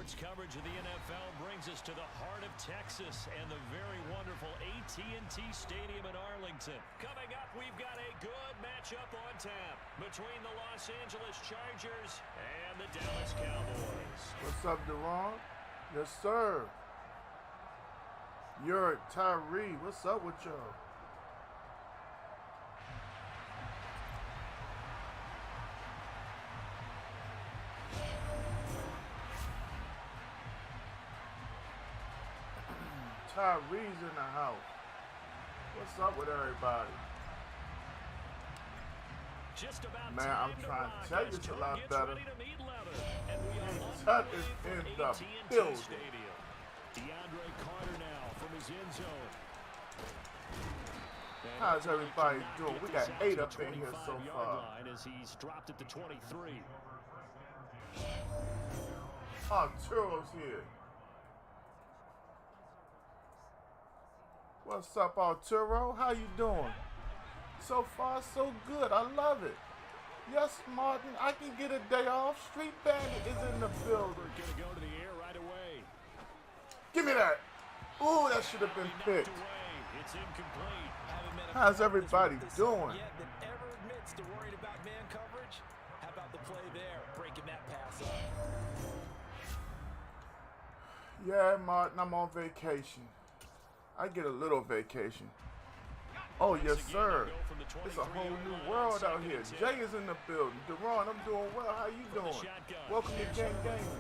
Tonight's coverage of the NFL brings us to the heart of Texas and the very wonderful AT&T Stadium in Arlington. Coming up, we've got a good matchup on tap between the Los Angeles Chargers and the Dallas Cowboys. What's up, Deron? Yes, sir. You're Tyree. What's up with y'all? Tyree's in the house. What's up with everybody? Just about Man, I'm trying to tell you it's a lot better. Tut is in the building. DeAndre Carter now from his end zone. How's everybody doing? We got 8 up in here so far. As he's dropped it to 23. Arturo's here. What's up, Arturo? How you doing? So far, so good. I love it. Yes, Martin, I can get a day off. Street Bandit is in the building. Gonna go to the air right away. Give me that. Ooh, that should have been picked. It's incomplete. How's everybody doing? Yet that ever admits to worrying about man coverage. How about the play there, breaking that pass up? Yeah, Martin, I'm on vacation. I get a little vacation. Oh, yes, sir. It's a whole new world out here. Jay is in the building. Deron, I'm doing well. How you doing? Welcome to Gang Gaming.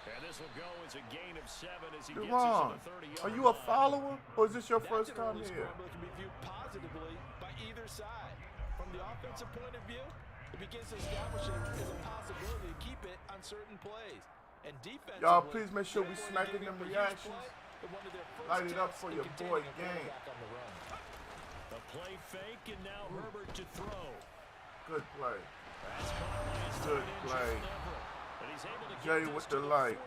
And this will go as a gain of 7 as he Deron, gets it to the 30-yard are you a follower, or is this your first time here? Scramble can be viewed positively by either side. From the offensive point of view, it begins to establish it as a possibility to keep it on certain plays. And defensively, y'all, please make sure we smacking them reactions. Light it up for your boy Gang. The play fake, and now Herbert to throw. Good play. Good play. Jay with the light.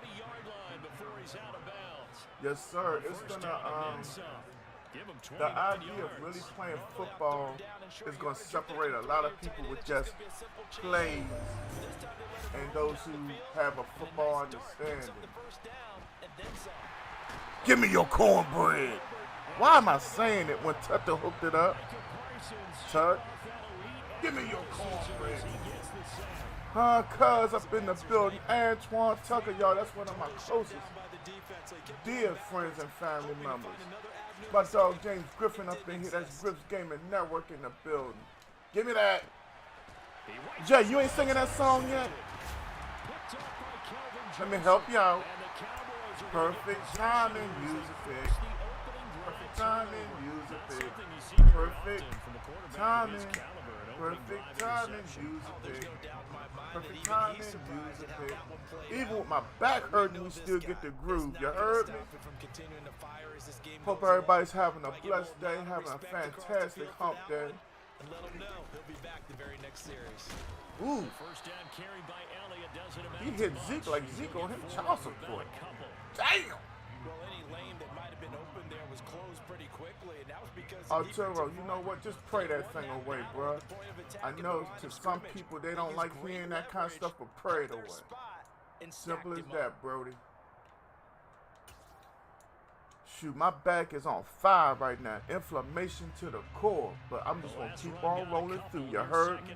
Yes, sir. It's gonna the idea of really playing football is gonna separate a lot of people with just plays and those who have a football understanding. Give me your cornbread. Why am I saying it when Tutter hooked it up? Tut, give me your cornbread. Cuz up in the building. Antoine Tucker, y'all, that's one of my closest dear friends and family members. My dog James Griffin up in here. That's Griff's Gaming Network in the building. Give me that. Jay, you ain't singing that song yet? Let me help you out. Perfect timing, music pick. Perfect timing, music pick. Perfect timing. Perfect timing, music pick. Perfect timing, music pick. Even with my back hurting, we still get the groove. You heard me? Hope everybody's having a blessed day, having a fantastic hump day. And let him know he'll be back the very next series. Ooh. First down carry by Elliott doesn't amount He to hit much. Zeke like Zeke on him child support. Damn! Well, any lane that might have been open there was closed pretty quickly, and that was because Arturo, you know what? Just pray that thing away, bro. I know to some people they don't like hearing that kind of stuff, but pray it away. Simple as that, Brody. Shoot, my back is on fire right now. Inflammation to the core. But I'm just going to keep on rolling through. You heard me?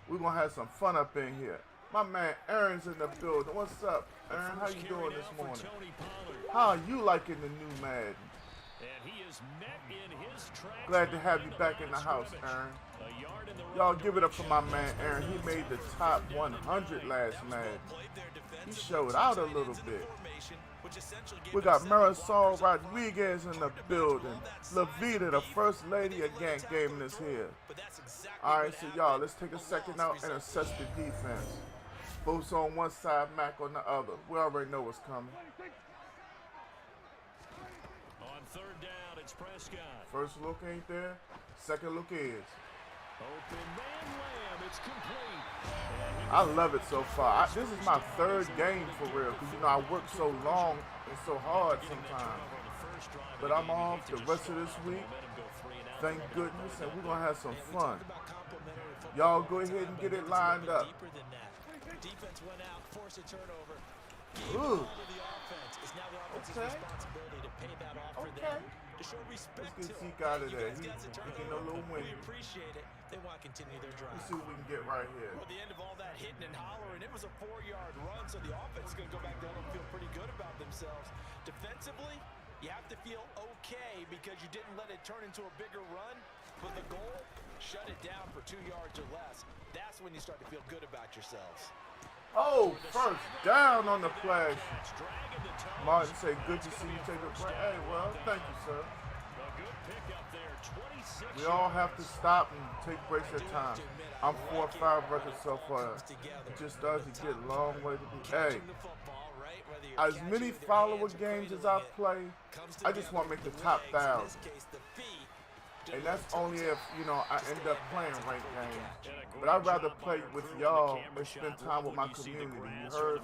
We're going to have some fun up in here. My man Aaron's in the building. What's up, Aaron? How you doing this morning? How are you liking the new Madden? Glad to have you back in the house, Aaron. Y'all give it up for my man Aaron. He made the top 100 last Madden. He showed out a little bit. We got Marisol Rodriguez in the building. Lavita, the first lady of Gang Gaming, is here. Alright, so y'all, let's take a second out and assess the defense. Boots on one side, Mac on the other. We already know what's coming. On third down, it's Prescott. First look ain't there. Second look is. Open man Lamb, it's complete. I love it so far. This is my third game for real, because you know I work so long and so hard sometimes. But I'm off the rest of this week. Thank goodness, and we're gonna have some fun. Y'all go ahead and get it lined up. went out, forced a turnover. Ooh. The offense is now the offense's Okay. responsibility to pay that off for Okay. them. To show respect Let's to get them. Zeke out of You there. guys got the He's turnover. getting a little We windy. appreciate it. They want to continue their drive. Let's see what we can get right here. Well, the end of all that hitting and hollering, it was a 4-yard run, so the offense is going to go back down and feel pretty good about themselves. Defensively, you have to feel okay because you didn't let it turn into a bigger run. But the goal, shut it down for 2 yards or less. That's when you start to feel good about yourselves. Oh, first down on the flash. Martin said, good to see you take a break. Hey, well, thank you, sir. We all have to stop and take breaks at times. I'm 4-5 records so far. It just starts to get a long way to be. Hey, as many follower games as I play, I just want to make the top 1,000. And that's only if, you know, I end up playing ranked games. But I'd rather play with y'all and spend time with my community. You heard?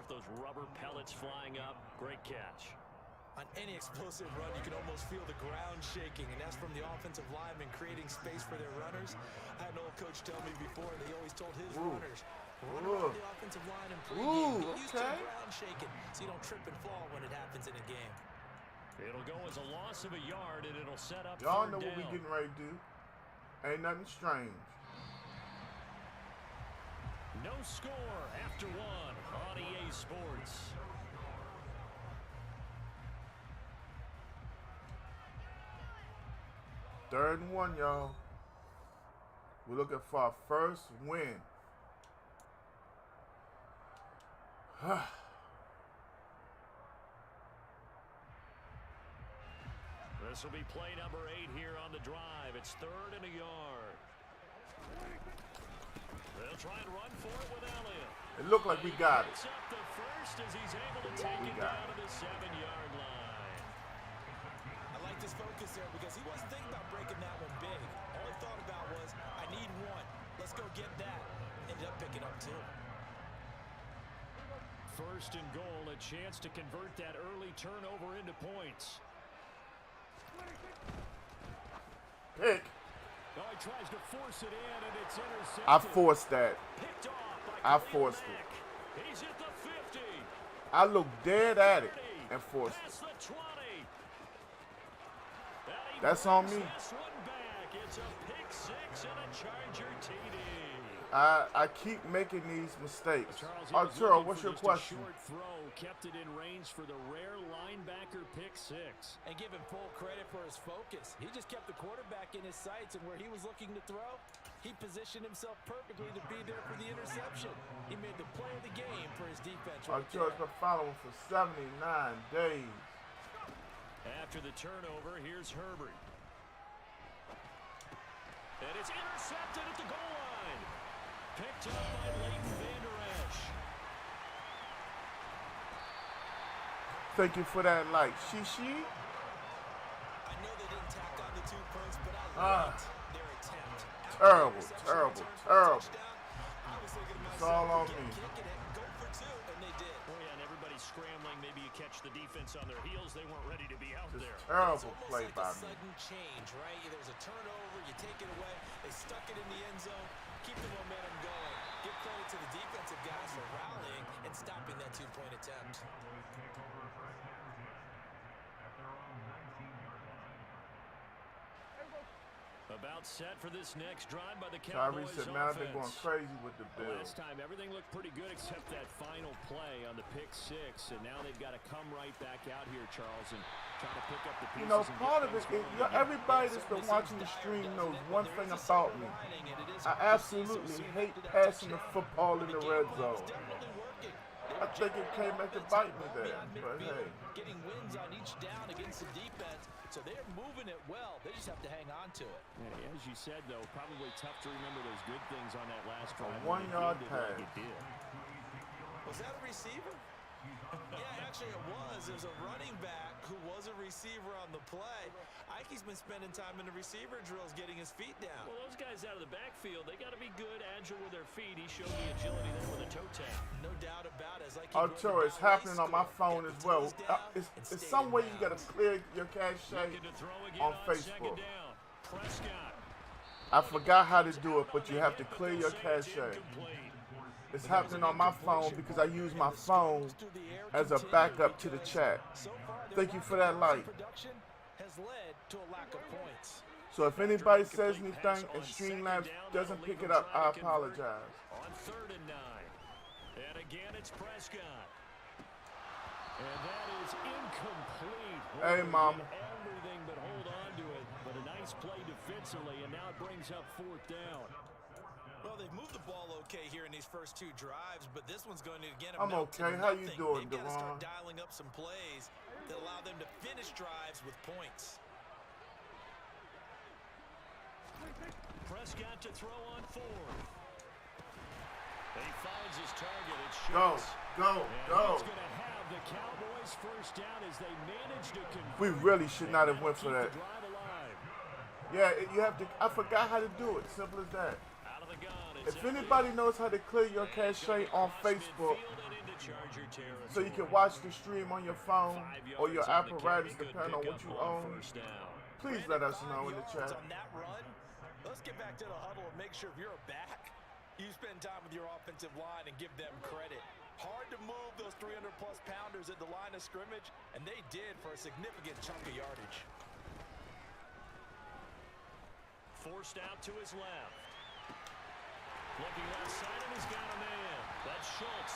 Those rubber pellets flying up. Great catch. On any explosive run, you can almost feel the ground shaking, and that's from the offensive linemen creating space for their runners. I had an old coach tell me before, they always told his runners, run around the offensive line and pregame. Get used to the ground shaking so you don't trip and fall when it happens in a game. It'll go as a loss of a yard, and it'll set up y'all know down. what we getting ready to do. Ain't nothing strange. No score after one on EA Sports. Third and 1, y'all. We're looking for our first win. This will be play number 8 here on the drive. It's 3rd and a yard. They'll try and run for it with Elliott. It looked like we got it. Up the first as he's able to take it down to the 7-yard line. I like this focus there because he wasn't thinking about breaking that one big. All he thought about was, I need one. Let's go get that. Ended up picking up 2. First and goal, a chance to convert that early turnover into points. Pick. Oh, he tries to force it in, and it's intercepted. I forced that. I forced it. He's at the 50. I looked dead at it and forced it. That's on me. It's a pick 6 and a Charger TD. I keep making these mistakes. Arturo, what's your question? Short throw kept it in range for the rare linebacker pick 6. And give him full credit for his focus. He just kept the quarterback in his sights, and where he was looking to throw, he positioned himself perfectly to be there for the interception. He made the play of the game for his defense. Arturo's been following for 79 days. After the turnover, here's Herbert. And it's intercepted at the goal line. Picked up by Leighton Vander Esch. Thank you for that like. She. I know they didn't tack on the 2 points, but I liked their attempt. Terrible. It's all on me. Go for 2, and they did. Oh, yeah, and everybody's scrambling. Maybe you catch the defense on their heels. They weren't ready to be out Just there. terrible play It's by almost like a me. sudden change, right? There's a turnover, you take it away. They stuck it in the end zone. Keep the momentum going. Give credit to the defensive guys for rallying and stopping that 2-point attempt. About set for this next drive by the Cowboys Tyree said now they're going offense. crazy with the Bills. Last time, everything looked pretty good except that final play on the pick 6, and now they've got to come right back out here, Charles, and try to pick up the pieces. You know, part of it is everybody that's been watching the stream knows one thing about me. I absolutely hate passing the football in the red zone. I think it came back to bite me there, but hey. Getting wins on each down against the defense, so they're moving it well. They just have to hang on to it. Yeah, as you said, though, probably tough to remember those good things on that last drive. A 1-yard pass. Was that a receiver? Yeah, actually it was. It was a running back who was a receiver on the play. Ike's been spending time in the receiver drills getting his feet down. Well, those guys out of the backfield, they got to be good, agile with their feet. He showed the agility there with a toe tap. No doubt about it. Arturo, it's happening on my phone as well. It's some way you got to clear your cache on Facebook. I forgot how to do it, but you have to clear your cache. It's happening on my phone because I use my phone as a backup to the chat. Thank you for that like. So if anybody says anything and Streamlabs doesn't pick it up, I apologize. On 3rd and 9. And again, it's Prescott. And that is incomplete. Hey, Mom. Everything but hold on to it. But a nice play defensively, and now it brings up 4th down. Well, they've moved the ball okay here in these first 2 drives, but this one's going to again. I'm okay. How you doing, They've got to start Devon? dialing up some plays that allow them to finish drives with points. Prescott to throw on 4th. He finds his target. It's Go, Schultz. go, go. He's going to have the Cowboys first down as they manage to convert. We really should not have went for that. Keep the drive alive. Yeah, you have to. I forgot how to do it. Simple as that. Out of the gun. If anybody knows how to clear your cache on Facebook so you can watch the stream on your phone or your apparatus depending on what you own, please let us know in the chat. On that run, let's get back to the huddle and make sure if you're back, you spend time with your offensive line and give them credit. Hard to move those 300-plus pounders at the line of scrimmage, and they did for a significant chunk of yardage. Forced out to his left. Looking left side, and he's got a man. That's Schultz.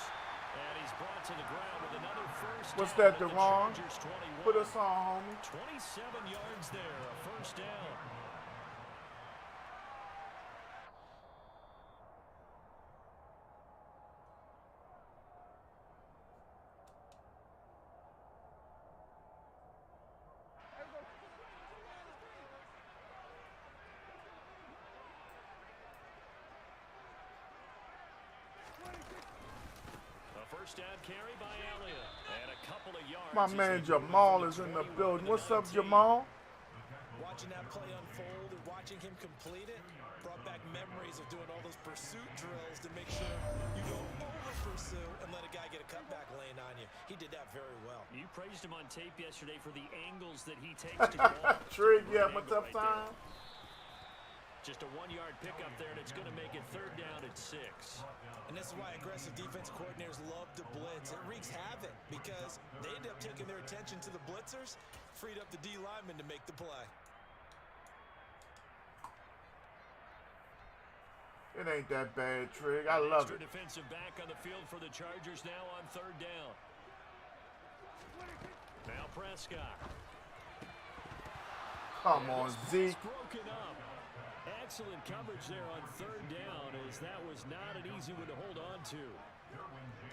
And he's brought to the ground with another first What's down that, at the Deron? Chargers 21. Put us on, homie. 27 yards there, a first down. First down carry by Elliott. And a couple of yards. My man Jamal is in the building. What's up, Jamal? Watching that play unfold and watching him complete it brought back memories of doing all those pursuit drills to make sure you go over pursue and let a guy get a cutback lane on you. He did that very well. You praised him on tape yesterday for the angles that he takes to ball. Trig, you having a tough time? Just a 1-yard pickup there, and it's going to make it 3rd down at 6. And this is why aggressive defense coordinators love to blitz. It wreaks havoc because they end up taking their attention to the blitzers, freed up the D lineman to make the play. It ain't that bad, Trig. I love it. Defensive back on the field for the Chargers now on 3rd down. Now Prescott. Come on, Zeke. It's broken up. Excellent coverage there on 3rd down, as that was not an easy one to hold on to.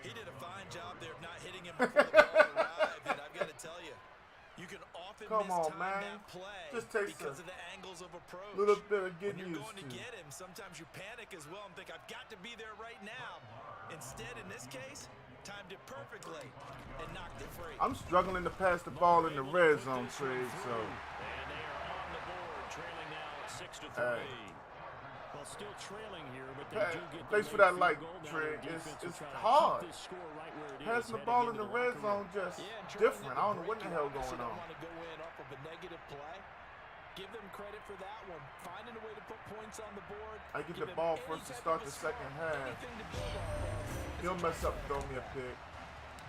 He did a fine job there of not hitting him before the ball arrived, and I've got to tell you, you can often mistime that play Just takes because of the angles of approach. Little bit of When getting you're used going to to. get him, sometimes you panic as well and think, I've got to be there right now. Instead, in this case, timed it perfectly and knocked it free. I'm struggling to pass the ball in the red zone, Trig, so. And they are on the board, trailing now 6-3. Hey. Well, still trailing here, but they do get the Thanks for late that like, field goal. Now Trig. their defense will It's try to hard. keep this score right where it is, Passing the heading ball in into the red locker zone room. just Yeah, different. I don't know what the hell going don't on. want to go in off of a negative play. Give them credit for that one. Finding a way to put points on the board. I get Give the them ball any first to type start of the a second spark, half. anything to build off of. He'll mess up and throw me a pick.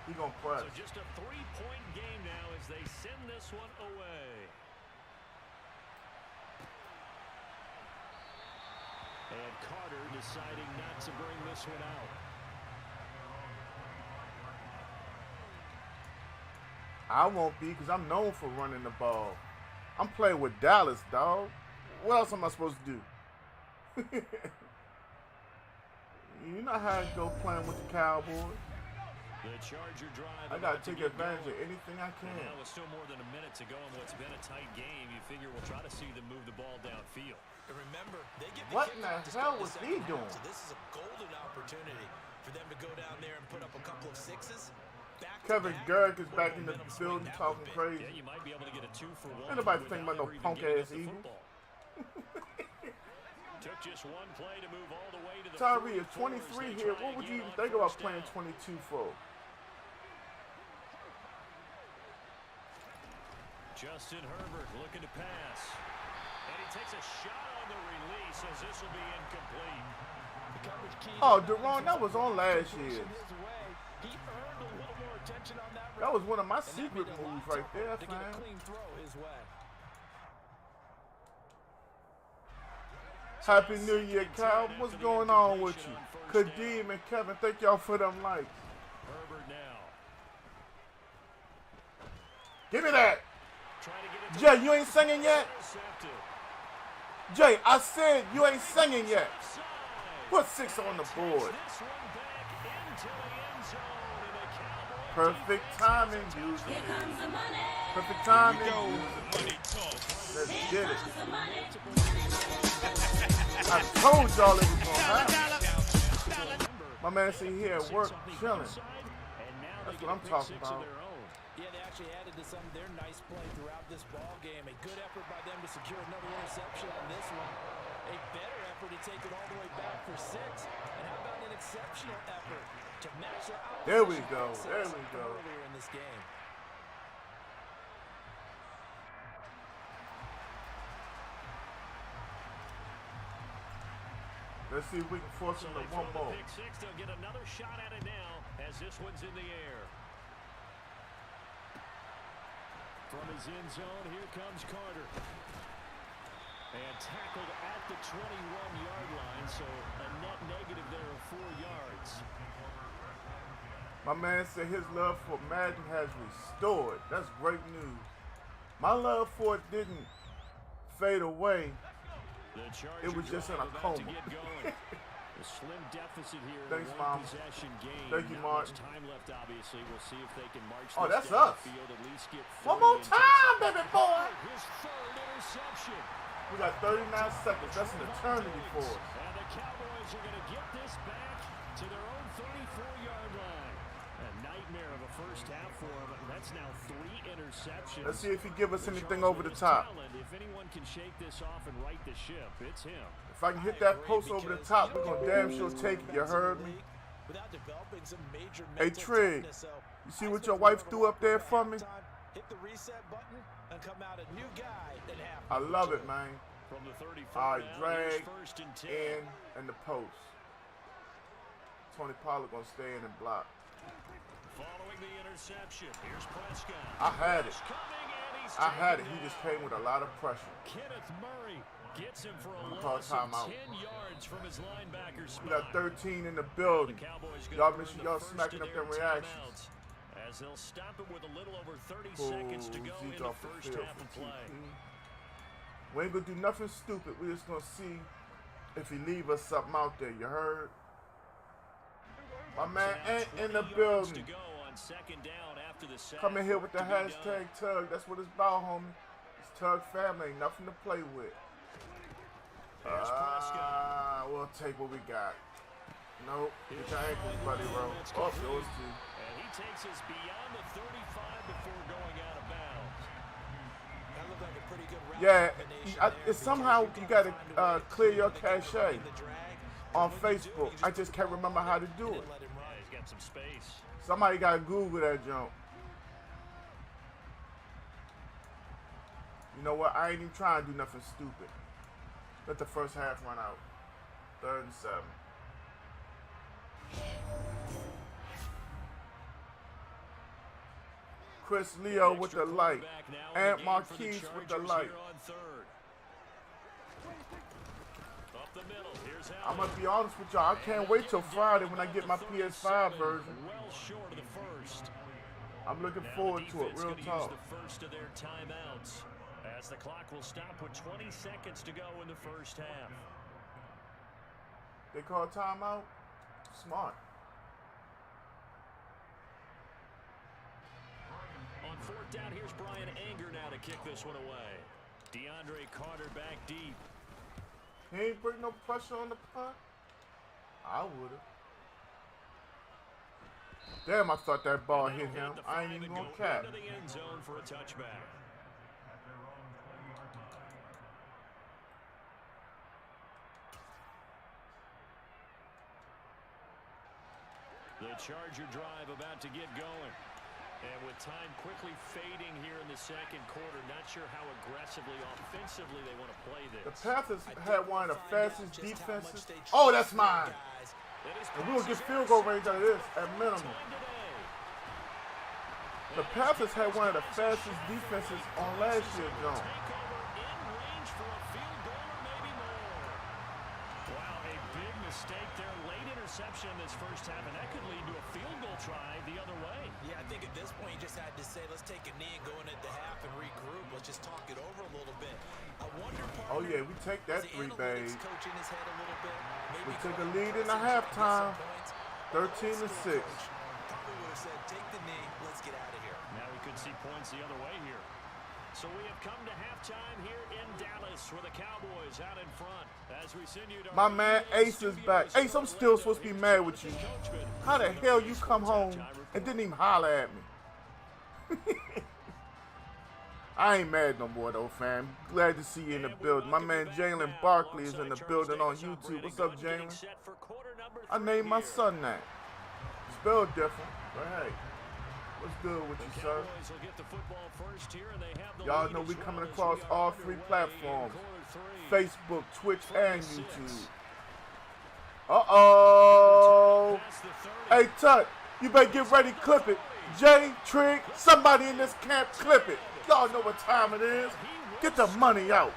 He gonna press. So just a 3-point game now as they send this one away. And Carter deciding not to bring this one out. I won't be because I'm known for running the ball. I'm playing with Dallas, dog. What else am I supposed to do? You know how I go playing with the Cowboys. The Charger drive. I got to take advantage of anything I can. Now with still more than a minute to go in what's been a tight game, you figure we'll try to see them move the ball downfield. And remember, they get the What kick in the off to hell start was the he second half, doing? So this is a golden opportunity for them to go down there and put up a couple of sixes. Kevin Garrick is back in the building talking Yeah, crazy. you might be able to get a 2-for-1. Ain't nobody thinking about no without ever even punk giving ass up the Eagles. football. Took just one play to move all the way to the Tyree is 44 as 23 they here. try What would you again even on think about first playing down. 22 for? Justin Herbert looking to pass. And he takes a shot on the release as this will be incomplete. Oh, Deron, that was on last year. That was one of my secret moves right there, fam. Happy New Year, Kyle. What's going on with you? Kadeem and Kevin, thank y'all for them likes. Give me that. Jay, you ain't singing yet? Jay, I said you ain't singing yet. Put 6 on the board. Perfect timing, usually. Perfect timing. Let's get it. I told y'all it was gonna happen. My man see here at work chilling. That's what I'm talking about. Yeah, they actually added to some of their nice play throughout this ball game. A good effort by them to secure another interception on this one. A better effort to take it all the way back for 6. And how about an exceptional effort to match their opposition? There we go. There we go. Earlier in this game. Let's see if we can force him to one more. Pick 6, they'll get another shot at it now as this one's in the air. From his end zone, here comes Carter. And tackled at the 21-yard line, so a net negative there of 4 yards. My man said his love for Madden has restored. That's great news. My love for it didn't fade away. It was just in a coma. A slim deficit here. Thanks, Mom. Game. Thank you, Martin. Time left, obviously. We'll see if they can march oh, that's this us. Field, at least get one more time, baby boy. His 3rd interception. We got 39 seconds. That's an eternity for us. And the Cowboys are going to get this back to their own 34-yard line. A nightmare of a first half for him. That's now 3 interceptions. Let's see if he give us anything over the top. If anyone can shake this off and right the ship, it's him. If I can hit that post over the top, we're going to damn sure take it. You heard me? Hey, Trig, you see what your wife threw up there for me? Hit the reset button and come out a new guy at half. I love it, man. From the 34 all right, drag first and 10. in and the post. Tony Pollard going to stay in and block. Following the interception, here's Prescott. I had it. I had it. He just came with a lot of pressure. Kenneth Murray gets him for a loss of 10 out. yards from his linebacker spot. We got 13 in the building. Y'all make sure y'all smacking up them reactions. As they'll stop it with a little over 30 seconds to go in the first half of play. We ain't gonna do nothing stupid. We're just gonna see if he leave us something out there. You heard? My man ain't in the building. Come in here with the hashtag Tug. That's what it's about, homie. It's Tug family. Ain't nothing to play with. We'll take what we got. Nope. Get your ankles, buddy, bro. Oh, yours too. And he takes us beyond the 35 before going out of bounds. That looked like a pretty good route. Yeah, it's somehow you got to clear your cache on Facebook. I just can't remember how to do it. He's got some space. Somebody got to Google that jump. You know what? I ain't even trying to do nothing stupid. Let the first half run out. 3rd and 7. Chris Leo with the light. And Marquise with the light. I'm going to be honest with y'all. I can't wait till Friday when I get my PS5 version. I'm looking forward to it, real talk. As the clock will stop with 20 seconds to go in the first half. They call timeout? Smart. On 4th down, here's Brian Anger now to kick this one away. DeAndre Carter back deep. He ain't bring no pressure on the punt? I would've. Damn, I thought that ball hit him. I ain't even gonna cap. Into the end zone for a touchback. The Charger drive about to get going. And with time quickly fading here in the second quarter, not sure how aggressively, offensively they want to play this. The Panthers had one of the fastest defenses. Oh, that's mine. And we'll get field goal range out of this at minimum. The Panthers had one of the fastest defenses on last year's zone. Mistake there, late interception in this first half, and that could lead to a field goal try the other way. Yeah, I think at this point you just had to say, let's take a knee and go into the half and regroup. Let's just talk it over a little bit. I wonder, partner, oh yeah, we take that 3, babe. We took a lead in the halftime, 13-6. Probably would have said, take the knee, let's get out of here. Now we could see points the other way here. So we have come to halftime here in Dallas with the Cowboys out in front. As we send you to my man Ace is back. Ace, I'm still supposed to be mad with you. How the hell you come home and didn't even holler at me? I ain't mad no more though, fam. Glad to see you in the building. My man Jalen Barkley is in the building on YouTube. What's up, Jalen? I named my son that. Spelled different, but hey. What's good with you, sir? Y'all know we coming across all 3 platforms. Facebook, Twitch, and YouTube. Uh-oh. Hey, Tut, you better get ready, clip it. Jay, Trig, somebody in this camp, clip it. Y'all know what time it is. Get the money out.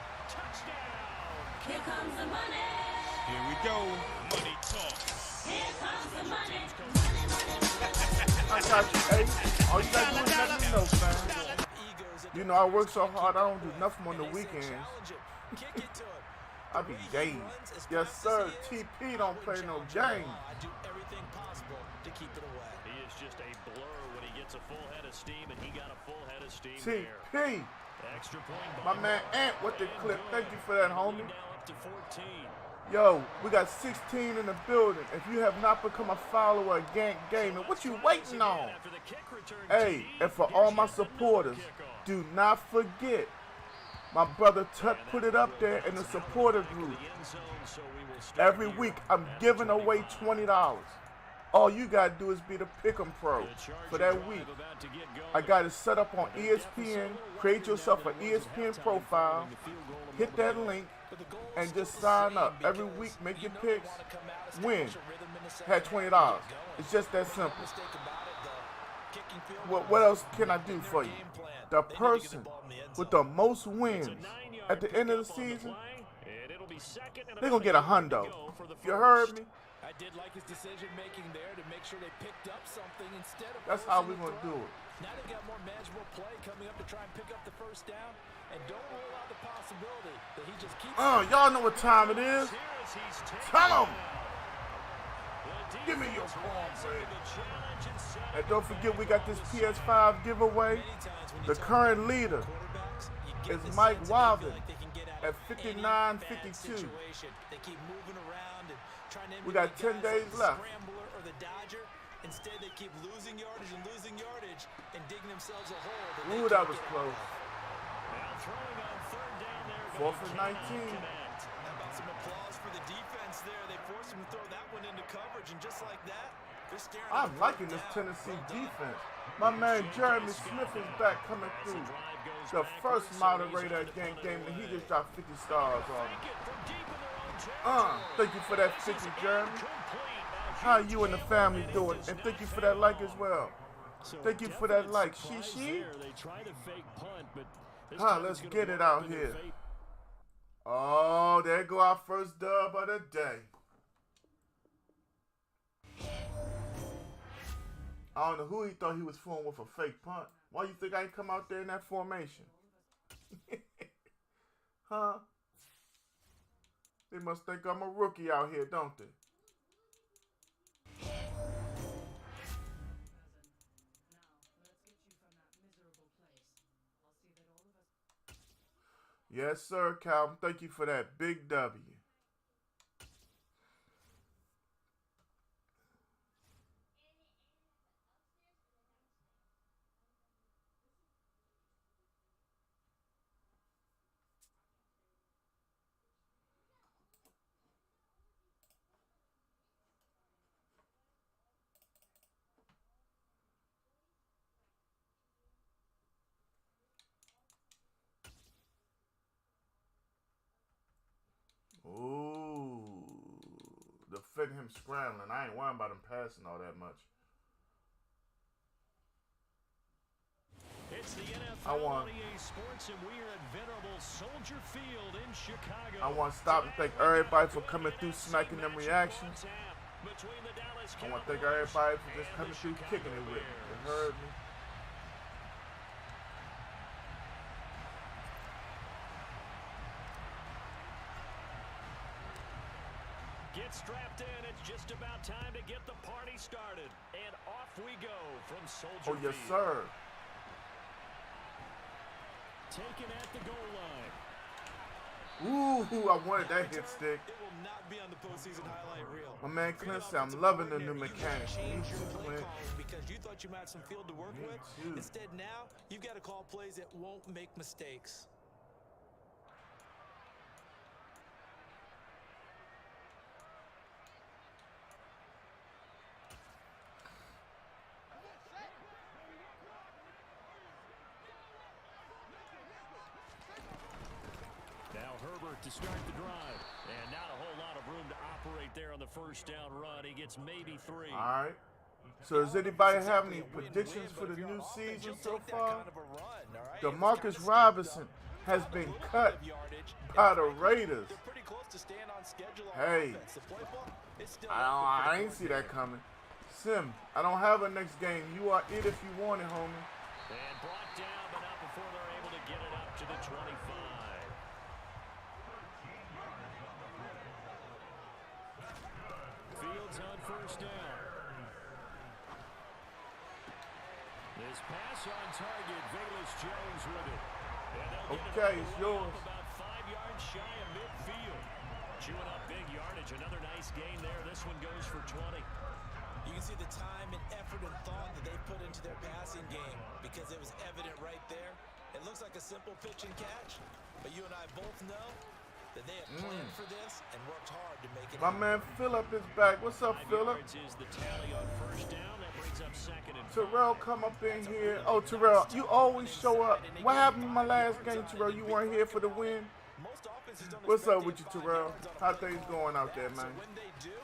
Here comes the money. Here we go. Money talk. Here comes the money. I got you, Ace. All you gotta do is let me know, fam. You know, I work so hard, I don't do nothing on the weekends. I be dazed. Yes, sir. TP don't play no game. He is just a blur when he gets a full head of steam, and he got a full head of steam TP. there. Extra point. My man Ant with the clip. Thank you for that, homie. Now up to 14. Yo, we got 16 in the building. If you have not become a follower of Gank Gaming, what you waiting on? Hey, and for all my supporters, do not forget, my brother Tut put it up there in the supporter group. Every week, I'm giving away $20. All you got to do is be the Pick'em Pro for that week. I got it set up on ESPN. Create yourself an ESPN profile. Hit that link and just sign up. Every week, make your picks. Win. Had $20. It's just that simple. What else can I do for you? The person with the most wins at the end of the season, they're going to get $100. You heard me? I did like his decision making there to make sure they picked up something instead of. That's how we're going to do it. Now they got more manageable play coming up to try and pick up the first down, and don't rule out the possibility that he just keeps. Y'all know what time it is. Tell them. Give me your ball, man. And don't forget, we got this PS5 giveaway. The current leader is Mike Wilden at 59.52. We got 10 days left. Instead, they keep losing yardage and digging themselves a hole. Ooh, that was close. 4th and 19. How about some applause for the defense there? They forced him to throw that one into coverage, and just like that, they're staring. I'm liking this Tennessee defense. My man Jeremy Smith is back coming through. The first moderator at Gank Gaming, he just dropped 50 stars on him. Thank you for that 50, Jeremy. How you and the family doing? And thank you for that like as well. Thank you for that like. She. Let's get it out here. Oh, there go our first dub of the day. I don't know who he thought he was fooling with a fake punt. Why you think I ain't come out there in that formation? Huh? They must think I'm a rookie out here, don't they? Yes, sir, Calvin. Thank you for that big W. prevent him scrambling. I ain't worrying about him passing all that much. It's the NFL I want EA Sports, and we are at venerable Soldier Field in Chicago. I want to stop and thank everybody for coming through, smacking them reactions. I want to thank everybody for just coming through, kicking it with me. You heard me? Get strapped in. It's just about time to get the party started. And off we go from Soldier Oh, yes, Field. sir. Taken at the goal line. Ooh, I wanted that hit stick. It will not be on the postseason highlight reel. My man Clint said, I'm loving the new mechanics. Me too, Clint. Because you thought you might have some field to work Me with. too. Instead, now you've got to call plays that won't make mistakes. Now Herbert to start the drive. And not a whole lot of room to operate there on the first down run. He gets maybe 3. All right. So does anybody have any predictions for the new season so far? DeMarcus Robinson has been cut by the Raiders. Hey, I ain't see that coming. Sim, I don't have a next game. You are it if you want it, homie. And brought down, but not before they're able to get it up to the 25. Fields on first down. This pass on target. Velus Jones with it. Okay, it's yours. About 5 yards shy of midfield. Chewing up big yardage. Another nice gain there. This one goes for 20. You can see the time and effort and thought that they put into their passing game because it was evident right there. It looks like a simple pitch and catch, but you and I both know that they have planned for this and worked hard to make it My happen. man Phillip is back. What's up, 5 Phillip? yards is the tally on first down. That brings up second and 5. Terrell, come up in here. Oh, Terrell, you always show up. What happened in my last game, Terrell? You weren't here for the win? Most offenses don't What's up expect with to you, get 5 Terrell? yards on How a things first going out there, down. man? So when they do,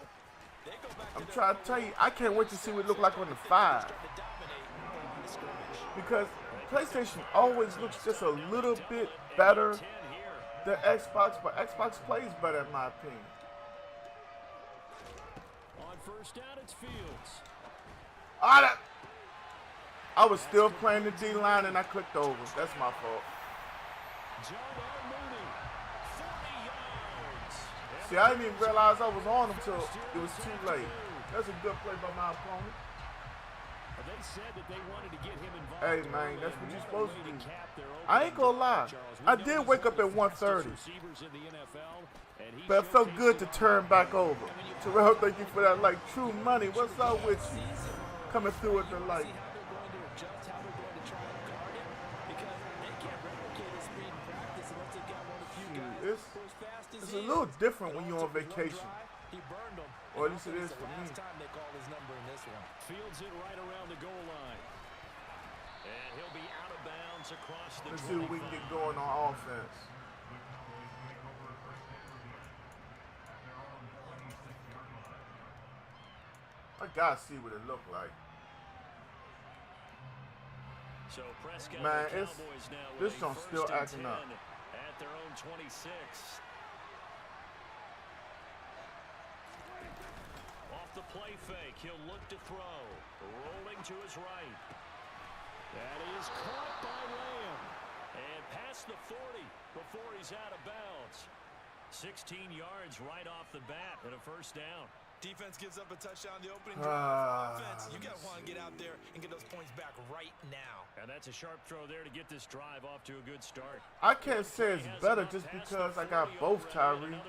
they go back I'm to trying to tell you, I can't wait to see what it look like on the 5. start to dominate on the line of scrimmage. Because PlayStation always looks just a little bit better 10 here. than Xbox, but Xbox plays better in my opinion. On first down, it's Fields. I was still playing the D-line and I clicked over. That's my fault. Jarrell Mooney, 40 yards. See, I didn't even realize I was on until it was too late. That's a good play by my opponent. They said that they wanted to get him involved. Hey, man, that's what you're supposed to do. Cap their opening I ain't gonna lie. Charles, we I know did he's wake one up of at the fastest 1:30. receivers in the NFL, and he But it felt good to showcased turn it back over. Terrell, thank you for that, like, true money. What's up with you? Coming through with the light. See how they're going to adjust, how they're going to try and guard him, because they can't replicate his speed in practice unless they've got one of the few guys It's- who are as fast as It's he a little is. different But when you're on also, if you run vacation. dry, he burned them. Or at And least also, it is it's for the me. last time they called his number in this one. Fields it right around the goal line. And he'll be out of bounds across the Let's see what we can get going on offense. I gotta see what it looked like. So Prescott Man, and the it's- Cowboys now this with a joint's still first and acting up. 10 at their own 26. Off the play fake, he'll look to throw. Rolling to his right. That is caught by Lamb. And past the 40 before he's out of bounds. 16 yards right off the bat and a first down. Defense gives up a touchdown the opening drive. Offense, you got to want to get out there and get those points back right now. And that's a sharp throw there to get this drive off to a good start. I can't say it's better just because I got both Tyree.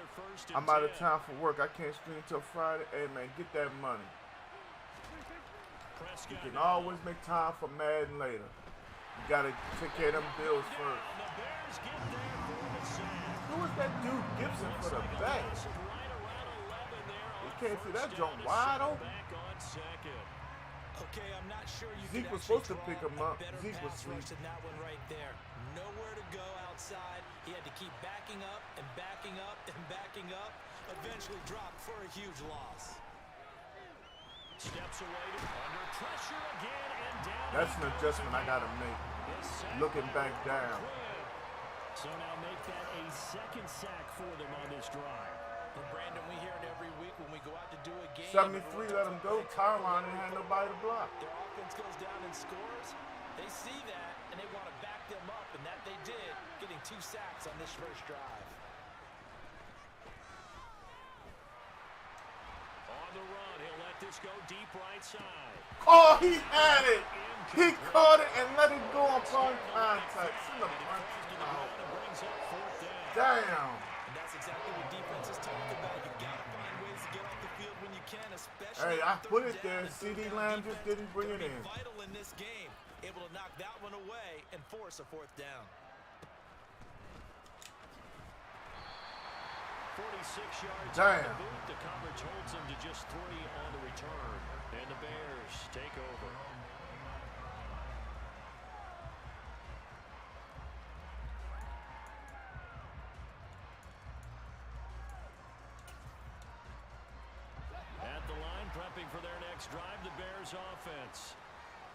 I'm out of town for work. I can't stream until Friday. Hey, man, get that money. You can always make time for Madden later. You got to take care of them bills first. The Bears get there for the sack. Who was that dude Gibson for the back? Right around 11 there. You can't see that jump wide open. Back on second. Okay, I'm not sure you Zeke could was supposed to actually pick draw him up. a better Zeke was pass asleep. rush than that one right there. Nowhere to go outside. He had to keep backing up and backing up and backing up. Eventually dropped for a huge loss. Steps away under pressure again and down. That's an adjustment I gotta make. Looking back down. So now make that a second sack for them on this drive. And Brandon, we hear it every week when we go out to do a game. 73, let him go. Tyron ain't had nobody to block. Their offense goes down and scores. They see that, and they want to back them up, and that they did, getting 2 sacks on this first drive. On the run, he'll let this go deep right side. Oh, he had it. He caught it and let it go upon contact. Send the punches out. Damn. And that's exactly what defenses talk about. You got to find ways to get off the field when you can, especially Hey, I put it there. CD Lamb just didn't bring it in. Vital in this game, able to knock that one away and force a 4th down. 46 yards Damn. on the boot. The coverage holds him to just 3 on the return. And the Bears take over. At the line, prepping for their next drive, the Bears offense.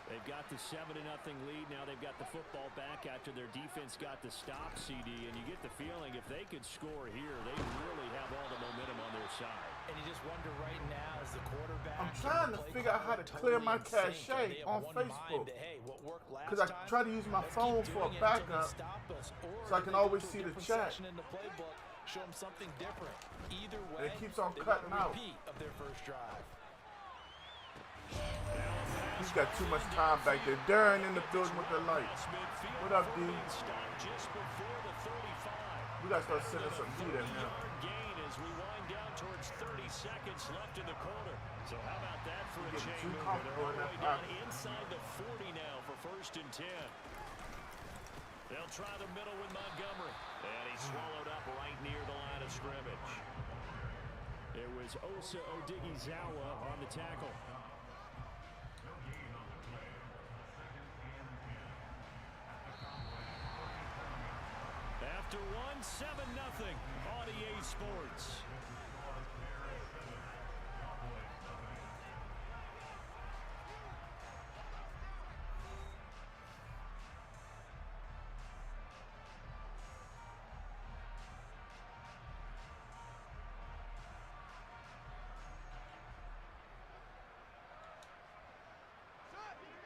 They've got the 7-0 lead. Now they've got the football back after their defense got the stop, CD. And you get the feeling if they could score here, they really have all the momentum on their side. And you just wonder right now as the quarterback. I'm trying to figure out how to clear my cache on Facebook. Because I try to use my phone for a backup so I can always see the chat. Show them something different. Either way, it keeps on cutting out. Of their first drive. He's got too much time back there. Darren in the building with the lights. What up, D? We got to start sending some heat in here. Gain as we wind down towards 30 seconds left in the quarter. So how about that for a chain move? They're all the way down inside the 40 now for 1st and 10. They'll try the middle with Montgomery. And he's swallowed up right near the line of scrimmage. It was Osa Odighizuwa on the tackle. After one, 7-0 on EA Sports.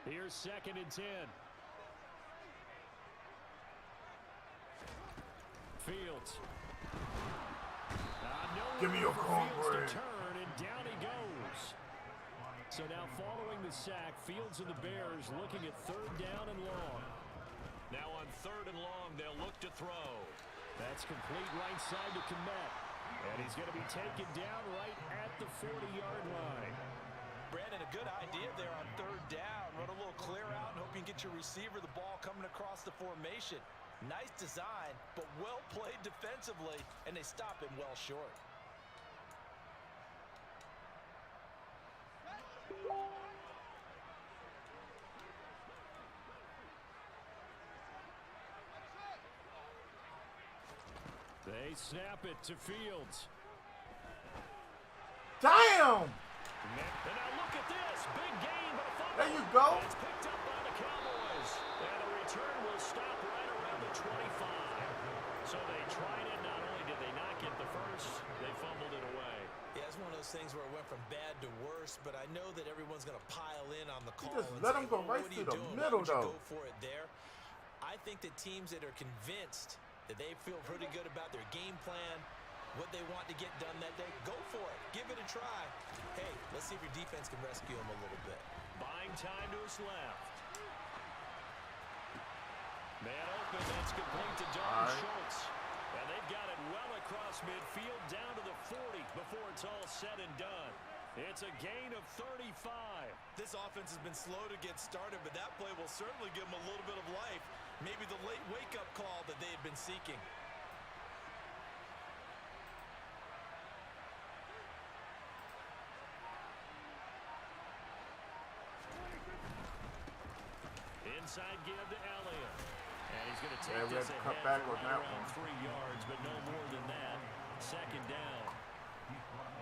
Here's 2nd and 10. Fields. Give me your cornbread. Turn and down he goes. So now following the sack, Fields and the Bears looking at 3rd down and long. Now on 3rd and long, they'll look to throw. That's complete right side to Kmet. And he's going to be taken down right at the 40-yard line. Brandon, a good idea there on 3rd down. Run a little clear out and hope you can get your receiver the ball coming across the formation. Nice design, but well played defensively, and they stop him well short. They snap it to Fields. Damn! And now look at this. Big gain, but a fumble. There you go. It's picked up by the Cowboys. And the return will stop right around the 25. So they tried it. Not only did they not get the first, they fumbled it away. Yeah, it's one of those things where it went from bad to worse, but I know that everyone's going to pile in on the call. Just let them go right through the middle, though. Go for it there. I think that teams that are convinced that they feel pretty good about their game plan, what they want to get done that day, go for it. Give it a try. Hey, let's see if your defense can rescue them a little bit. Buying time to his left. Man open, that's complete to Dalton Schultz. And they've got it well across midfield, down to the 40 before it's all said and done. It's a gain of 35. This offense has been slow to get started, but that play will certainly give them a little bit of life. Maybe the late wake-up call that they had been seeking. inside give to Elliott. And he's going to take we had this to cut ahead back for on right that around one. 3 yards, but no more than that. Second down.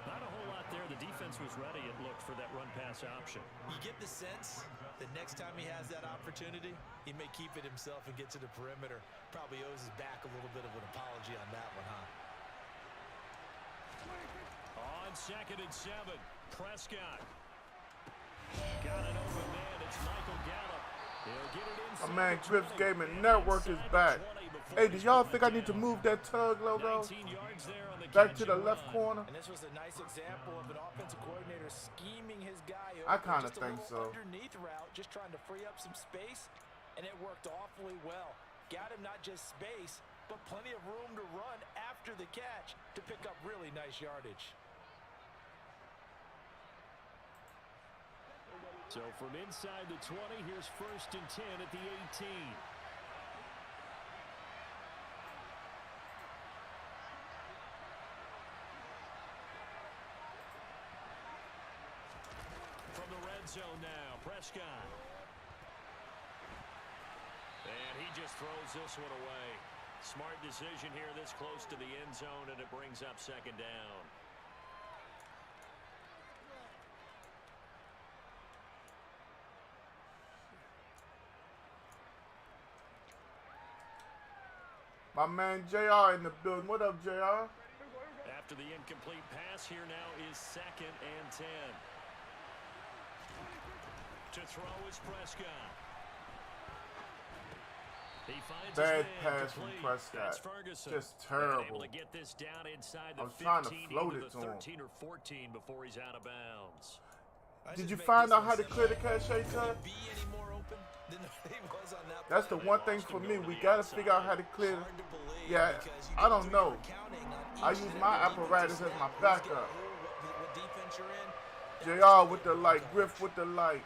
Not a whole lot there. The defense was ready, it looked, for that run-pass option. You get the sense that next time he has that opportunity, he may keep it himself and get to the perimeter. Probably owes his back a little bit of an apology on that one, huh? On 2nd and 7, Prescott. Got it over man. It's Michael Gallup. He'll get it inside. My man Griff's Gaming Network is back. Hey, do y'all think I need to move that tug logo 19 yards there on the back catch to the and left run. corner? And this was a nice example of an offensive coordinator scheming his guy over. I kinda just a think little so. Underneath route, just trying to free up some space, and it worked awfully well. Got him not just space, but plenty of room to run after the catch to pick up really nice yardage. So from inside the 20, here's 1st and 10 at the 18. From the red zone now, Prescott. And he just throws this one away. Smart decision here this close to the end zone, and it brings up 2nd down. My man JR in the building. What up, JR? After the incomplete pass, here now is 2nd and 10. To throw is Prescott. He finds Bad his man pass from complete. Prescott. That's Ferguson. Just And able terrible. to get this down inside the I was trying to 15, float either it the to him. 13 or 14 before he's out of bounds. Did you find out how to clear the cache tug? Be any more open than he was on that That's the play. one thing for me. We gotta figure out how to clear. Hard to believe Yeah, because you I don't know. were counting on I each use and my every apparatus defensive as my snap. Who's getting backup. who, what defense you're in. JR with the light, Griff with the light.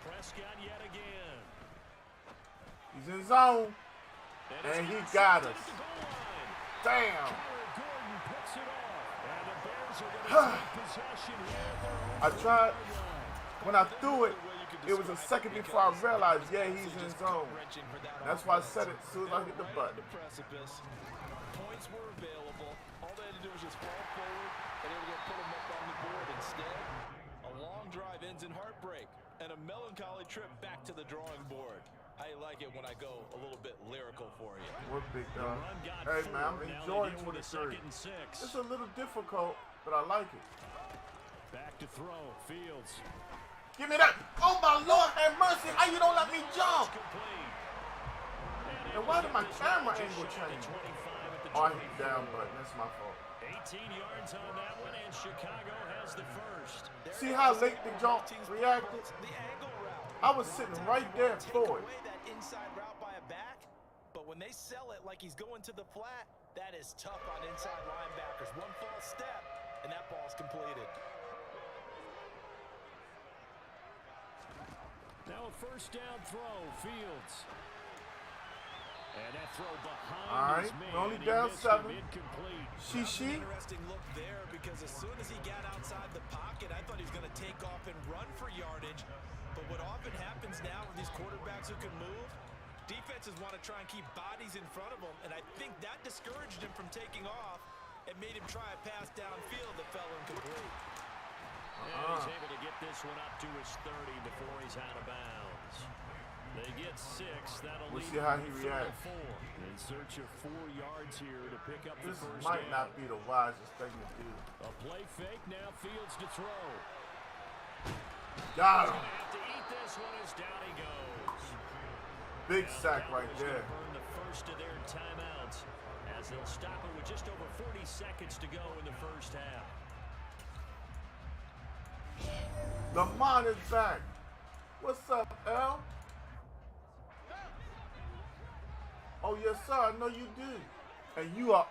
Prescott yet again. He's in zone, and he got us. Damn. Gordon picks it off. And the Bears are going to take possession here at their own I tried, when I threw it, it was a second before I realized, yeah, he's in zone. That's why I said it as soon as I hit the button. Precipice. Points were available. All they had to do was just fall forward, and they were going to put them up on the board. Instead, a long drive ends in heartbreak and a melancholy trip back to the drawing board. I like it when I go a little bit lyrical for you. What big dog? Run got Hey, 4. man, I'm Now they enjoying deal with a 23. 2nd and 6. It's a little difficult, but I like it. Back to throw. Fields. Give me that. Oh, my Lord, have mercy. How you don't let me jump? Complete. And why did my camera angle change? 25 at the Oh, I hit 24. the down button. That's my fault. 18 yards on that one, and Chicago has the first. See how late the jump reacted? The angle route. I was sitting right there Take for it. away that inside route by a back, but when they sell it like he's going to the flat, that is tough on inside linebackers. One false step, and that ball's completed. Now a 1st down throw, Fields. And that throw behind All right, his man. we're only He down missed 7. him, incomplete. She. Interesting look there because as soon as he got outside the pocket, I thought he was going to take off and run for yardage. But what often happens now with these quarterbacks who can move, defenses want to try and keep bodies in front of them, and I think that discouraged him from taking off and made him try a pass downfield that fell incomplete. And he's able to get this one up to his 30 before he's out of bounds. They get 6. That'll We'll leave see how them he with reacts. 4. In search of 4 yards here to pick up This the 1st might down. not be the wisest thing to do. A play fake, now Fields to throw. Got Gonna him. have to eat this one as down he goes. Big Now sack the right Cowboys there. gonna burn the first of their timeouts as they'll stop it with just over 40 seconds to go in the first half. Lamont is back. What's up, L? Oh yes, sir. I know you do. And you're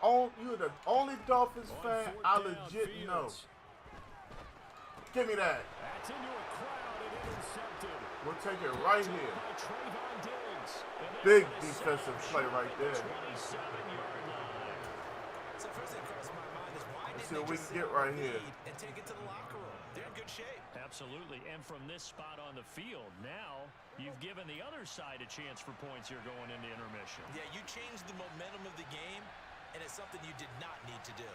the only Dolphins On fan 4th I down, legit know. Fields. Give me that. That's into a crowd and intercepted. We'll take it right here. By Trayvon Diggs. And then Big the defensive sack play right at the there. 27-yard line. So first thing that crossed my mind is why Let's didn't see what they we just can get sit on right the here. lead and take it to the locker room? They're in good good shape. Absolutely. And from this spot on the field, now you've given the other side a chance for points here going into intermission. Yeah, you changed the momentum of the game, and it's something you did not need to do.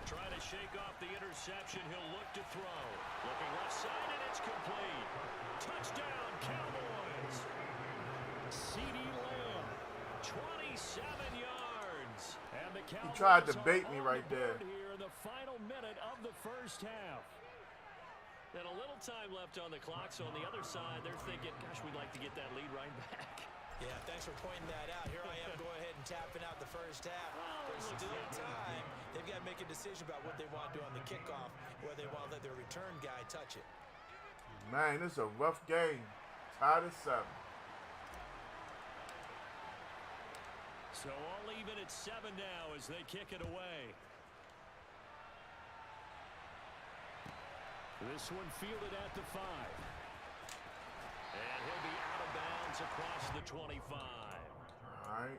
Trying to shake off the interception. He'll look to throw. Looking left side, and it's complete. Touchdown, Cowboys. C.D. Lamb, 27 yards. And the Cowboys He tried to bait me right there. Here in the final minute of the first half. And a little time left on the clock, so on the other side, they're thinking, gosh, we'd like to get that lead right back. Yeah, thanks for pointing that out. Here I am go ahead and tapping out the first half. There's still time. They've got to make a decision about what they want to do on the kickoff, whether they want to let their return guy touch it. Man, this is a rough game. Tied at 7. So all even at 7 now as they kick it away. This one fielded at the 5. And he'll be out of bounds across the 25. All right.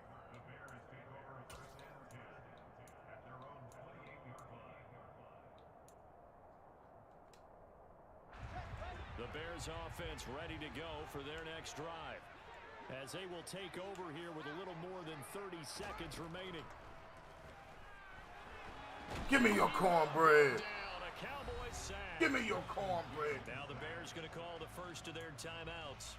The Bears offense ready to go for their next drive, as they will take over here with a little more than 30 seconds remaining. Give me your cornbread. Down, a Cowboys sack. Give me your cornbread. Now the Bears going to call the first of their timeouts,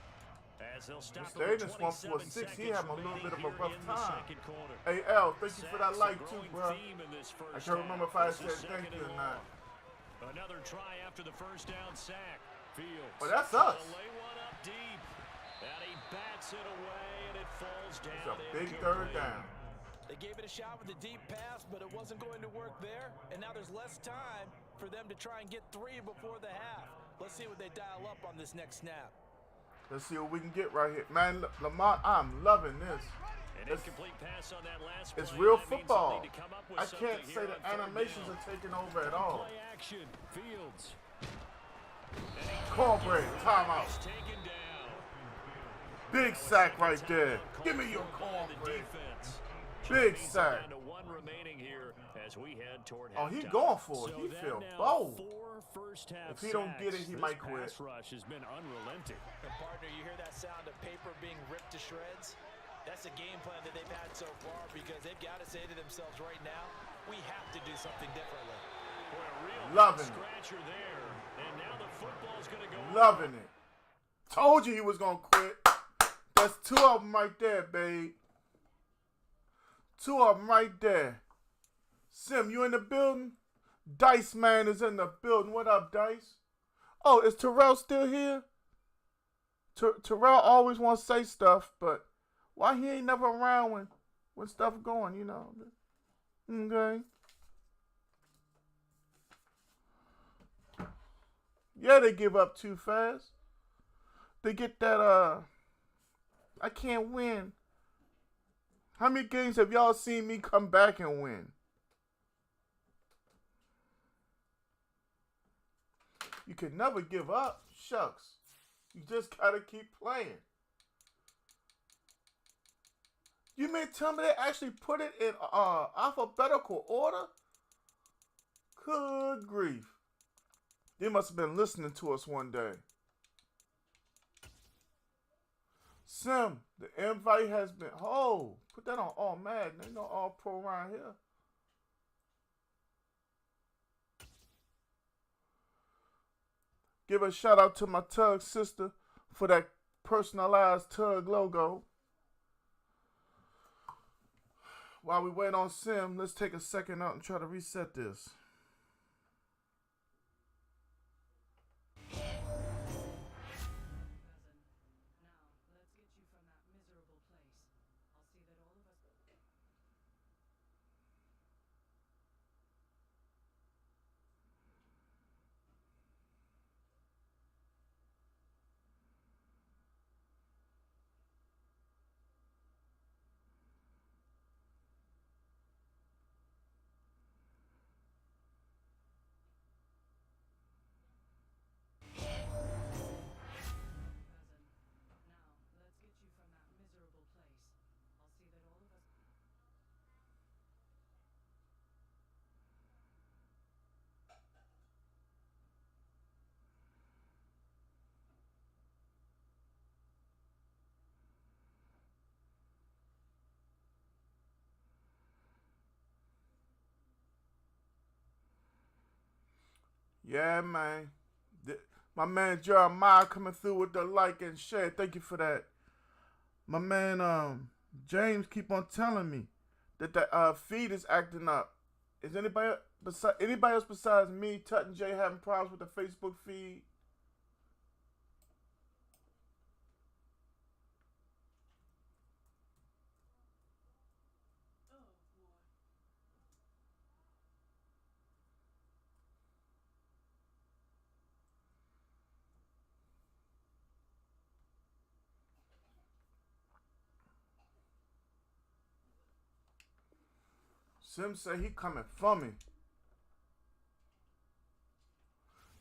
as they'll stop Stay with this one for 27 6. He seconds having a little bit of a remaining rough here in the time. second quarter. Hey, L, thank you for that Sacks, like a too, growing bro. theme in this first I can't remember if I half. said This is thank second you or and not. long. Another try after the first down sack. Fields. Well, that's trying us. to lay one up deep. And he bats it away, and it falls down. It's a big third down. They gave it a shot with a deep pass, but it wasn't going to work there. And now there's less time for them to try and get 3 before the half. Let's see what they dial up on this next snap. Let's see what we can get right here. Man, Lamar, I'm loving this. An It's, incomplete pass on that last it's play. real That means football. they'll need to come up with I something can't say here the on third animations down. are taking over at all. Play action. Fields. Cornbread, timeout. He's taken down. Big sack right there. Give me your cornbread. Big sack. Down to 1 remaining here as we head toward Oh, he halftime. going for it. So He that feel now bold. 4 first-half If he don't get it, sacks. he This might quit. pass rush has been unrelenting. And partner, you hear that sound of paper being ripped to shreds? That's a game plan that they've had so far because they've got to say to themselves right now, we have to do something differently. Boy, a real Loving it. scratcher there. And now the football's going to go. Loving it. Told you he was going to quit. That's 2 of them right there, babe. 2 of them right there. Sim, you in the building? Dice Man is in the building. What up, Dice? Oh, is Terrell still here? Terrell always wants to say stuff, but why he ain't never around when stuff going, you know? Okay. Yeah, they give up too fast. They get that, I can't win. How many games have y'all seen me come back and win? You can never give up. Shucks. You just gotta keep playing. You mean tell me they actually put it in alphabetical order? Good grief. They must have been listening to us one day. Sim, the invite has been... Oh, put that on All Madden. Ain't no All Pro around here. Give a shout out to my Tug sister for that personalized Tug logo. While we wait on Sim, let's take a second out and try to reset this. Yeah, man. My man Jeremiah coming through with the like and share. Thank you for that. My man James keep on telling me that the feed is acting up. Is anybody else besides me, Tut and Jay, having problems with the Facebook feed? Sim say he coming for me.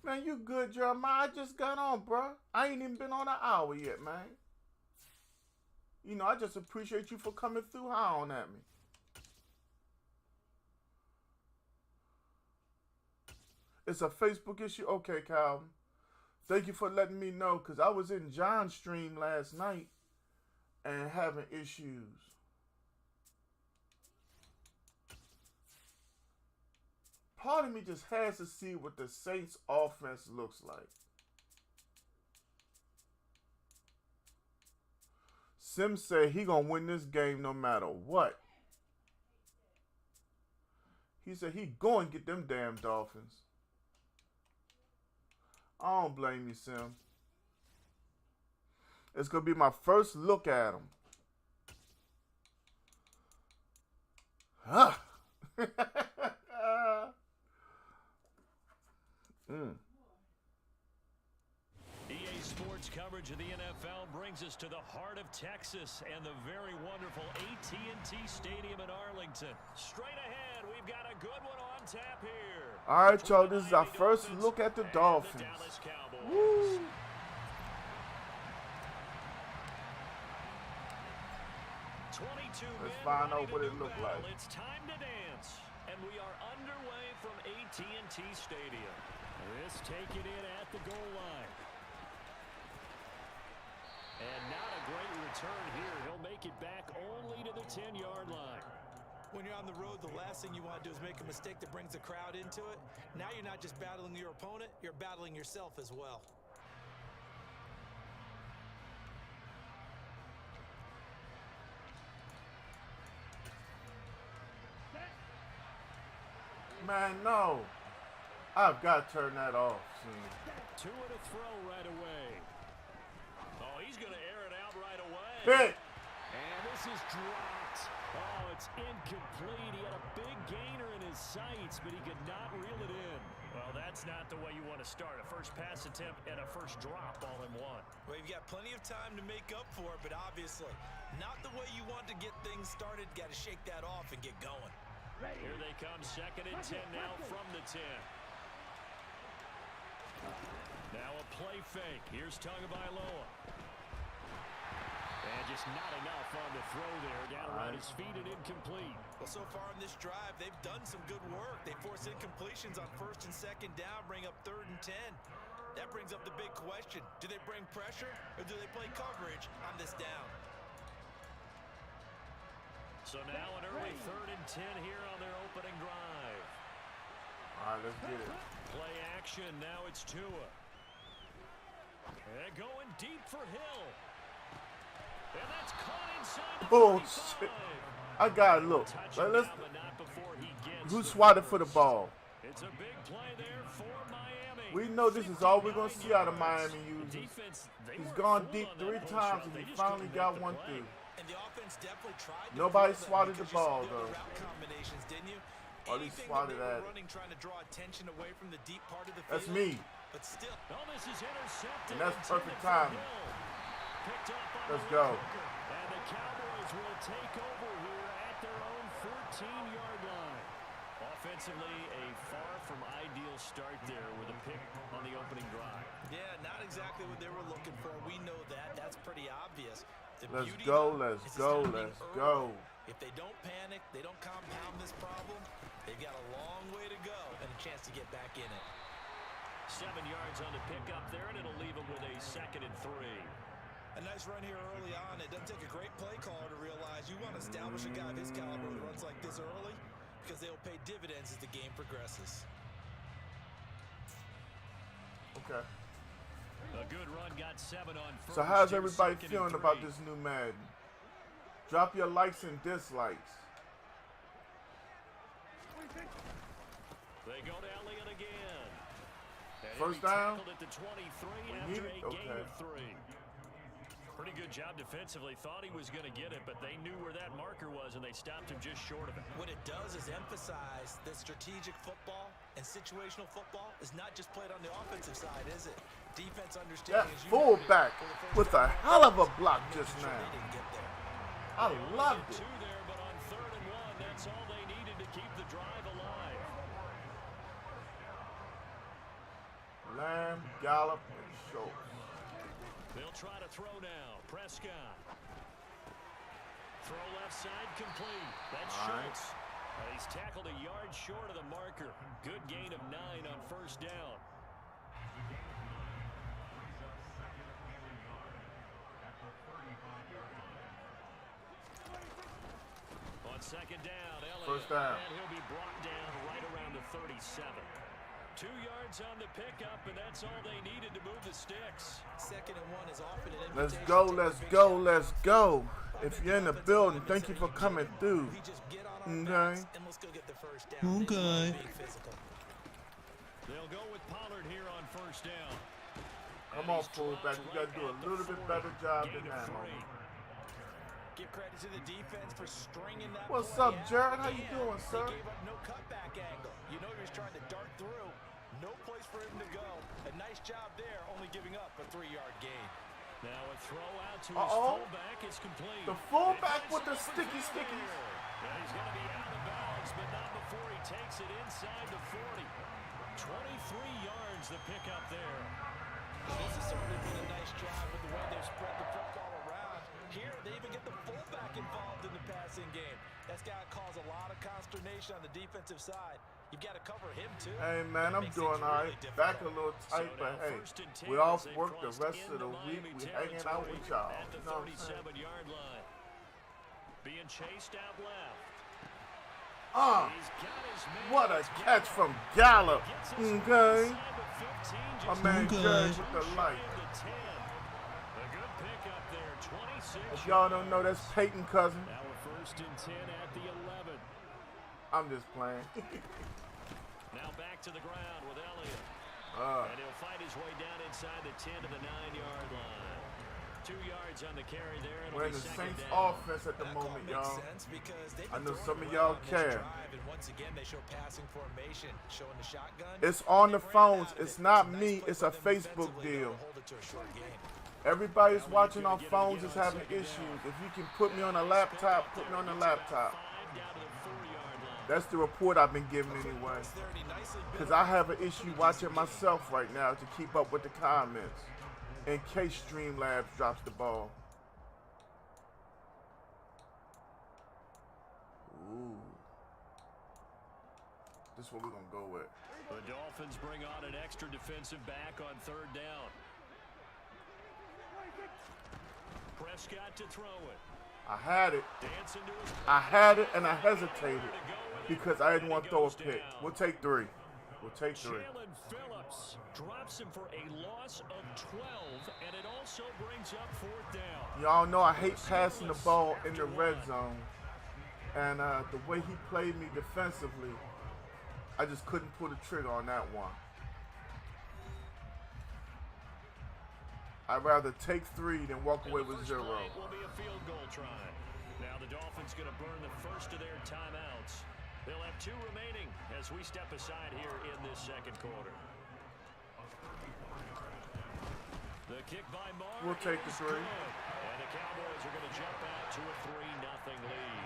Man, you good, Jeremiah? I just got on, bro. I ain't even been on an hour yet, man. You know, I just appreciate you for coming through hound at me. It's a Facebook issue? Okay, Calvin. Thank you for letting me know, because I was in John's stream last night and having issues. Part of me just has to see what the Saints offense looks like. Sim said he gonna win this game no matter what. He said he going to get them damn Dolphins. I don't blame you, Sim. It's gonna be my first look at them. Huh. EA Sports coverage of the NFL brings us to the heart of Texas and the very wonderful AT&T Stadium in Arlington. Straight ahead, we've got a good one on tap here. All right, y'all, this is our first look at the Dolphins. Woo. Let's find out what it looks like. It's time to dance, and we are underway from AT&T Stadium. This taken in at the goal line. And not a great return here. He'll make it back only to the 10-yard line. When you're on the road, the last thing you want to do is make a mistake that brings the crowd into it. Now you're not just battling your opponent, you're battling yourself as well. Man, no. I've got to turn that off soon. Two and a throw right away. Oh, he's going to air it out right away. Hit. And this is dropped. Oh, it's incomplete. He had a big gainer in his sights, but he could not reel it in. Well, that's not the way you want to start. A first pass attempt and a first drop all in one. Well, you've got plenty of time to make up for it, but obviously not the way you want to get things started. Got to shake that off and get going. Here they come, 2nd and 10 now from the 10. Now a play fake. Here's Tagovailoa. And just not enough on the throw there. Down around his feet and incomplete. Well, so far in this drive, they've done some good work. They force incompletions on 1st and 2nd down, bring up 3rd and 10. That brings up the big question. Do they bring pressure or do they play coverage on this down? So now an early 3rd and 10 here on their opening drive. All right, let's get it. Play action. Now it's Tua. And going deep for Hill. And that's caught inside the 35. Shit. I got to look. Who swatted for the ball? It's a big play there for Miami. We know this is all we're going to see out of Miami users. He's gone deep 3 times and he finally got one through. And the offense definitely tried. Nobody swatted the ball, though. Combinations, didn't you? Or they swatted at it. Running, trying to draw attention away from the deep part of the field. That's me. But still. Oh, this is intercepted. And that's perfect timing. Let's go. And the Cowboys will take over here at their own 14-yard line. Offensively, a far from ideal start there with a pick on the opening drive. Yeah, not exactly what they were looking for. We know that. That's pretty obvious. Let's go, let's go, let's go. If they don't panic, they don't compound this problem, they've got a long way to go and a chance to get back in it. 7 yards on the pickup there, and it'll leave them with a 2nd and 3. A nice run here early on. It doesn't take a great play caller to realize you want to establish a guy of his caliber that runs like this early because they'll pay dividends as the game progresses. Okay. A good run got 7 on first. So how's Here's everybody 2nd and feeling 3. about this new Madden? Drop your likes and dislikes. They go to Elliott again. And First he'll be down? tackled at the 23 We after need a it? gain Okay. of 3. Pretty good job defensively. Thought he was going to get it, but they knew where that marker was, and they stopped him just short of it. What it does is emphasize that strategic football and situational football is not just played on the offensive side, is it? Defense That understanding as you fullback with a hell of a block just sure now. they didn't get there. I loved it. 2 there, but on 3rd and 1, that's all they needed to keep the drive alive. Lamb, Gallup, and Schultz. They'll try to throw now. Prescott. Throw left side complete. That's All right. Schultz. He's tackled a yard short of the marker. Good gain of 9 on first down. On second down, Elliott. First down. And he'll be brought down right around the 37. 2 yards on the pickup, and that's all they needed to move the sticks. 2nd and 1 is often an Let's invitation go, to take let's a big go, shot. let's go. If you're in the building, thank you for coming through. We just get on our Okay. backs and let's go get the first down. Okay. Being physical. They'll go with Pollard here on first down. Come on, fullback. You got to do a little bit better job than that, homie. Give credit to the defense for stringing that What's play up, out. Jared? How you And doing, sir? They gave up no cutback angle. You know he was trying to dart through. No place for him to go. A nice job there, only giving up a 3-yard gain. Now a throw out to his Uh-oh. fullback is complete. The fullback with the sticky stickies. Yeah, he's going to be out of bounds, but not before he takes it inside the 40. 23 yards the pickup there. This has certainly been a nice job with the way they've spread the football around. Here, they even get the fullback involved in the passing game. That's got to cause a lot of consternation on the defensive side. You've got to cover him, too. Hey, man, I'm Makes things doing all really right. Back a little tight, So but now hey, first and 10 we off as they work the crossed rest of into the week. Miami We hanging out with y'all. at the You know what I'm saying? 37-yard line. Being chased out left. He's got his man. What a catch from Gallup. Gets his Okay. inside the 15, My just man Okay. Jared with the light. shy of the 10. A good pickup there, 26. If y'all don't know, that's Peyton cousin. Now we're first and 10 at the 11. I'm just playing. Now back to the ground with Elliott. And he'll fight his way down inside the 10 to the 9-yard line. 2 yards on the carry there. It'll We're in be the second Saints down. offense at the That call moment, makes y'all. sense because they've I been know throwing some of it y'all around on this care. drive, and once again, they show passing formation, showing the shotgun. It's on the They ran phones. out of It's it. not a nice me. play It's by a them Facebook defensively, though, deal. to hold it to a short gain. Everybody's Now watching we're on gonna get it phones again is on having second issues. down. If you can put me on a laptop, put me on the laptop. 5 down to the 4-yard line. That's the report I've been giving anyway. Because I have an issue watching myself right now to keep up with the comments in case Streamlabs drops the ball. Ooh. This is what we're going to go with. The Dolphins bring on an extra defensive back on 3rd down. Prescott to throw it. I had it. Dancing to his I had it and I hesitated because I didn't want to throw a pick. We'll take 3. We'll take 3. Jalen Phillips drops him for a loss of 12, and it also brings up 4th down. Y'all know I hate passing the ball in the red zone. And the way he played me defensively, I just couldn't pull the trigger on that one. I'd rather take 3 than walk away with 0. Play will be a field goal try. Now the Dolphins going to burn the first of their timeouts. They'll have 2 remaining as we step aside here in this second quarter. The kick by Mark. We'll take the 3. And the Cowboys are going to jump out to a 3-0 lead.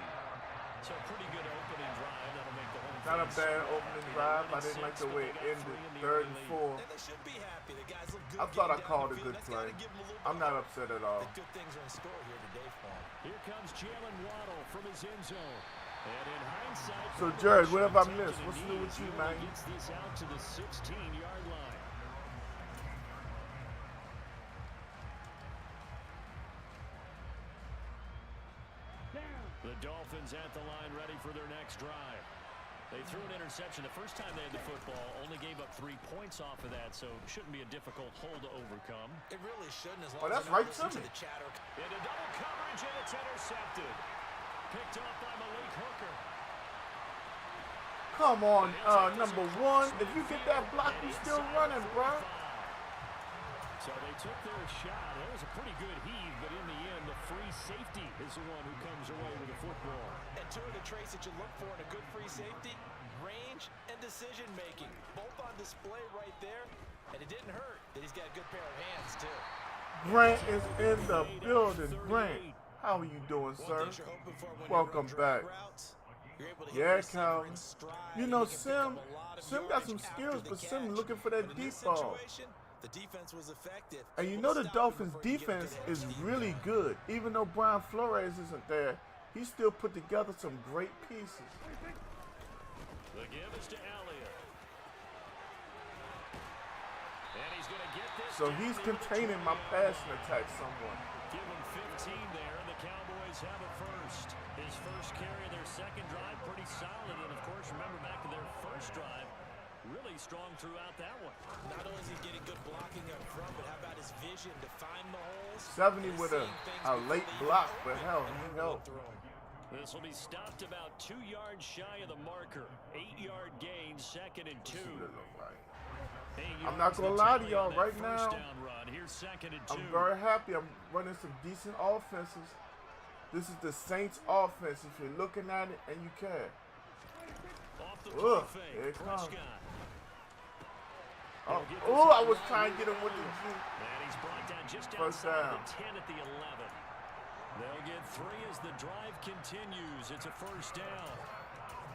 So a pretty good opening drive. That'll make the home Not a fans bad smile. opening drive. I didn't like the way it ended. 3rd and 4. And they should be happy. The guys look good. I thought I getting down called the a field. good That's play. gotta give them a little I'm bit not of upset at all. hope that good things are in store here today for them. Here comes Jalen Waddle from his end zone. And in hindsight, So, Jared, what have I missed? What's new with you, man? He gets this out to the 16-yard line. The Dolphins at the line ready for their next drive. They threw an interception the first time they had the football, only gave up 3 points off of that, so it shouldn't be a difficult hole to overcome. It really shouldn't, as Oh, long that's as right to to me. the chatter. Into double coverage, and it's intercepted. Picked off by Malik Hooker. Come on, number 1. If you get that block, you still running, bro. So they took their shot. It was a pretty good heave, but in the end, the free safety is the one who comes away with the football. And two of the traits that you look for in a good free safety, range and decision-making. Both on display right there. And it didn't hurt that he's got a good pair of hands, too. Grant is in the building. Grant, how are you doing, sir? Welcome back. Yeah, Calvin. You know, Sim got some skills, but Sim looking for that deep ball. The defense was effective. And you know the Dolphins' defense is really good. Even though Brian Flores isn't there, he still put together some great pieces. The give is to Elliott. And he's going to get this. So he's containing my passing attack somewhat. Give him 15 there, and the Cowboys have it first. His first carry of their second drive, pretty solid. And, of course, remember back to their first drive, really strong throughout that one. Not only is he getting good blocking up front, but how about his vision to find the holes? 70 with a late block, but hell, he helped. This will be stopped about 2 yards shy of the marker. 8-yard gain, 2nd and 2. I'm not going to lie to y'all right now. Here's 2nd and 2. I'm very happy. I'm running some decent offenses. This is the Saints offense if you're looking at it and you care. Off the Ugh, fake, here it comes. Prescott. Oh, I was trying to get him with the G. And he's brought down just First outside down. the 10 at the 11. They'll get 3 as the drive continues. It's a first down.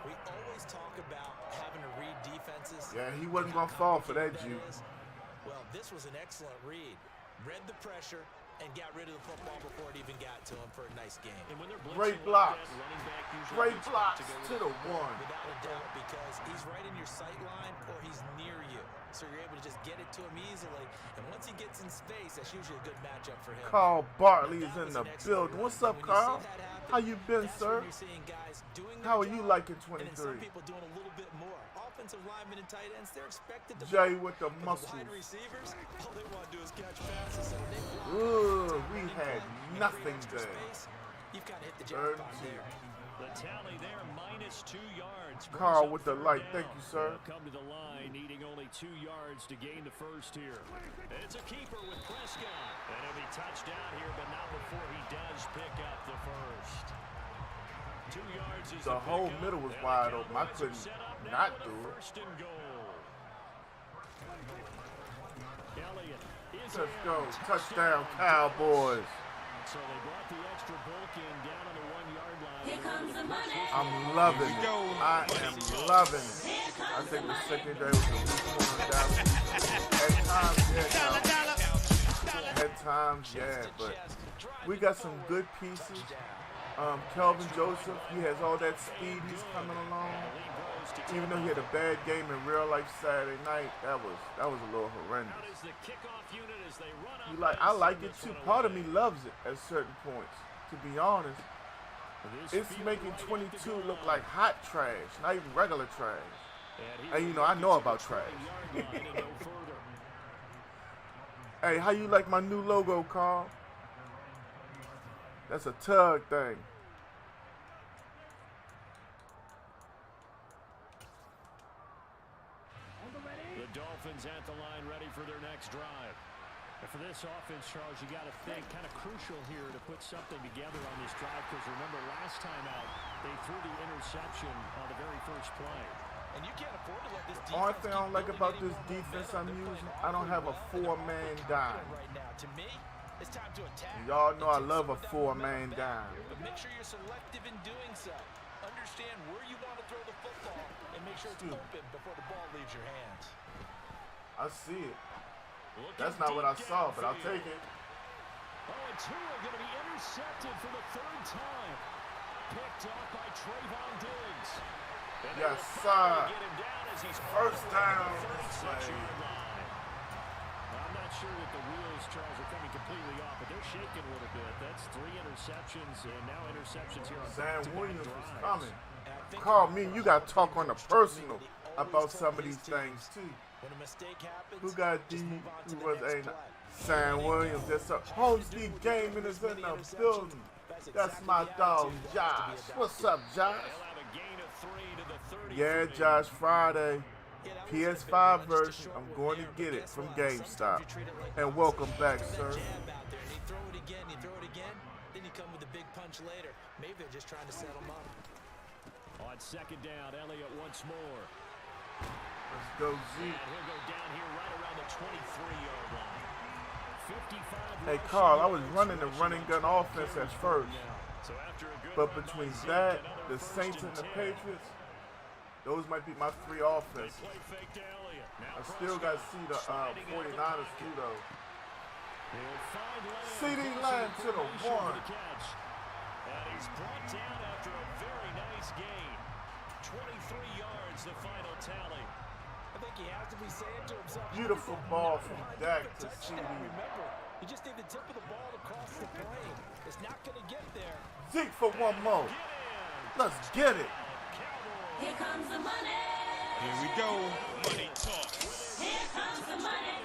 We always talk about having to read defenses. Yeah, he wasn't going to fall for that G. Well, this was an excellent read. Read the pressure and got rid of the football before it even got to him for a nice game. And when they're Great blitzing blocks. like that, running back usually Great gets blocks to to the 1. Without a doubt, because he's right in your sight line or he's near you. So you're able to just get it to him easily. And once he gets in space, that's usually a good matchup for him. Carl Bartley is in the building. What's up, Carl? How you been, sir? How are you liking 23? And some people doing a little bit more. Offensive linemen and tight ends, they're expected to Jay with the muscles. wide receivers, all they want to do is catch passes. So they block. Ooh, we had nothing there. You've got to hit the jackpot there. The tally there, -2 yards. Carl with the light. Thank you, sir. Come to the line, needing only 2 yards to gain the first here. It's a keeper with Prescott. And he'll be touched down here, but not before he does pick up the first. 2 yards is The whole pickup, middle was and the wide open. I Cowboys are couldn't set up now not with a do it. First and goal. Elliott is Let's in. go. Touchdown, Cowboys. So they brought the extra bulk in down on the 1-yard line. Here comes the money. I'm loving it. I am loving it. I think the secondary was the weak point of Dallas. At times, yeah, but we got some good pieces. Kelvin Joseph, he has all that speed. He's coming along. Even though he had a bad game in real life Saturday night, that was a little horrendous. I like it too. Part of me loves it at certain points. To be honest, it's making 22 look like hot trash, not even regular trash. And you know, I know about trash. Hey, how you like my new logo, Carl? That's a tug thing. The Dolphins at the line, ready for their next drive. And for this offense, Charles, you got to think kind of crucial here to put something together on this drive, because remember last time out they threw the interception on the very first play. And you can't afford to let this defense. Only thing I don't like about this defense I'm using, I don't have a 4-man dime. Right now, to me, it's time to attack. Y'all know I love a 4-man dime. But make sure you're selective in doing so. Understand where you want to throw the football and make sure it's open before the ball leaves your hands. I see it. That's not what I saw, but I'll take it. Oh, and two are going to be intercepted for the 3rd time. Picked off by Trayvon Diggs. Yes, sir. First down. I'm not sure that the wheels, Charles, are coming completely off, but they're shaking a little bit. That's 3 interceptions, and now interceptions here on Sam Williams is coming. Carl, me and you got to talk on the personal about some of these things, too. When a mistake happens, Who got D? just move on to Who the was next A? play. Sam Williams. That's a home Steve Gaming is in the building. That's my dog, Josh. What's up, Josh? Yeah, Josh, Friday. PS5 version. I'm going to get it from GameStop. And welcome back, sir. You throw it again, then you come with a big punch later. Maybe they're just trying to set them up. On second down, Elliott once more. Let's go, And Zeke. he'll go down here right around the 23-yard line. 55 Hey, Carl, I was running the running gun offense at first. So after a good But run between by Zeke, that, another the first Saints and the Patriots, those might be my three offenses. Play fake to Elliott. Now I still got to see the 49ers too, though. CD Lamb to the one. And he's brought down after a very nice gain. 23 yards, the final tally. I think he has to be saying to himself, Beautiful ball from Dak to CD. Remember, you just need the tip of the ball to cross the plane. It's not going to get there. Zeke for one more. Let's get it. Here comes the money. Here we go. Money talk. Here comes the money.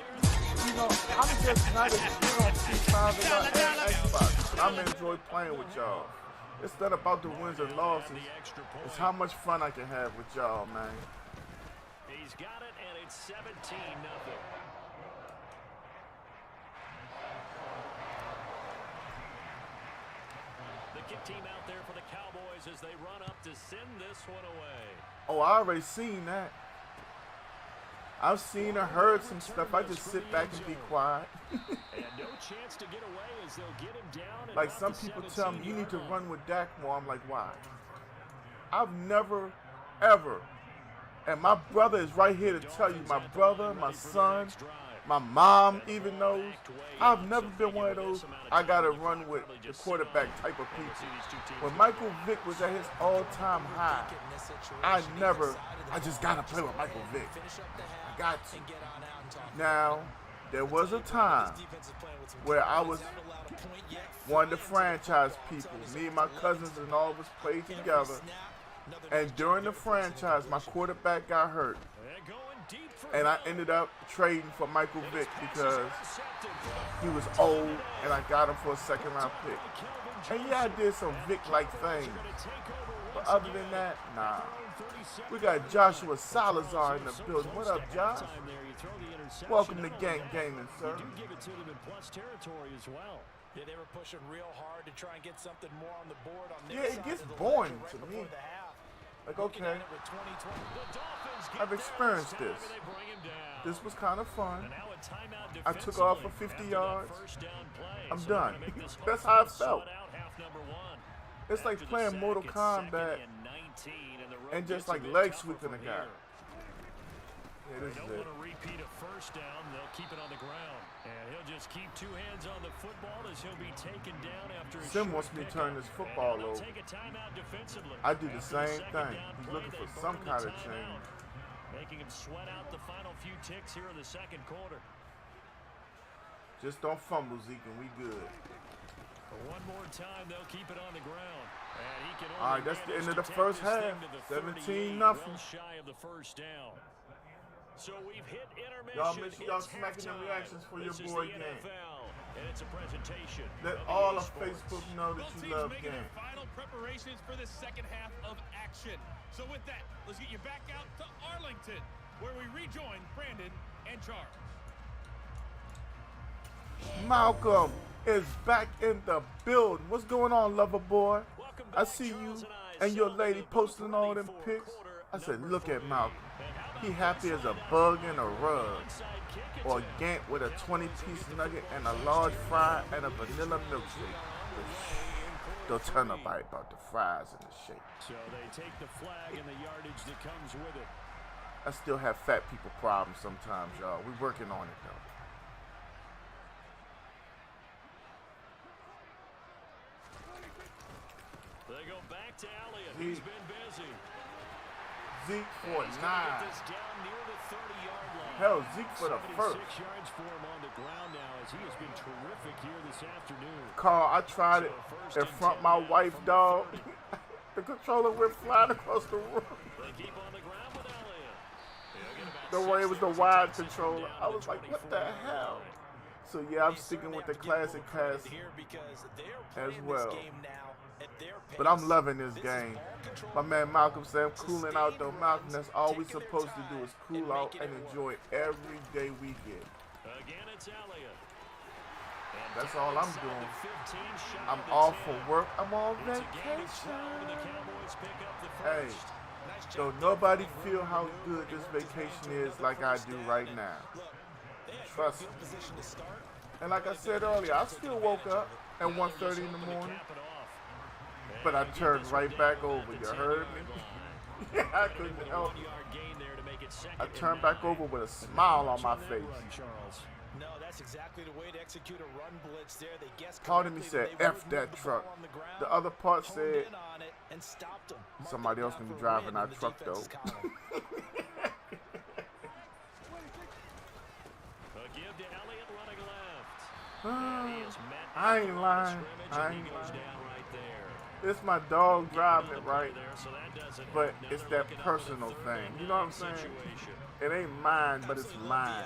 You know, I'm just not as good on P5 as I am Xbox. I'm enjoy playing with y'all. It's not about the wins and losses. It's how much fun I can have with y'all, man. He's got it, and it's 17-0. The kick team out there for the Cowboys as they run up to send this one away. Oh, I already seen that. I've seen or heard some stuff. I just sit back and be quiet. And no chance to get away as they'll get him down. at Like about some the people tell me, you need to 17-yard run line. with Dak more. I'm like, why? I've never, ever, and my brother is right here to tell you, my brother, my son, my mom even knows, I've never been one of those, I got to run with the quarterback type of people. When Michael Vick was at his all-time high, I just got to play with Michael Vick. I got to. Now, there was a time where I was one of the franchise people. Me and my cousins and all of us played together. And during the franchise, my quarterback got hurt. And I ended up trading for Michael Vick because he was old and I got him for a second-round pick. And yeah, I did some Vick-like things. But other than that, nah. We got Joshua Salazar in the building. What up, Josh? Welcome to Gang Gaming, sir. Yeah, they were pushing real hard to try and get something more on the board on their Yeah, it side gets of the boring ledger to right me. before the half. Like, Looking okay, at it with 2020. I've experienced this. This was kind of fun. I took off for 50 yards. I'm done. That's how I felt. It's like playing Mortal Kombat and just like leg sweeping a guy. Yeah, this is it. Repeat a first down. They'll keep it on the ground. And he'll just keep two hands on the football as he'll be taken down after a Sim short wants me to pickup. turn this football And they'll over. take a timeout defensively. I do the After the same second thing. down He's play, looking they for some burn the kind of timeout, change. making him sweat out the final few ticks here in the second quarter. Just don't fumble, Zeke, and we good. One more time, they'll keep it on the ground. And he can All right, that's the end of the take first this thing half. to the 17-0. 38, well shy of the first down. So we've hit intermission. Y'all make sure y'all It's smacking them halftime. reactions for your This is boy the Gang. NFL, and it's a presentation Let of all EA of Sports. Facebook know that Both you teams love making Gang. their final preparations for the second half of action. So with that, let's get you back out to Arlington, where we rejoin Brandon and Charles. Malcolm is back in the building. What's going on, lover boy? Welcome I back, see you Charles, I and your saw lady the booth posting all ready them for pics. quarter I said, number look at 3. Malcolm. And how He about happy that as a side bug out? in a rug. Onside kick Or attempt. Gant with a 20-piece nugget and a large fry and a vanilla milkshake. Don't tell nobody about the fries and the shake. So they take the flag and the yardage that comes with it. I still have fat people problems sometimes, y'all. We working on it, though. They go back to Elliott. Zeke. He's been busy. Zeke for He's gonna 9. get this down near the 30-yard line. Hell, Zeke for the 76 first. yards for him on the ground now as he has been terrific here this afternoon. Carl, I tried it in front of my wife, dog. The controller went flying across the room. They keep on the ground with Elliott. The way it was the wide controller. I was like, what the hell? So yeah, I'm sticking with the classic cast as well. But I'm loving this game. My man Malcolm said I'm cooling out though. Malcolm, that's all we're supposed to do is cool out and enjoy every day we get. Again, it's Elliott. That's all I'm doing. I'm off from work. I'm on vacation. Hey, don't nobody feel how good this vacation is like I do right now. Trust me. And like I said earlier, I still woke up at 1:30 in the morning. But I turned right back over. You heard me? I couldn't help it. I turned back over with a smile on my face. No, that's exactly the way to execute a run blitz there. They guessed Part of me said, F that truck. The other part said, somebody else can be driving our truck though. I ain't lying. It's my dog driving it right, but it's that personal thing. You know what I'm saying? It ain't mine, but it's mine.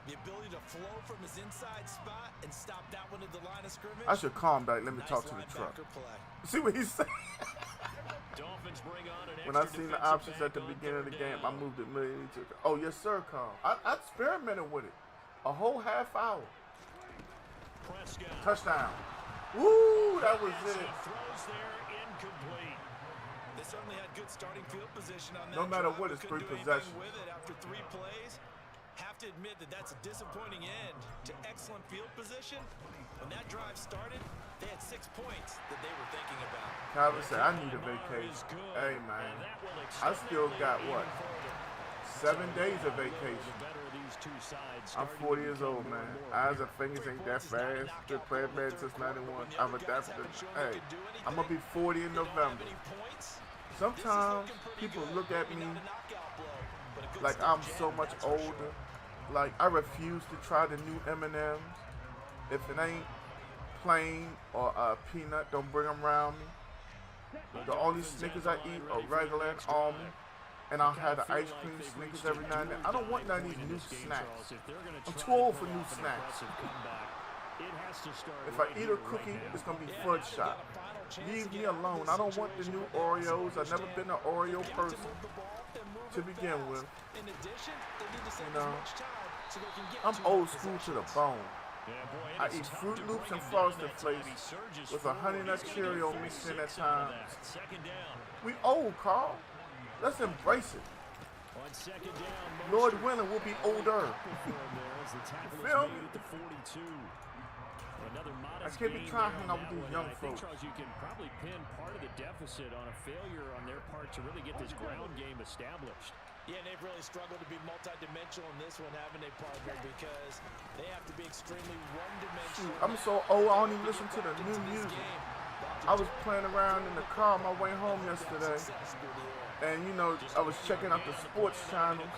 The ability to flow from his inside spot and stop that one at the line of scrimmage. I should calm down. Let me talk to the truck. See what he's saying? When I seen the options at the beginning of the game, I moved it immediately to the, oh, yes, sir, Carl. I experimented with it. A whole half hour. Touchdown. Woo, that was it. They certainly had good starting field position on that. No matter what, it's 3 possessions. With it after 3 plays. Have to admit that that's a disappointing end to excellent field position. When that drive started, they had 6 points that they were thinking about. Calvin said, I need a vacation. Hey, man. I still got, what, 7 days of vacation. I'm 40 years old, man. Eyes and fingers ain't that fast. Been playing bad since 91. I'm adapted. Hey, I'm going to be 40 in November. Sometimes people look at me like I'm so much older. Like I refuse to try the new M&Ms. If it ain't plain or peanut, don't bring them around me. The only Snickers I eat are regular and almond. And I'll have the ice cream Snickers every now and then. I don't want none of these new snacks. I'm too old for new snacks. If I eat a cookie, it's going to be fudge shop. Leave me alone. I don't want the new Oreos. I've never been an Oreo person to begin with. You know, I'm old school to the bone. I eat Fruit Loops and Frosted Flakes with a Honey Nut Cheerio mixed in at times. We old, Carl. Let's embrace it. Lord willing, we'll be older. You feel me? I can't be trying to hang out with these young folks. You can probably pin part of the deficit on a failure on their part to really get this ground game established. Yeah, and they've really struggled to be multi-dimensional in this one, haven't they, partner? Because they have to be extremely one-dimensional. I'm so old, I don't even listen to the new music. I was playing around in the car on my way home yesterday. And, you know, I was checking out the sports channels.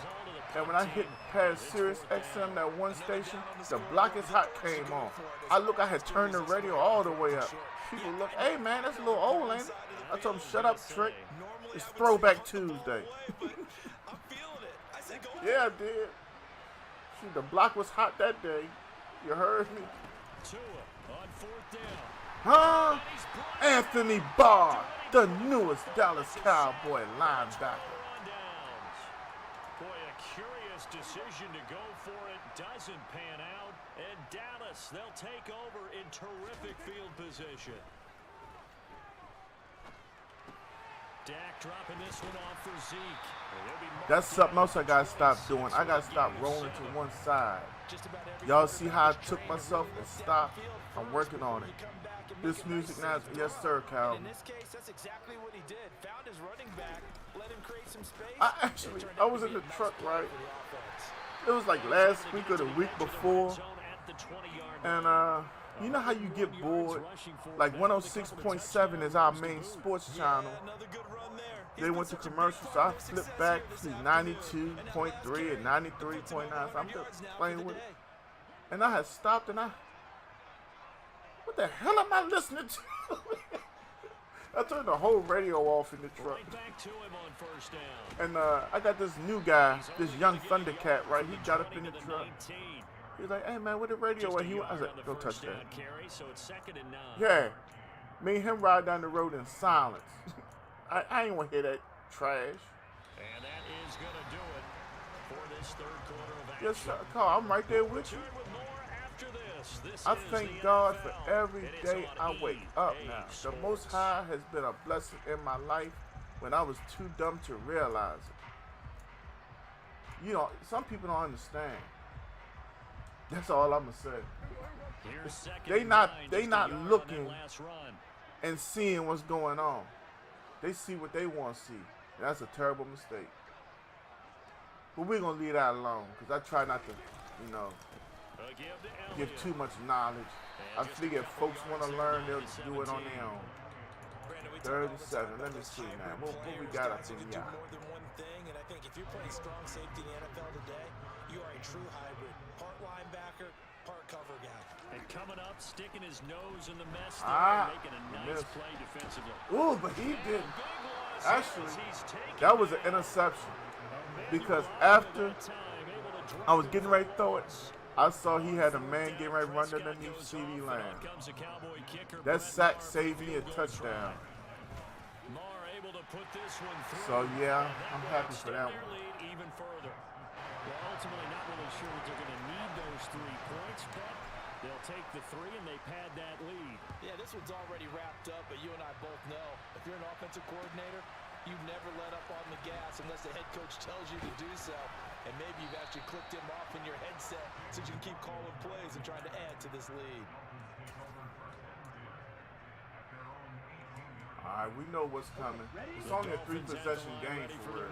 And when I hit past Sirius XM, that one station, the Block is Hot came on. I had turned the radio all the way up. People look, hey, man, that's a little old, ain't it? I told them, shut up, Trick. It's Throwback Tuesday. Yeah, I did. Shoot, the Block was hot that day. You heard me? Huh? Anthony Barr, the newest Dallas Cowboy linebacker. Boy, a curious decision to go for it. Doesn't pan out. And Dallas, they'll take over in terrific field position. Dak dropping this one off for Zeke. That's something else I gotta stop doing. I gotta stop rolling to one side. Y'all see how I took myself and stopped? I'm working on it. This music now, yes sir, Cal. In this case, that's exactly what he did. Found his running back, let him create some space. I was in the truck, right? It was like last week or the week before. And you know how you get bored? Like 106.7 is our main sports channel. They went to commercial, so I flipped back to 92.3 and 93.9. So I'm just playing with it. And I had stopped and what the hell am I listening to? I turned the whole radio off in the truck. Right back to him on first down. And I got this new guy, this young Thundercat, right? He got up in the truck. He was like, "Hey man, where the radio at?" I was like, "Don't touch that." Carry, so it's 2nd and 9. Yeah, me and him ride down the road in silence. I ain't want to hear that trash. And that is going to do it for this third quarter of action. Yes, sir. Carl, I'm right there with you. Return with more after this. This I is thank the God NFL. for every And it's day on I wake up now. The Most High has been a blessing in my life when I was too dumb to realize it. You know, some people don't understand. That's all I'm gonna say. Here's second They and not 9, they just a not yard on looking that last run. and seeing what's going on. They see what they want to see. And that's a terrible mistake. But we're gonna leave that alone because I try not to, you know, give too much knowledge. I figure if folks want to learn, they'll do it on their own. 37. Let me see now. What we got up in here? More than one thing, and I think if you're playing strong safety in the NFL today, you are a true hybrid. Part linebacker, part cover guy. And coming up, sticking his nose in the mess there, and making a nice missed. play defensively. Ooh, but he didn't. Big loss Actually, as he's taken that was an interception because after I was getting ready to throw it, I saw he had a man getting ready to run underneath CD Lamb. That sack saved me a touchdown. So yeah, I'm happy for that one. Even further. Well, ultimately not really sure that they're going to need those 3 points, but they'll take the 3 and they pad that lead. Yeah, this one's already wrapped up, but you and I both know if you're an offensive coordinator, you never let up on the gas unless the head coach tells you to do so. And maybe you've actually clicked him off in your headset so you can keep calling plays and trying to add to this lead. All right, we know what's coming. It's only a 3-possession game for real.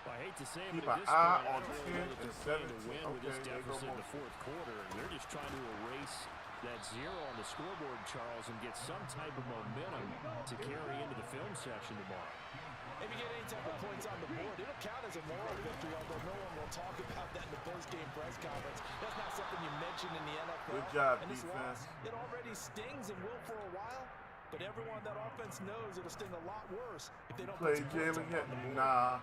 I hate to say it, Keep but an at this eye point, on I don't 10 know that and they're playing to 17. win with this Okay, there you go. deficit in the fourth quarter. They're just trying to erase that 0 on the scoreboard, Charles, and get some type of momentum to carry into the film section tomorrow. If you get any type of points on the board, it'll count as a moral victory, although no one will talk about that in the post-game press conference. That's not something you mention in the NFL. Good job, and this defense. loss, it already stings and will for a while, but everyone on that offense knows it'll sting a lot worse if they don't Play put some points Jalen on the board. Nah.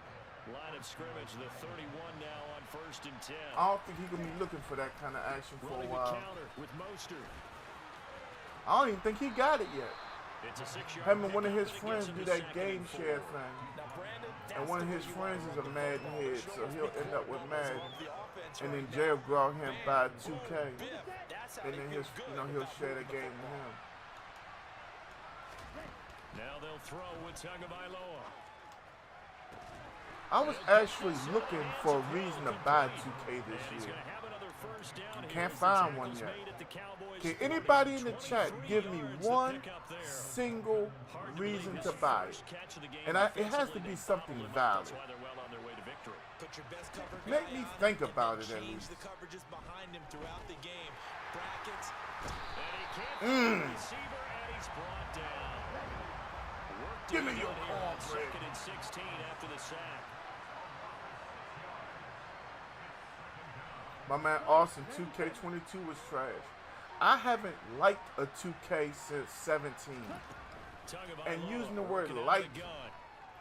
Line of scrimmage, the 31 now on 1st and 10. I don't think he's going to be looking for that kind of action for a Running the while. counter with Mostert. I don't even think he got it yet. It's a 6-yard Having one of pickup, his and it gets friends him do to that 2nd game and 4. share thing. Now, Brandon, And that's one of the his way you friends wanna is a run the Madden football. head, Show so us he'll before end up with the Madden. offense And then right Jay now. will go out here and buy 2K. Biff, that's how And they then feel he'll, good he'll about share the moving game with football. him. Now they'll throw with Tagovailoa. I was actually looking for a reason to buy 2K this He's year. going to have another first down here Can't as the find one tackle's yet. made at the Cowboys' Can 30. anybody in the chat 23 give me yards to one pick up there. single Hard to reason believe to his buy first it? catch of the game And it has to defensively. be They something fouled him up. valid. That's why they're well on their way to victory. Put your best cover Make guy me out think and about then it at change least. the coverages behind him throughout the game. Brackets. And he can't find the receiver, and he's brought down. Work to Give be me your done here on cornbread. 2nd and 16 after the sack. My man Austin, 2K22 was trash. I haven't liked a 2K since 17. And using the word like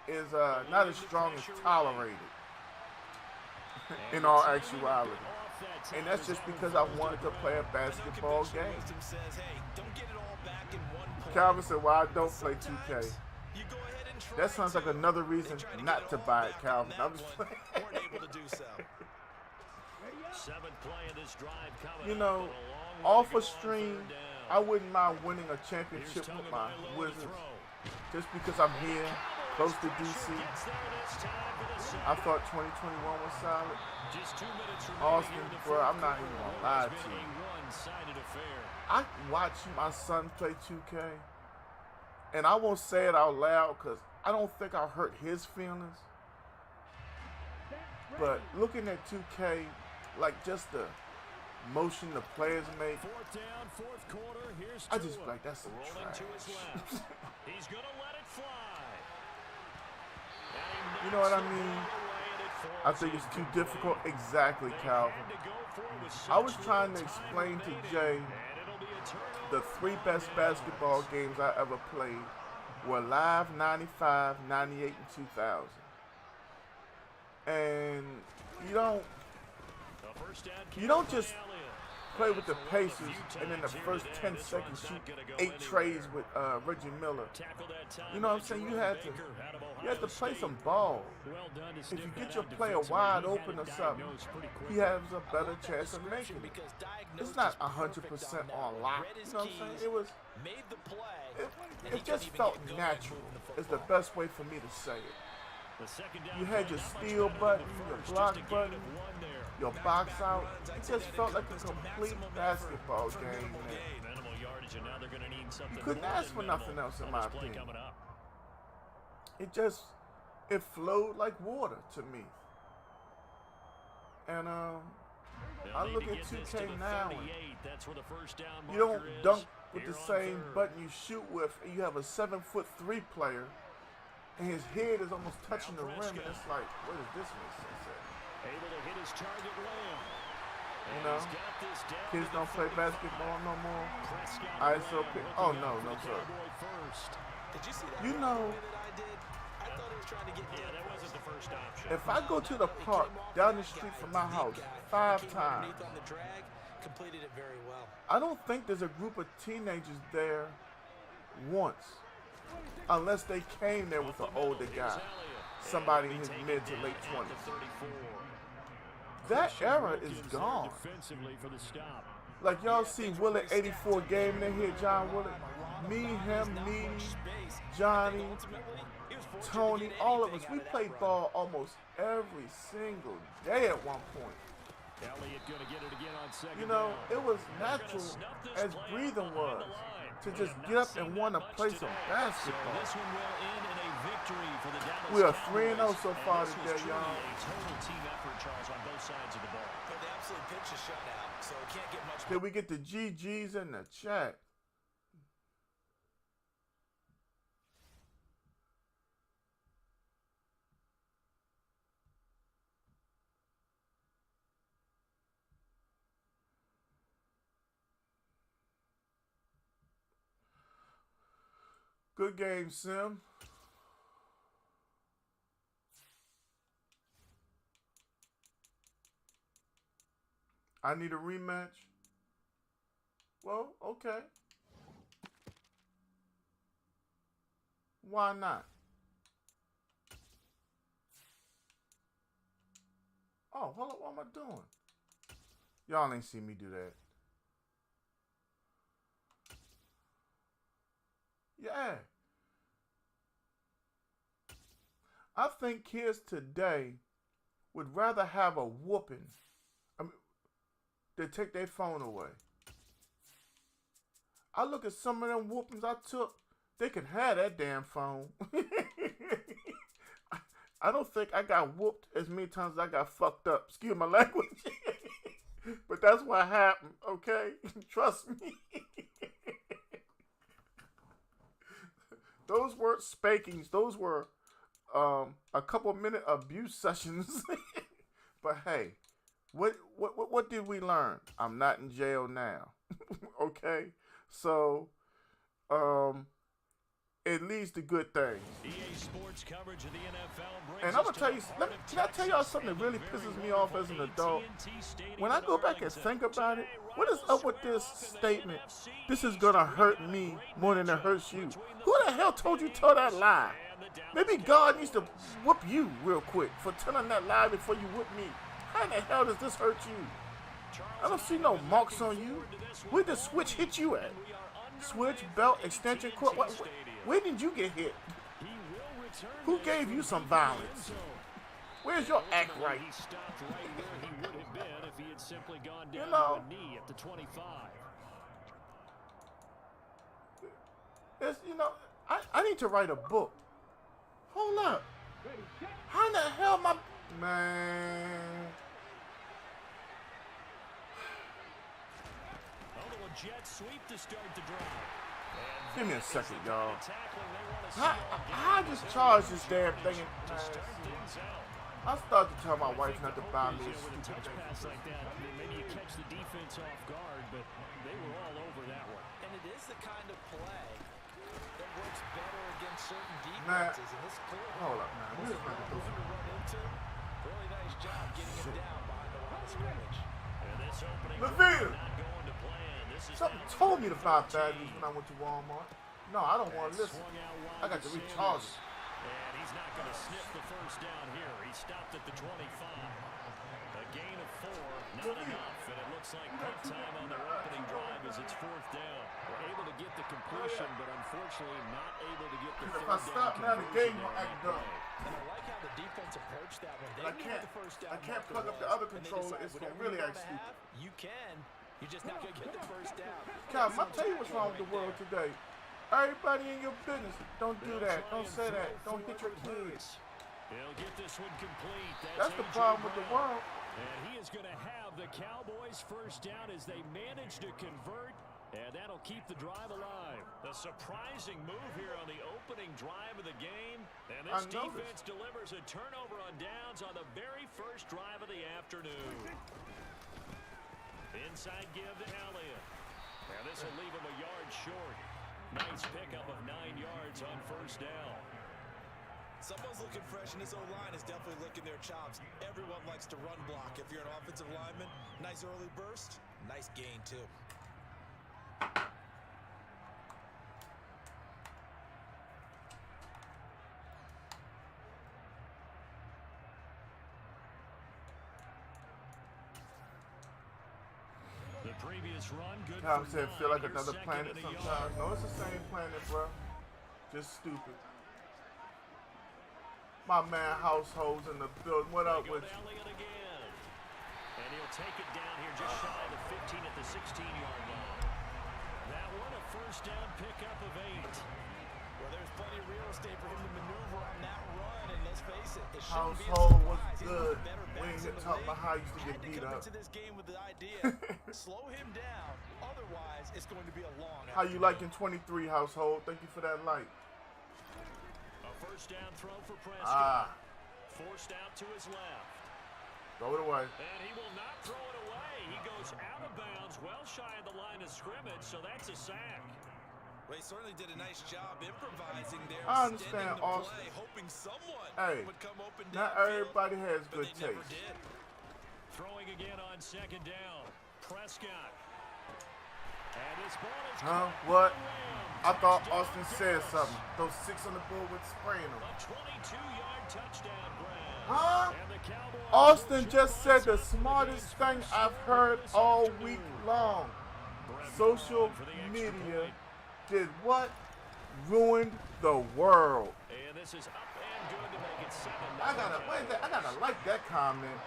is not as strong as tolerated in all actuality. And that's just because I wanted to play a basketball game. Wisdom says, hey, don't get it all back in one point. Calvin said, well, I don't play 2K. Sometimes you go ahead and try That sounds like to. another reason They try to not get to all buy it, back Calvin. on I'm that just one. playing. Weren't able to do so. 7th play of this drive coming You up, know, but a long way off to a go on stream, 3rd down. I wouldn't mind winning a Here's championship with my Tagovailoa to Wizards. throw. Just because I'm here, close to DC. Gets there this time for the sack. I thought 2021 was solid. Just 2 minutes remaining Austin, here in the bro, fourth I'm not quarter. even gonna It's lie been to you. a one-sided affair. I watch my son play 2K, and I won't say it out loud because I don't think I'll hurt his feelings. But looking at 2K, like just the motion the players make, 4th down, 4th quarter. Here's I just Tua. like that's some Rolling to his trash. left. He's going to let it fly. And he You know what I knocks the mean? ball away, and it falls I think it's too incomplete. difficult. Exactly, They Calvin. had to go for it with I was such trying to little time explain to remaining, Jay and it'll be a turnover the 3 best on downs. basketball games I ever played, were live 95, 98, and 2000. And you don't just play with the Pacers and in the first 10 seconds shoot 8 trays with Reggie Miller. You know what I'm saying? You had to play some ball. If you get your player wide open or something, he has a better chance of making it. It's not 100% on lock. You know what I'm saying? It just felt natural. It's the best way for me to say it. You had your steal button, your block button, your box out. It just felt like a complete basketball game. You couldn't ask for nothing else in my opinion. It flowed like water to me. And I look at 2K now, and you don't dunk with the same button you shoot with, and you have a 7'3" player, and his head is almost touching the rim, and it's like, what does this make sense at? Able to hit his target layup. You know, kids don't play basketball no more. ISO pick. Oh no, no sir. Did you see that? You know, I thought he was trying to get that wasn't the first option. if I go to the park down the street from my house 5 times, on the drag, completed it very well. I don't think there's a group of teenagers there once, unless they came there with an older guy, somebody in his mid to late 20s. That era is gone. Like y'all see Willett 84 game, and they hear John Willett. Me, him, Needy, Johnny, Tony, all of us. We played ball almost every single day at one point. You know, it was natural as breathing was to just get up and want to play some basketball. We are 3-0 so far today, y'all. Did we get the GGs in the chat? Good game, Sim. I need a rematch. Well, okay. Why not? Oh, hold up, what am I doing? Y'all ain't seen me do that. Yeah. I think kids today would rather have a whooping than take their phone away. I look at some of them whoopings I took, they can have that damn phone. I don't think I got whooped as many times as I got fucked up. Excuse my language. But that's what happened, okay? Trust me. Those weren't spankings. Those were a couple-minute abuse sessions. But hey, what did we learn? I'm not in jail now. Okay? So, it leads to good things. EA Sports coverage of the NFL and I'm going to tell you, can I tell y'all something that really pisses me off as an adult? When I go back and think about it, what is up with this statement? This is going to hurt me more than it hurts you. Who the hell told you to tell that lie? Maybe God needs to whoop you real quick for telling that lie before you whoop me. How in the hell does this hurt you? I don't see no marks on you. Where did the switch hit you at? Switch, belt, extension cord? Where did you get hit? Who gave you some violence? Where's your act right? You know, it's, you know, I need to write a book. Hold up. How in the hell my... Man... Jet sweep to start the drive. Give me a second, y'all. I just charged this damn thing. I started to tell my wife not to buy me a stupid pass like that. I mean, maybe you catch the defense off guard, but they were all over that one. And it is the kind of play that works better against certain Man, defenses. And this clearly hold up, man. was This a man good can one to run into. Really nice job getting him down behind the line of scrimmage. And this opening Levine. not going to plan. This is Something now told me to buy 13. batteries when I went to Walmart. No, I don't want to listen. Swung out wide I got to to recharge Sanders. it. And he's not going to sniff the first down here. He stopped at the 25. A gain of 4, not enough. And it looks like punt time on their opening drive as it's 4th down. We're able to get the completion, but unfortunately not able to get the If I third stop down now, the game conversion will there act on that dumb. play. And I like how the defense approached that one. They I knew can't- the first down I can't marker plug up the was, other and they controller. decided It's gonna whatever really you're act gonna stupid. have, you can. You're just not going to get the first down. Cal, I'll tell you what's wrong with the world today. Everybody in your business. Don't do that. Don't say that. Don't hit your kids. He'll get this one complete. That's the A.J. problem with the Brown. world. And he is going to have the Cowboys first down as they manage to convert, and that'll keep the drive alive. A surprising move here on the opening drive of the game, and this defense delivers a turnover on downs on the very first drive of the afternoon. Inside give to Elliott. Now this will leave him a yard short. Nice pickup of 9 yards on first down. Someone's looking fresh, and this O-line is definitely licking their chops. Everyone likes to run block. If you're an offensive lineman, nice early burst, nice gain, too. The previous run, good Cal for said, 9. feel like Here's another second planet and a sometimes. yard. No, it's the same planet, bro. Just stupid. My man Households in the building. What up They go with to you? Elliott again. And he'll take it down here just shy of the 15 at the 16-yard line. That one a first down pickup of 8. Well, there's plenty of real estate for him to maneuver on that run, and let's face it, it shouldn't be a Household was surprise. He's one good. of the better We backs ain't in the talking about league. how he used to get Had to beat come up. into this game with the idea, slow him down, otherwise it's going to be a long How you liking 23, Household? Thank you for that like. A first down throw for Prescott. Forced out to his left. Throw it away. And he will not throw it away. He goes out of bounds, well shy of the line of scrimmage, so that's a sack. Well, he certainly did a nice job improvising there. I understand, extending the Austin. play, hoping someone Hey, would come open not downfield, everybody has but good they never taste. did. Throwing again on second down. Prescott. And his ball is Huh? caught What? by Williams. I thought Touchdown Austin said Dallas. something. Those 6 on the board with spraying them. A 22-yard touchdown grab. Huh? And the Cowboys Austin push just it said the once out smartest for the thing first I've score heard this all afternoon. week long. Brett Social Favre for the extra media point. did what? Ruined the world. And this is up and good to make it 7. I gotta like that comment.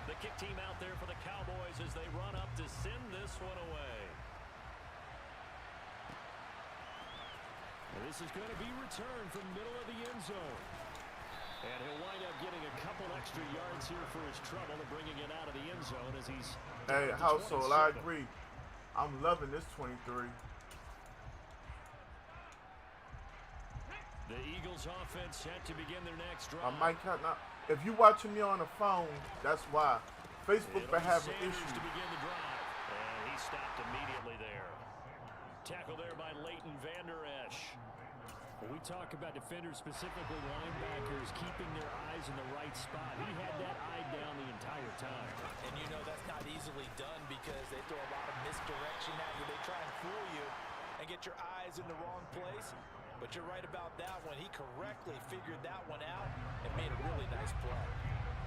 The kick team out there for the Cowboys as they run up to send this one away. And this is going to be returned from middle of the end zone. And he'll wind up getting a couple extra yards here for his trouble and bringing it out of the end zone as he's Hey, down to Household, I 27. agree. I'm loving this 23. The Eagles offense set to begin their next drive. I might not. If you watching me on the phone, that's why. Facebook been It'll be having Sanders issues. to begin the drive. And he stopped immediately there. Tackle there by Leighton Vander Esch. When we talk about defenders, specifically linebackers, keeping their eyes in the right spot, he had that eye down the entire time. And you know that's not easily done because they throw a lot of misdirection at you. They try and fool you and get your eyes in the wrong place. But you're right about that one. He correctly figured that one out and made a really nice play.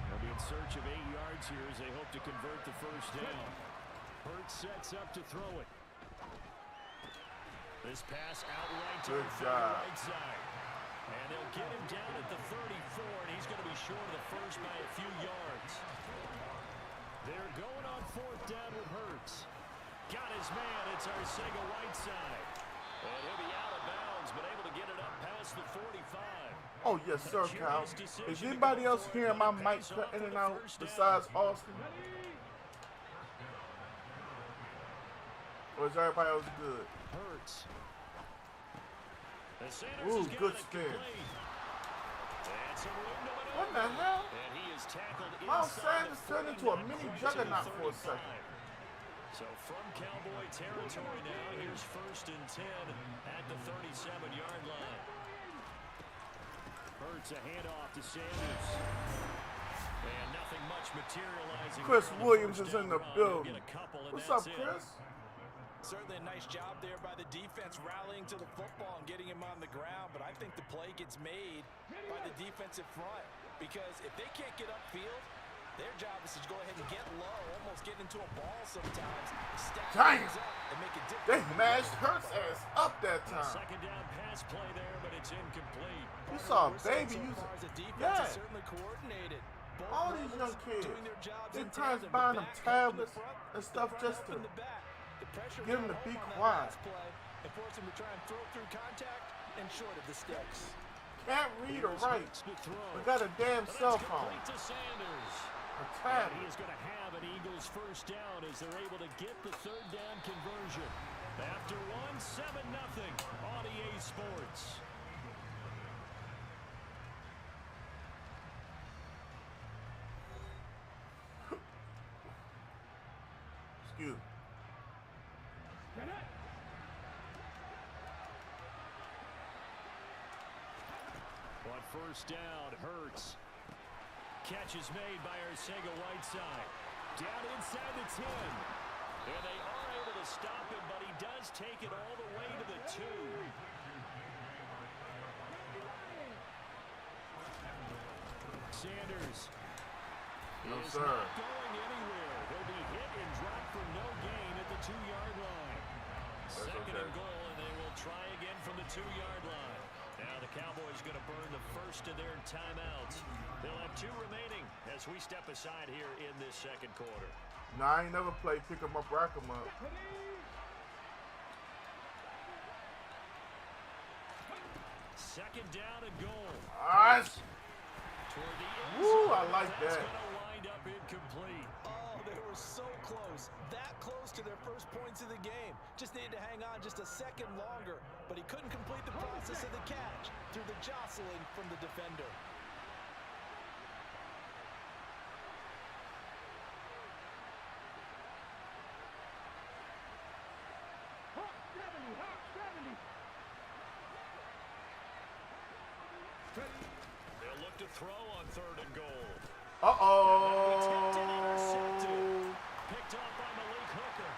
They'll be in search of 8 yards here as they hope to convert the first down. Hurts sets up to throw it. This pass outright to Good the job. right side. And they'll get him down at the 34, and he's going to be short of the first by a few yards. They're going on 4th down with Hurts. Got his man. It's Arcega-Whiteside. And he'll be out of bounds, but able to get it up past the 45. Oh, yes, sir, Cal. Is anybody else hearing my mic cut in and out besides Austin? Or is everybody else good? Hurts. Ooh, good spin. And some room to maneuver. What the hell? And he is tackled Miles inside Sanders the turned 40, into a not mini quite to juggernaut the for a 35. second. So from Cowboy territory now, here's 1st and 10 at the 37-yard line. Hurts a handoff to Sanders. And nothing much materializing. Chris there on the Williams first is in down the run. building. He'll get a couple, and What's up, that's it. Chris? Certainly a nice job there by the defense rallying to the football and getting him on the ground, but I think the play gets made by the defensive front because if they can't get upfield, their job is to go ahead and get low, almost get into a ball sometimes, stack Damn. things up and make a difference. They mashed Hurts ass up that time. Second down pass play there, but it's incomplete. You saw a We're seeing baby so use far as the defense Yeah. is certainly coordinated. Both All these young levels kids. doing their jobs They in times tandem. buying The them back helping the tablets front, and the stuff front just helping to the back. The pressure get 'em got to be home on that quiet. last play and force him to try and throw through contact and short of the sticks. Can't read or write. To throw. But got a damn But cell it's phone. complete to Sanders. A And he tablet. is going to have an Eagles first down as they're able to get the 3rd down conversion. After 7-0 on EA Sports. Excuse me. On first down, Hurts. Catch is made by Arcega-Whiteside. Down inside the 10. And they are able to stop him, but he does take it all the way to the 2. Sanders No, is sir. not going anywhere. He'll be hit and dropped for no gain at the 2-yard line. Second okay. and goal, and they will try again from the 2-yard line. Now the Cowboys going to burn the first of their timeouts. They'll have 2 remaining as we step aside here in this second quarter. No, I ain't never played pick 'em up, rack 'em up. Second down and goal. Alright. Toward the end Woo, zone. I like That's that. going to wind up incomplete. Oh, they were so close. That close to their first points of the game. Just needed to hang on just a second longer, but he couldn't complete the process of the catch through the jostling from the defender. They'll look to throw on 3rd and goal. Uh-oh. Picked off by Malik Hooker.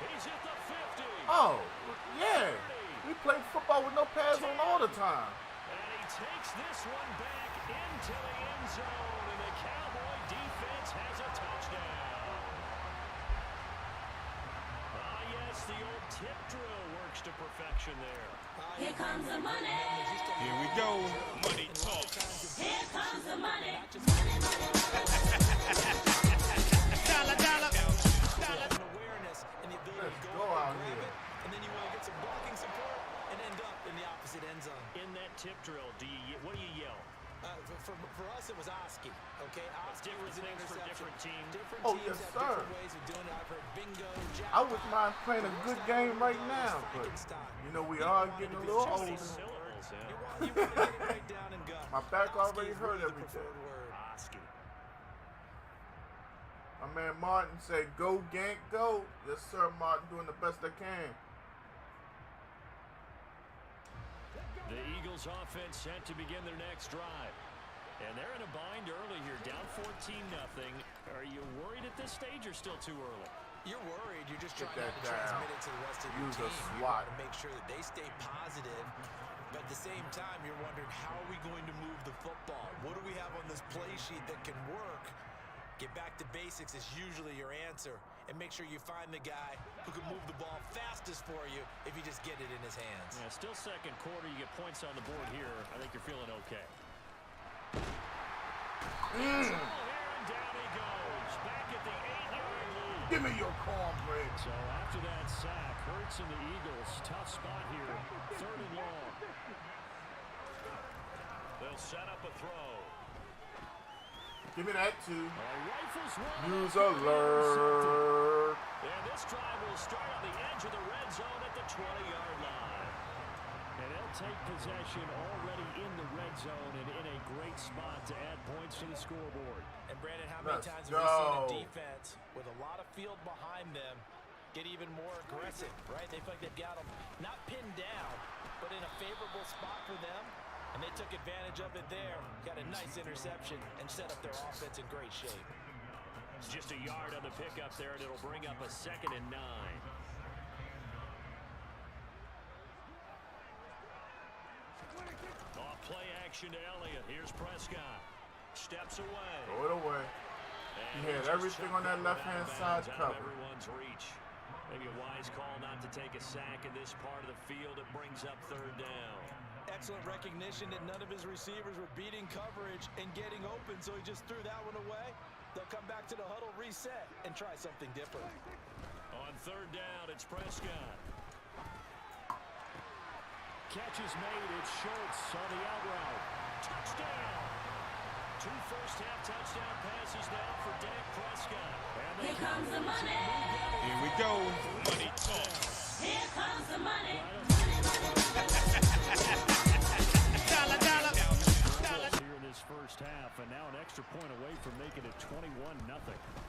He's hit the 50. Oh, yeah. We play football with no pads on all the time. And he takes this one back into the end zone, and the Cowboy defense has a touchdown. Ah, yes, the old tip drill works to perfection there. Here comes the money. Here we go. Money talk. Here comes the money. Money, money, Dollar, dollar. An awareness and the ability Let's to go go out and grab here. it, and then you want to get some blocking support and end up in the opposite end zone. In that tip drill, what do you yell? For us, it was Oski. Okay, Oski Different was an things for interception. different teams. Different Oh, teams yes, have sir. different ways of doing it. I've heard bingo, I wouldn't mind playing a good game right now, but you know we are getting a little older. Syllables, yeah. You want to get it right down and gut. My back Oski already is hurt really the every day. preferred word. Oski. My man Martin said, "Go Gank, go." Yes, sir, Martin, doing the best I can. The Eagles offense set to begin their next drive. And they're in a bind early here, down 14-0. Are you worried at this stage or still too early? You're worried. You're just Get trying not to that down. transmit it to the rest of your Use a team. You SWAT. want to make sure that they stay positive. But at the same time, you're wondering, how are we going to move the football? What do we have on this play sheet that can work? Get back to basics is usually your answer. And make sure you find the guy who can move the ball fastest for you if you just get it in his hands. Yeah, still second quarter. You get points on the board here. I think you're feeling okay. Oh, here and down he goes. Back at the 8-yard line. Give me your cornbread. So after that sack, Hurts and the Eagles, tough spot here. 3rd and long. They'll set up a throw. Give me that too. Rifles one. News alert. And this drive will start on the edge of the red zone at the 20-yard line. And they'll take possession already in the red zone and in a great spot to add points to the scoreboard. And Brandon, how many times have we seen a defense with a lot of field behind them get even more aggressive, right? They feel like they've got them not pinned down, but in a favorable spot for them, and they took advantage of it there. Got a nice interception and set up their offense in great shape. It's just a yard on the pickup there, and it'll bring up a 2nd and 9. Off play action to Elliott. Here's Prescott. Steps away. Throw it away. He had everything on that left-hand side covered. Everyone's reach. Maybe a wise call not to take a sack in this part of the field. It brings up 3rd down. Excellent recognition that none of his receivers were beating coverage and getting open, so he just threw that one away. They'll come back to the huddle, reset, and try something different. On 3rd down, it's Prescott. Catch is made. It's Schultz on the out route. Touchdown! 2 first-half touchdown passes now for Dak Prescott. Here comes the money. Here we go. Money talk. Here comes the money. Money, money, Dollar, dollar. Here in this first half, and now an extra point away from making it 21-0.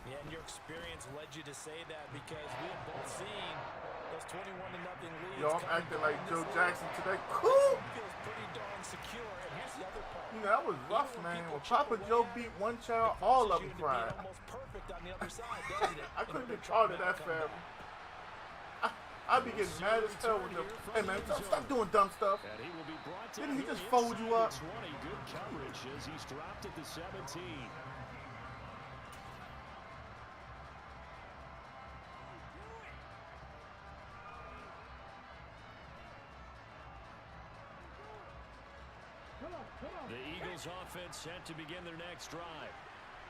Yeah, and your experience led you to say that because we have both seen those 21-0 leads. Yo, I'm acting like Joe Jackson today. Cool. Feels pretty darn secure. And here's the other part. You know, that was rough, man. When Papa Joe beat one child, all of them cried. Almost perfect on the other side, doesn't it? I couldn't get charged of that, fam. I'd be getting mad as hell with them. Hey, man, stop doing dumb stuff. And he will be brought down. Didn't he just fold you up? 20, good coverage as he's dropped at the 17. The Eagles offense set to begin their next drive.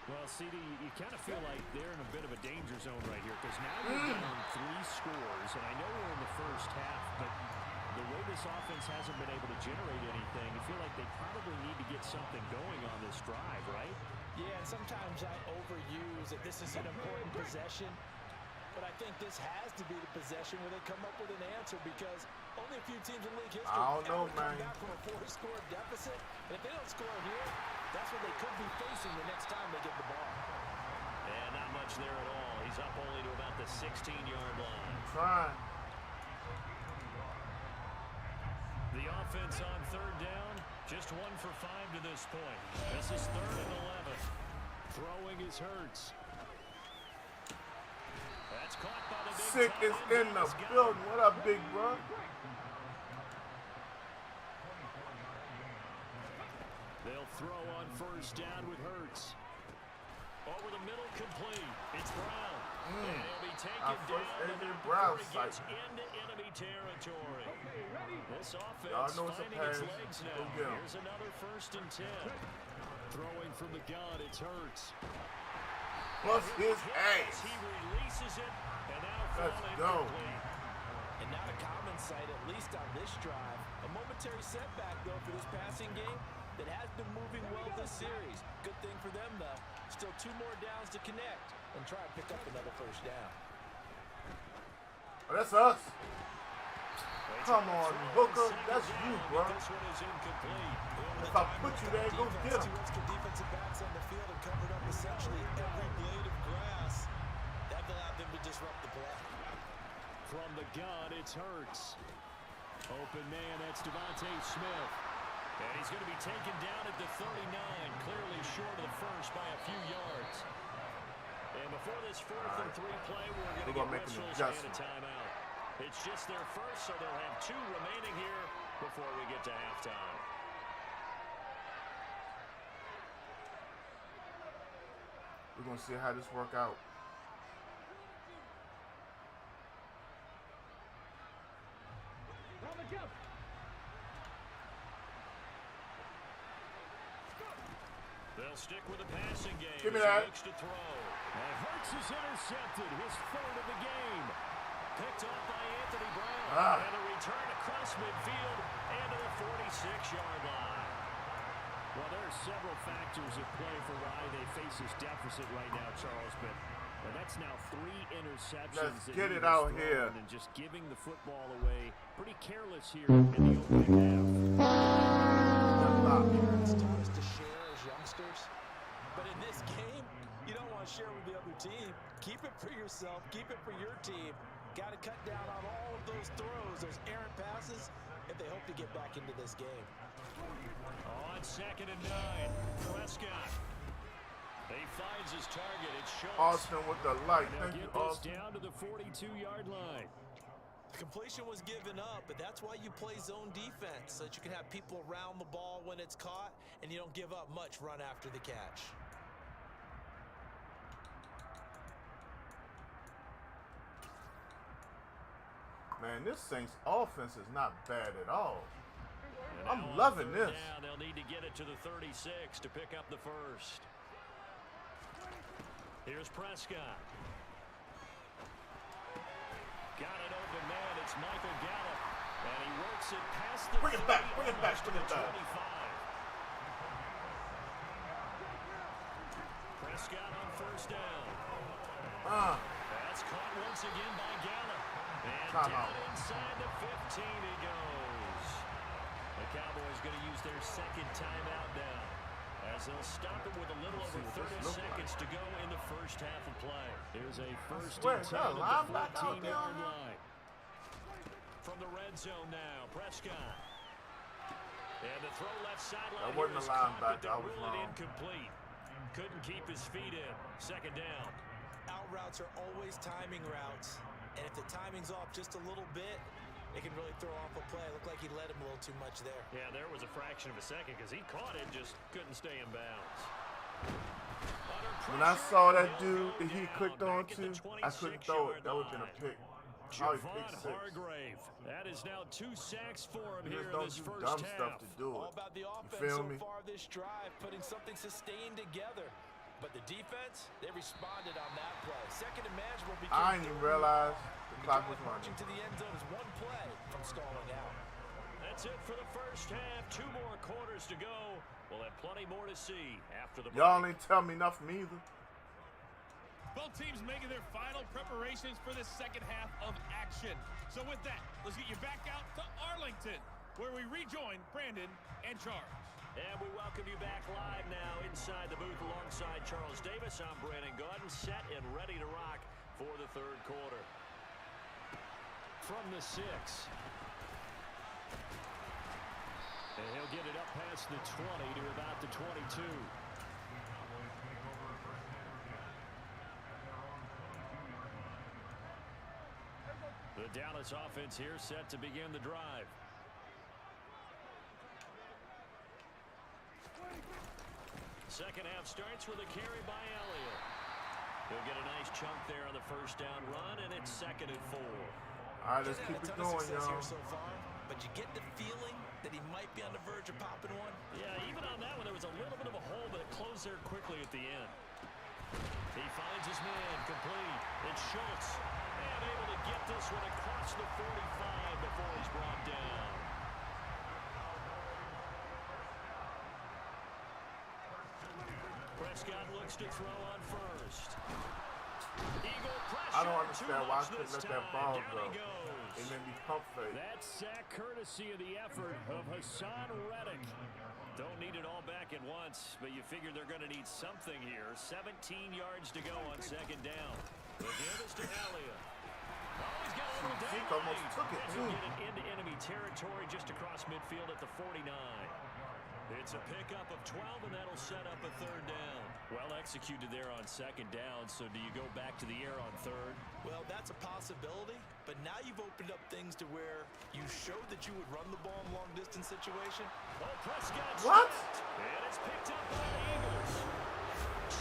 Well, CD, you kind of feel like they're in a bit of a danger zone right here because now you're down 3 scores, and I know we're in the first half, but the way this offense hasn't been able to generate anything, you feel like they probably need to get something going on this drive, right? Yeah, and sometimes I overuse that this is an important possession, but I think this has to be the possession where they come up with an answer because only a few teams in league history I don't know, ever come man. back from a 4-score deficit. And if they don't score here, that's what they could be facing the next time they get the ball. And not much there at all. He's up only to about the 16-yard line. Trying. The offense on 3rd down, just 1 for 5 to this point. This is 3rd and 11. Throwing is Hurts. That's caught by the big Sick is tight end. in the He's got building. it. What up, big bro? They'll throw on 1st down with Hurts. Over the middle, complete. It's Brown. And he'll be taken Our first down A.J. before Brown he sight. gets into enemy territory. This offense Y'all know it's a finding its pass. legs Go now. get 'em. Here's another 1st and 10. Throwing from the gun, it's Hurts. Plus his ass. He releases it, and now Let's fall go. incomplete. And not a common sight, at least on this drive. A momentary setback, though, for this passing game that has been moving well this series. Good thing for them, though. Still 2 more downs to connect and try and pick up another 1st down. Oh, that's us. Come on, Booker. That's you, bro. This one is incomplete. If I put you there, go get him. Two extra defensive backs on the field and covered up essentially every blade of grass. That allowed them to disrupt the play. From the gun, it's Hurts. Open man, that's Devontae Smith. And he's going to be taken down at the 39, clearly short of the first by a few yards. And before this 4th and 3 play, we're going to get whistles and a timeout. It's just their first, so they'll have 2 remaining here before we get to halftime. We're going to see how this work out. They'll stick with the passing game. Give me as he that. looks to throw. And Hurts is intercepted, his 3rd of the game. Picked off by Anthony Brown. And a return across midfield and to the 46-yard line. Well, there are several factors at play for why they face this deficit right now, Charles, but that's now 3 interceptions. Let's get it out here. And just giving the football away. Pretty careless here in the opening half. Parents taught us to share as youngsters. But in this game, you don't want to share with the other team. Keep it for yourself. Keep it for your team. Got to cut down on all of those throws, those errant passes, if they hope to get back into this game. On 2nd and 9, Prescott. He finds his target. It's Schultz. Austin with the light. And Thank you, they'll get this Austin. down to the 42-yard line. Completion was given up, but that's why you play zone defense, so that you can have people around the ball when it's caught, and you don't give up much run after the catch. Man, this Saints offense is not bad at all. And I'm now on loving 3rd this. down, they'll need to get it to the 36 to pick up the first. Here's Prescott. Got it open, man. It's Michael Gallup. And he works it past the Bring it back, bring it back, to bring the it back. 25. Prescott on 1st down. That's caught once again by Gallup. And down inside the 15 he goes. The Cowboys going to use their 2nd timeout now, as they'll stop it with a little over 30 seconds to go in the first half of play. Here's a 1st and 10 at the 14-yard line. From the red zone now, Prescott. And the throw left sideline. That wasn't a linebacker. I was ruled wrong. incomplete. Couldn't keep his feet in. 2nd down. Out routes are always timing routes, and if the timing's off just a little bit, it can really throw off a play. It looked like he led him a little too much there. Yeah, there was a fraction of a second because he caught it, just couldn't stay in bounds. When I saw that dude that he clicked on to, I couldn't throw it. That would have been a pick. Probably pick Javon 6. Hargrave. That is now 2 sacks for him You here just in don't this do first dumb half. stuff to do All it. about the You offense feel so me? far this drive, putting something sustained together. But the defense, they responded on that play. 2nd and manageable became I didn't even realize the clock was marching running. to the end zone is one play from stalling out. That's it for the first half. 2 more quarters to go. We'll have plenty more to see after the break. Y'all ain't tell me nothing either. Both teams making their final preparations for the 2nd half of action. So with that, let's get you back out to Arlington, where we rejoin Brandon and Charles. And we welcome you back live now inside the booth alongside Charles Davis. I'm Brandon Gordon, set and ready to rock for the 3rd quarter. From the 6. And he'll get it up past the 20 to about the 22. The Dallas offense here set to begin the drive. Second half starts with a carry by Elliott. He'll get a nice chunk there on the 1st down run, and it's 2nd and 4. All right, let's keep it going, y'all. So far, but you get the feeling that he might be on the verge of popping one. Yeah, even on that one, there was a little bit of a hole, but it closed there quickly at the end. He finds his man, complete. It's Schultz, and able to get this one across the 45 before he's brought down. Prescott looks to throw on 1st. Eagle pressure. I don't understand why I too couldn't much let that this ball time. go. Down he goes. It made me pump fake. That sack courtesy of the effort of Hassan Reddick. Don't need it all back at once, but you figure they're going to need something here. 17 yards to go on 2nd down. The give is to Elliott. Oh, he's got a little down. Zeke almost took it, And too. he'll get it into enemy territory just across midfield at the 49. It's a pickup of 12, and that'll set up a 3rd down. Well executed there on 2nd down, so do you go back to the air on 3rd? Well, that's a possibility, but now you've opened up things to where you showed that you would run the ball in long-distance situation. Oh, Prescott. What? And it's picked up by the Eagles.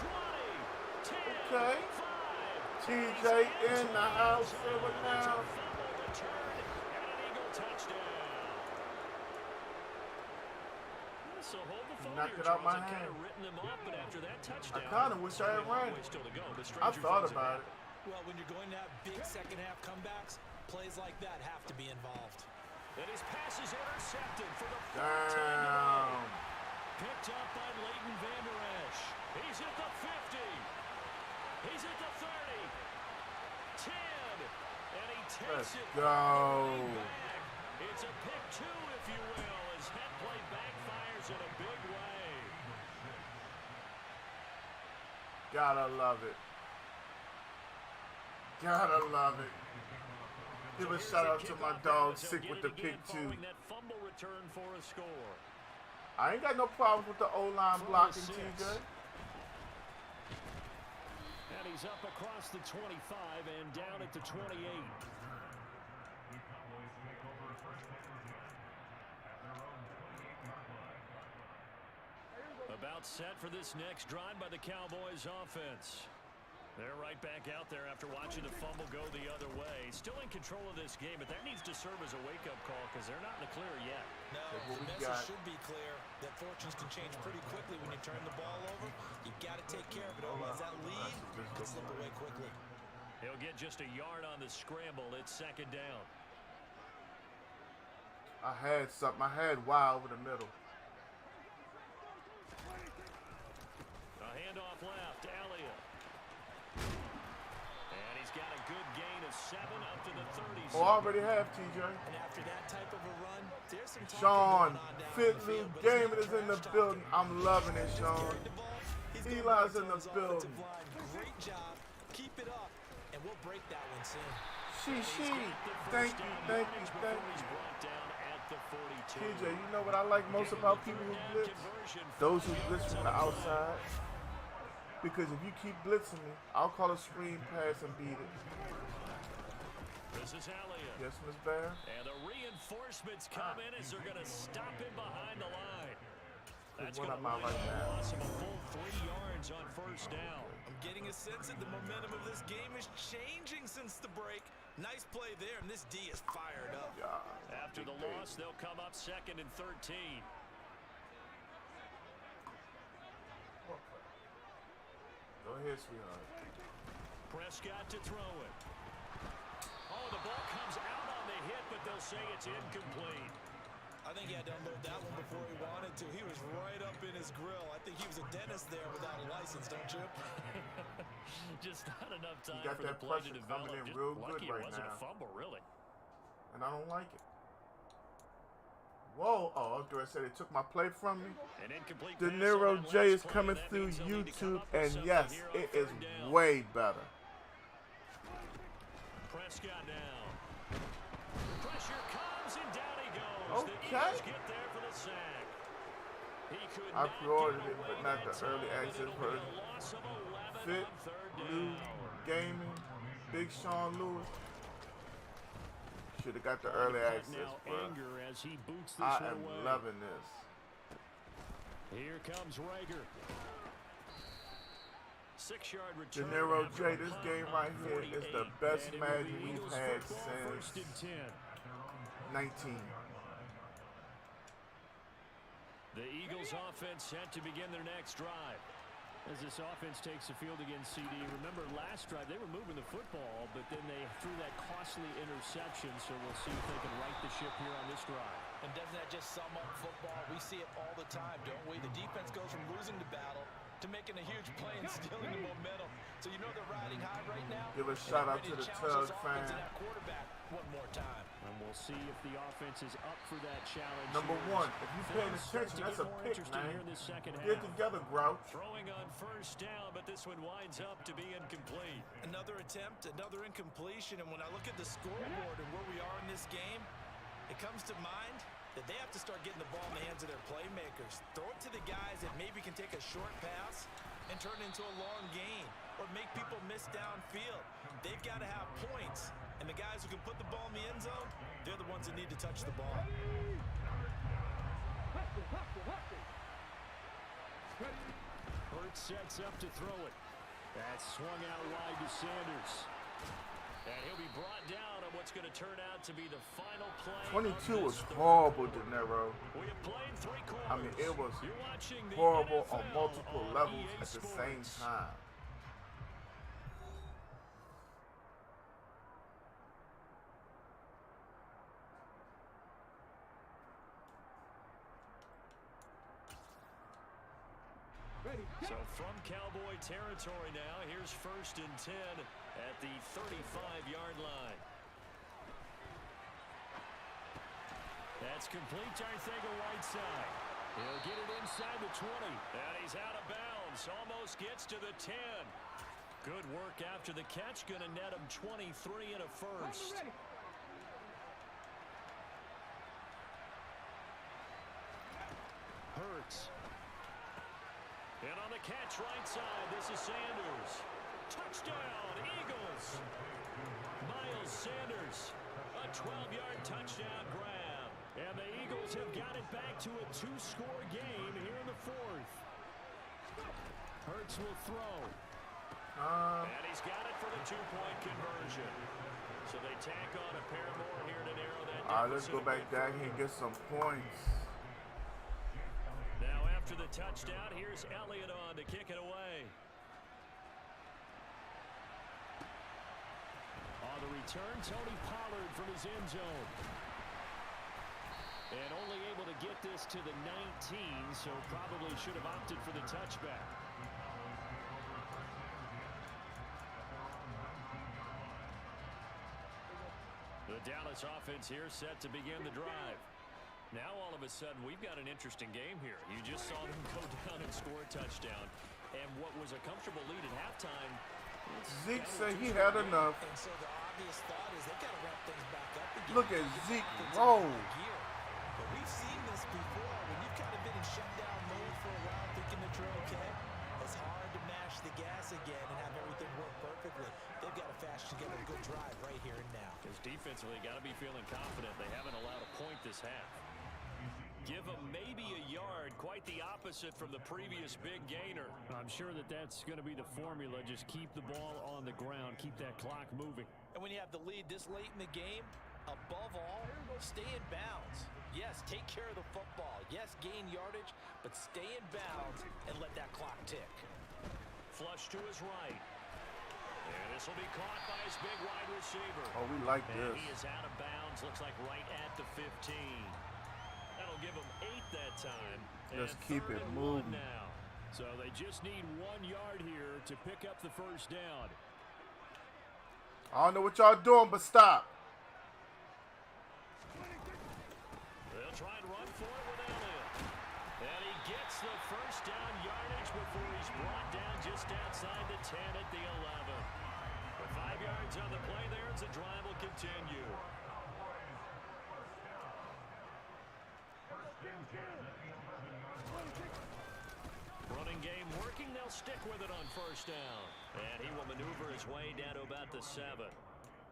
20, 10, Okay. 5. TJ in the house silver now. Fumble return and an Eagle touchdown. So hold the phone Knocked here, it out Charles. my I've kind hand. of written them up, but after that touchdown, I kind of wish I had run. still to go, but I stranger thought things have about it. Well, when you're going to have big second-half comebacks, plays like that have to be involved. And his pass is intercepted for the Damn. picked up by Leighton Van Der Esch. He's at the 50. He's at the 30. 10. And he takes Let's it. go. Back. It's a pick 2, if you will, as that play backfires in a big way. Gotta love it. Gotta love it. Give a shout out to my dog, Sick with the pick too. That fumble return for a score. I ain't got no problems with the O-line blocking, TJ. And he's up across the 25 and down at the 28. About set for this next drive by the Cowboys offense. They're right back out there after watching the fumble go the other way. Still in control of this game, but that needs to serve as a wake-up call because they're not in the clear yet. No, the message should be clear that fortunes can change pretty quickly when you turn the ball over. You got to take care of it, otherwise that lead can slip away quickly. He'll get just a yard on the scramble. It's second down. I had something. I had wide over the middle. A handoff left, Elliott. And he's got a good gain of 7 up to the 30. Oh, I already have, TJ. And after that type of a run, there's some Sean Fitley Gaming is in the building. I'm loving it, Sean. Eli's in the building. Great job. Keep it up, and we'll break that one soon. She. Thank you, thank you, thank you. TJ, you know what I like most about people who blitz? Those who blitz from the outside. Because if you keep blitzing me, I'll call a screen pass and beat it. This is Elliott. Yes, Miss Bear. And the reinforcements come in as they're going to stop him behind the line. That's going to loss him a full 3 yards on first down. I'm getting a sense that the momentum of this game is changing since the break. Nice play there, and this D is fired up. Yeah, after the loss, they'll come up 2nd and 13. Go ahead, sweetheart. Prescott to throw it. Oh, the ball comes out on the hit, but they'll say it's incomplete. I think he had to unload that one before he wanted to. He was right up in his grill. I think he was a dentist there without a license, don't you? Just not enough time got for the that play to pressure develop. coming in Just real lucky good right it wasn't now. a fumble, really. And I don't like it. Whoa, oh, I was going to say they took my play from me. An incomplete De pass Niro on that J last is play. coming That through means they'll need to come YouTube, up with and something yes, here on it is third down. way better. Prescott now. Pressure comes and down he goes. Okay. The Eagles get there for the sack. He could I not pre-ordered get it, away but not that the early time, and access it'll be a version. loss of 11 Fit, on third Blue, down. Gaming, Big Sean Lewis. Should have got the early access, Now bro. anger as he boots this I one am away. loving this. Here comes Rager. 6-yard De return. Niro after J, a this punt game on right here is the 48, best and it will Madden be we've Eagles had football, since 1st and 10. 19. The Eagles offense set to begin their next drive. As this offense takes the field against CD, remember last drive they were moving the football, but then they threw that costly interception, so we'll see if they can right the ship here on this drive. And doesn't that just sum up football? We see it all the time, don't we? The defense goes from losing the battle to making a huge play and stealing the momentum. So you know they're riding high right now. Give a shout out to the Tug fan. Quarterback one more time. And we'll see if the offense is up for that challenge. Number here. one, if you paying Things start attention, to that's get a more pick, interesting man. here in this second Get half. together, Grouch. Throwing on first down, but this one winds up to be incomplete. Another attempt, another incompletion, and when I look at the scoreboard and where we are in this game, it comes to mind that they have to start getting the ball in the hands of their playmakers. Throw it to the guys that maybe can take a short pass and turn it into a long gain or make people miss downfield. They've got to have points, and the guys who can put the ball in the end zone, they're the ones that need to touch the ball. Hurts sets up to throw it. That's swung out wide to Sanders. And he'll be brought down on what's going to turn out to be the final play. 22 was horrible, De Niro. We have played 3 quarters. I mean, it was You're watching the horrible on NFL multiple on levels EA at the Sports. same time. So from Cowboy territory now, here's 1st and 10 at the 35-yard line. That's complete to Arcega-Whiteside. He'll get it inside the 20. And he's out of bounds. Almost gets to the 10. Good work after the catch. Going to net him 23 and a first. Hurts. And on the catch right side, this is Sanders. Touchdown, Eagles. Miles Sanders, a 12-yard touchdown grab. And the Eagles have got it back to a 2-score game here in the fourth. Hurts will throw. And he's got it for the 2-point conversion. So they tack on a pair more here to narrow that down. All right, let's go back down here and get some points. Now after the touchdown, here's Elliott on to kick it away. On the return, Tony Pollard from his end zone. And only able to get this to the 19, so probably should have opted for the touchback. The Dallas offense here set to begin the drive. Now all of a sudden we've got an interesting game here. You just saw them go down and score a touchdown. And what was a comfortable lead at halftime. Zeke said he had enough. And so the obvious thought is they got to ramp things back up again. Look at Zeke roll. But we've seen this before. When you've kind of been in shutdown mode for a while thinking that you're okay, it's hard to mash the gas again and have everything work perfectly. They've got to fashion together a good drive right here and now. Because defensively, got to be feeling confident. They haven't allowed a point this half. Give them maybe a yard, quite the opposite from the previous big gainer. I'm sure that that's going to be the formula. Just keep the ball on the ground, keep that clock moving. And when you have the lead this late in the game, above all, stay in bounds. Yes, take care of the football. Yes, gain yardage, but stay in bounds and let that clock tick. Flush to his right. And this will be caught by his big wide receiver. Oh, we like and this. He is out of bounds. Looks like right at the 15. That'll give him 8 that time. Just and keep it moving. Now. So they just need 1 yard here to pick up the first down. I don't know what y'all doing, but stop. They'll try and run for it with Elliott. And he gets the first down yardage before he's brought down just outside the 10 at the 11. With 5 yards on the play there, as the drive will continue. Running game working, they'll stick with it on first down. And he will maneuver his way down to about the 7.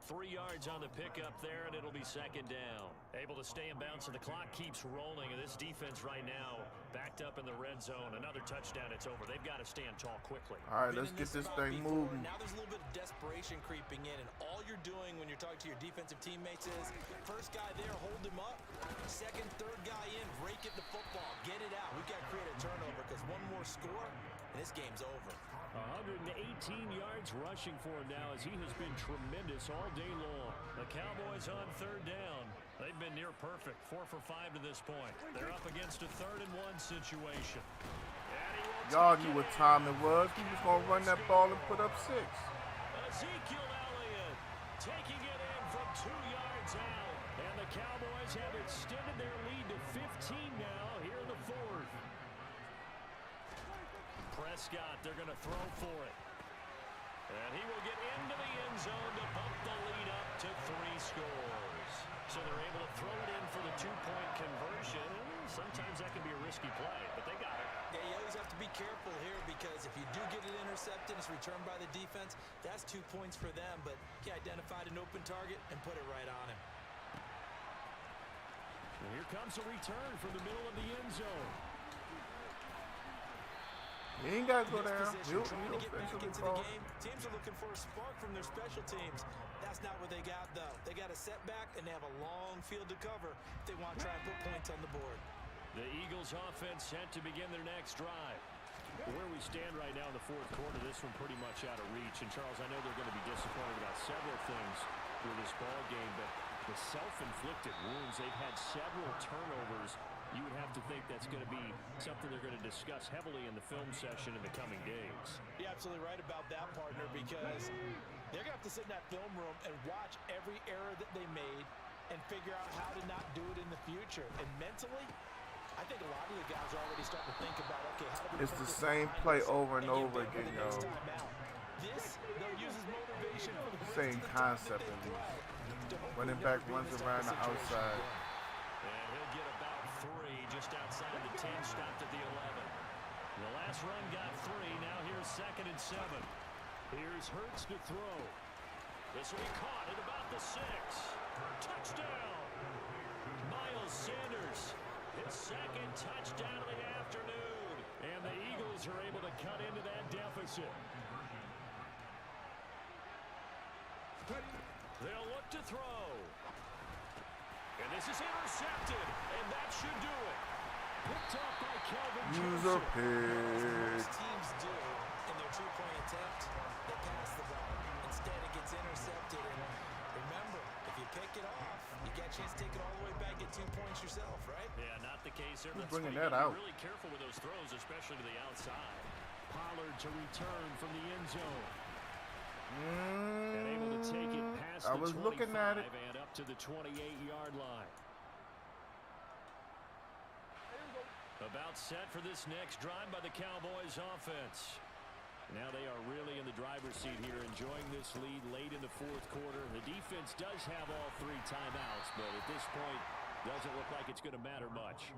3 yards on the pickup there, and it'll be second down. Able to stay in bounds, and the clock keeps rolling. And this defense right now backed up in the red zone. Another touchdown, it's over. They've got to stand tall quickly. All right, let's get this thing moving. Now there's a little bit of desperation creeping in, and all you're doing when you're talking to your defensive teammates is first guy there, hold him up. Second, third guy in, rake at the football. Get it out. We've got to create a turnover because one more score, and this game's over. 118 yards rushing for him now as he has been tremendous all day long. The Cowboys on third down. They've been near perfect. 4 for 5 to this point. They're up against a 3rd and 1 situation. Y'all knew what time it was. He was going to run that ball and put up 6. Ezekiel Elliott taking it in from 2 yards out. And the Cowboys have extended their lead to 15 now here in the 4th. Prescott, they're going to throw for it. And he will get into the end zone to bump the lead up to 3 scores. So they're able to throw it in for the 2-point conversion. Sometimes that can be a risky play, but they got it. Yeah, you always have to be careful here because if you do get it intercepted, it's returned by the defense, that's 2 points for them, but he identified an open target and put it right on him. And here comes a return from the middle of the end zone. He ain't got to go down. Trying to get back into the game. Teams are looking for a spark from their special teams. That's not what they got, though. They got a setback, and they have a long field to cover if they want to try and put points on the board. The Eagles offense set to begin their next drive. Where we stand right now in the 4th quarter, this one pretty much out of reach. And, Charles, I know they're going to be disappointed about several things with this ball game, but the self-inflicted wounds, they've had several turnovers. You would have to think that's going to be something they're going to discuss heavily in the film session in the coming days. You're absolutely right about that, partner, because they're going to have to sit in that film room and watch every error that they made and figure out how to not do it in the future. And mentally, I think a lot of the guys are already starting to think about, okay, how do we It's put the this same behind play us over and get over ready for again, the next yo. time out? This, they'll use as motivation for the rest Same of the concept time at that they least. play to hopefully Running never back be in runs this type around of the situation outside. again. And he'll get about 3 just outside the 10, stopped at the 11. The last run got 3. Now here's 2nd and 7. Here's Hurts to throw. This will be caught at about the 6. Touchdown! Miles Sanders, his 2nd touchdown of the afternoon. And the Eagles are able to cut into that deficit. They'll look to throw. And this is intercepted. And that should do it. Picked off by Calvin User Joseph. pick. Most teams do in their two-point attempt, they pass the ball. Instead, it gets intercepted. And remember, if you pick it off, you get a chance to take it all the way back, get 2 points yourself, right? Yeah, not the case here. Who's That's bringing why you that gotta out? be really careful with those throws, especially to the outside. Pollard to return from the end zone. And able to take it past I the was 25 looking at it. and up to the 28-yard line. About set for this next drive by the Cowboys offense. Now they are really in the driver's seat here, enjoying this lead late in the 4th quarter. The defense does have all 3 timeouts, but at this point, doesn't look like it's going to matter much.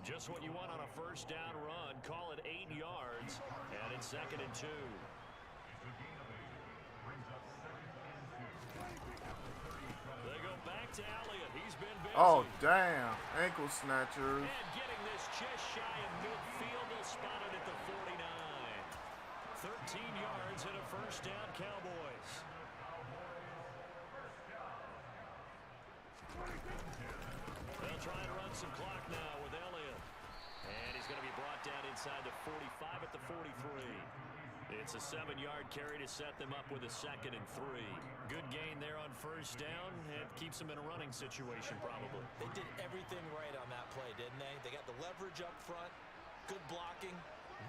Just what you want on a first down run. Call it 8 yards, and it's 2nd and 2. They go back to Elliott. He's been busy. Oh, damn. Ankle snatchers. And getting this just shy of midfield. They'll spot it at the 49. 13 yards and a first down, Cowboys. They'll try and run some clock now with Elliott. And he's going to be brought down inside the 45 at the 43. It's a 7-yard carry to set them up with a 2nd and 3. Good gain there on first down. It keeps them in a running situation, probably. They did everything right on that play, didn't they? They got the leverage up front, good blocking,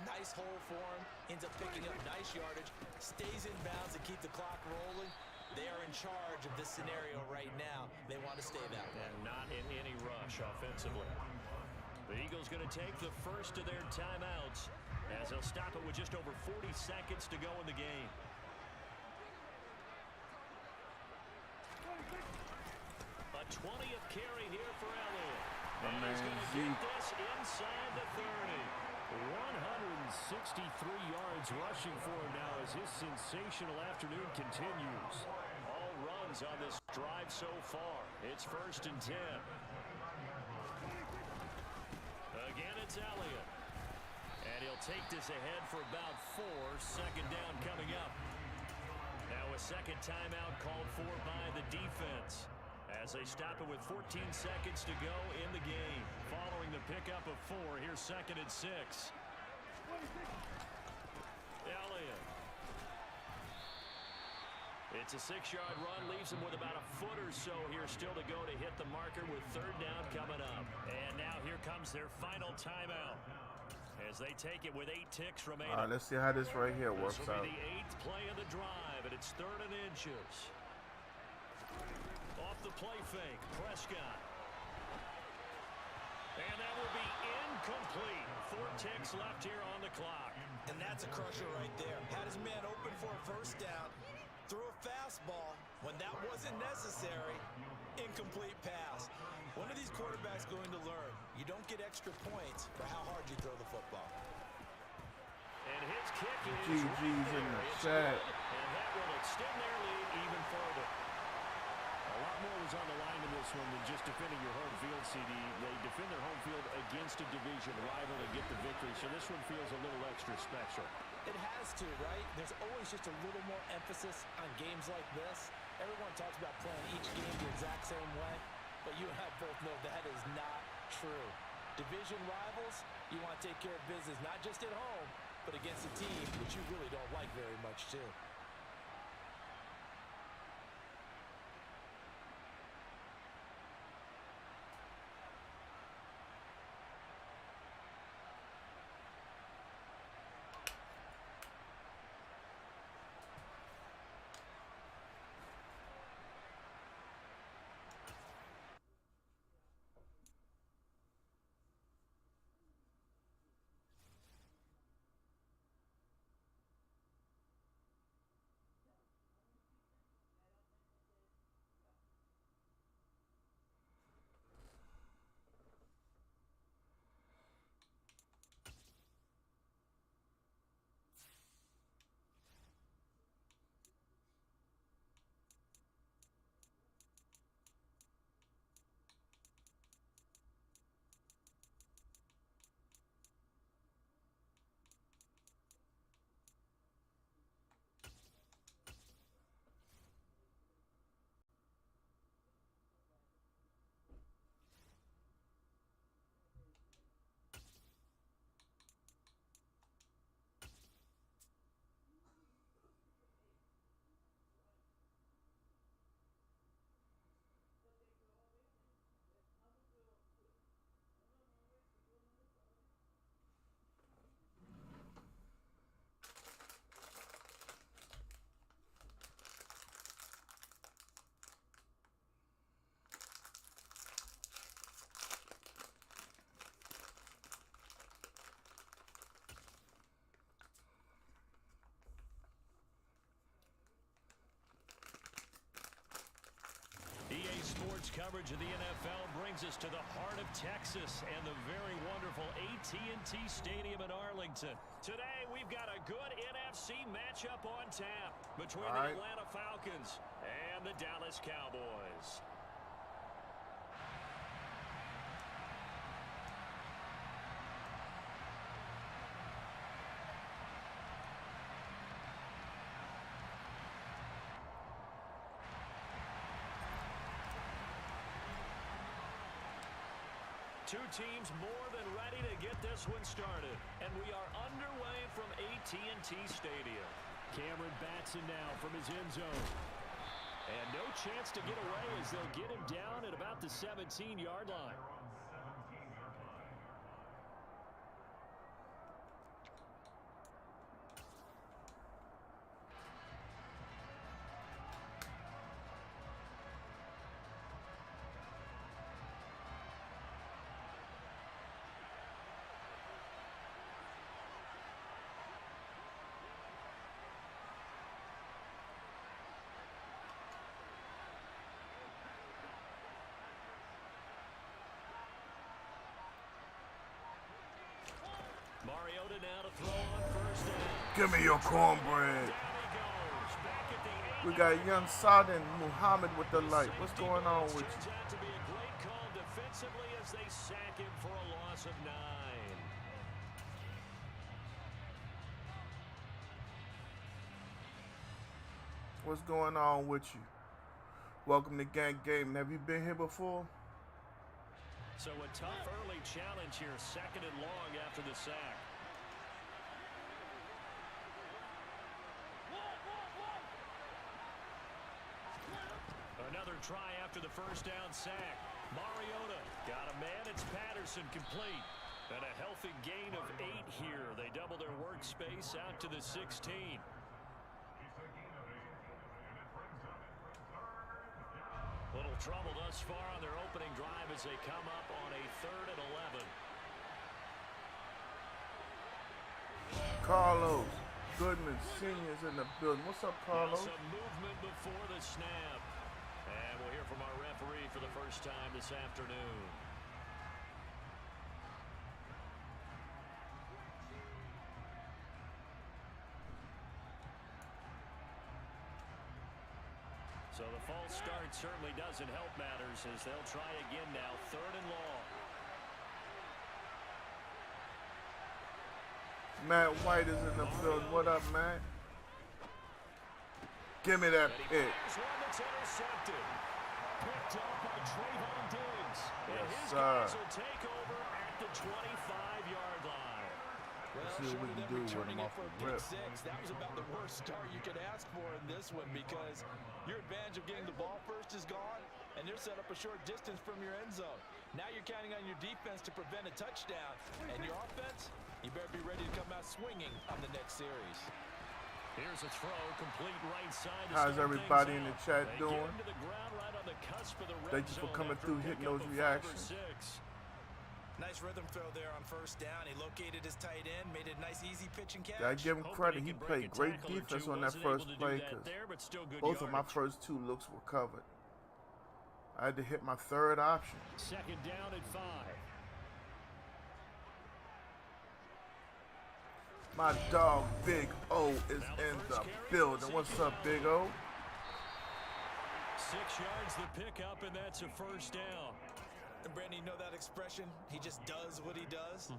nice hole for him, ends up picking up nice yardage, stays in bounds to keep the clock rolling. They are in charge of this scenario right now. They want to stay that way. And not in any rush offensively. The Eagles going to take the first of their timeouts as they'll stop it with just over 40 seconds to go in the game. A 20th carry here for Elliott. My And he's man going to Zeke. get this inside the 30. 163 yards rushing for him now as his sensational afternoon continues. All runs on this drive so far. It's 1st and 10. Again, it's Elliott. And he'll take this ahead for about 4. 2nd down coming up. Now a 2nd timeout called for by the defense as they stop it with 14 seconds to go in the game. Following the pickup of 4, here's 2nd and 6. Elliott. It's a 6-yard run, leaves him with about a foot or so here still to go to hit the marker with 3rd down coming up. And now here comes their final timeout as they take it with 8 ticks remaining. All right, let's see how this right here works This will out. be the 8th play of the drive, and it's 3rd and inches. Off the play fake, Prescott. And that will be incomplete. 4 ticks left here on the clock. And that's a crusher right there. Had his man open for a first down. Threw a fastball when that wasn't necessary. Incomplete pass. When are these quarterbacks going to learn? You don't get extra points for how hard you throw the football. And his kick is GG's right in there. the It's chat. good, and that will extend their lead even further. A lot more was on the line in this one than just defending your home field, CD. They defend their home field against a division rival and get the victory, so this one feels a little extra special. It has to, right? There's always just a little more emphasis on games like this. Everyone talks about playing each game the exact same way, but you and I both know that is not true. Division rivals, you want to take care of business not just at home, but against a team that you really don't like very much too. coverage of the NFL brings us to the heart of Texas and the very wonderful AT&T Stadium in Arlington. Today, we've got a good NFC matchup on tap between the Atlanta Falcons and the Dallas Cowboys. Two teams more than ready to get this one started. And we are underway from AT&T Stadium. Cameron Batson now from his end zone. And no chance to get away as they'll get him down at about the 17-yard line. Mariota now to throw on first down. Give me your cornbread. We got young Sadin Muhammad with the light. What's going on with you? Turns out to be a great call defensively as they sack him for a loss of 9. What's going on with you? Welcome to Gang Game. Have you been here before? So a tough early challenge here, 2nd and long after the sack. Another try after the first down sack. Mariota got a man. It's Patterson complete. And a healthy gain of 8 here. They double their workspace out to the 16. Little trouble thus far on their opening drive as they come up on a 3rd and 11. Carlos Goodman Sr.'s in the building. What's up, Carlos? Some movement before the snap. And we'll hear from our referee for the first time this afternoon. So the false start certainly doesn't help matters as they'll try again now, 3rd and long. Matt White is in the building. What up, Matt? Give me that pick. One that's intercepted. Picked up by Trayvon Diggs. And Yes, his sir. guys will take over at the 25-yard line. Let's see what we can do with him off the rip. That was about the worst start you could ask for in this one because your advantage of getting the ball first is gone, and they're set up a short distance from your end zone. Now you're counting on your defense to prevent a touchdown, and your offense, you better be ready to come out swinging on the next series. Here's a throw, complete right side. How's everybody in the chat doing? Thank you for coming through, hitting those reactions. Nice rhythm throw there on first down. He located his tight end, made it a nice, easy pitch and catch. I give him credit. He played great defense on that first play because both of my first 2 looks were covered. I had to hit my 3rd option. 2nd down at 5. My dog Big O is in the building. What's up, Big O? 6 yards the pickup, and that's a first down. And Brandon, you know that expression? He just does what he does.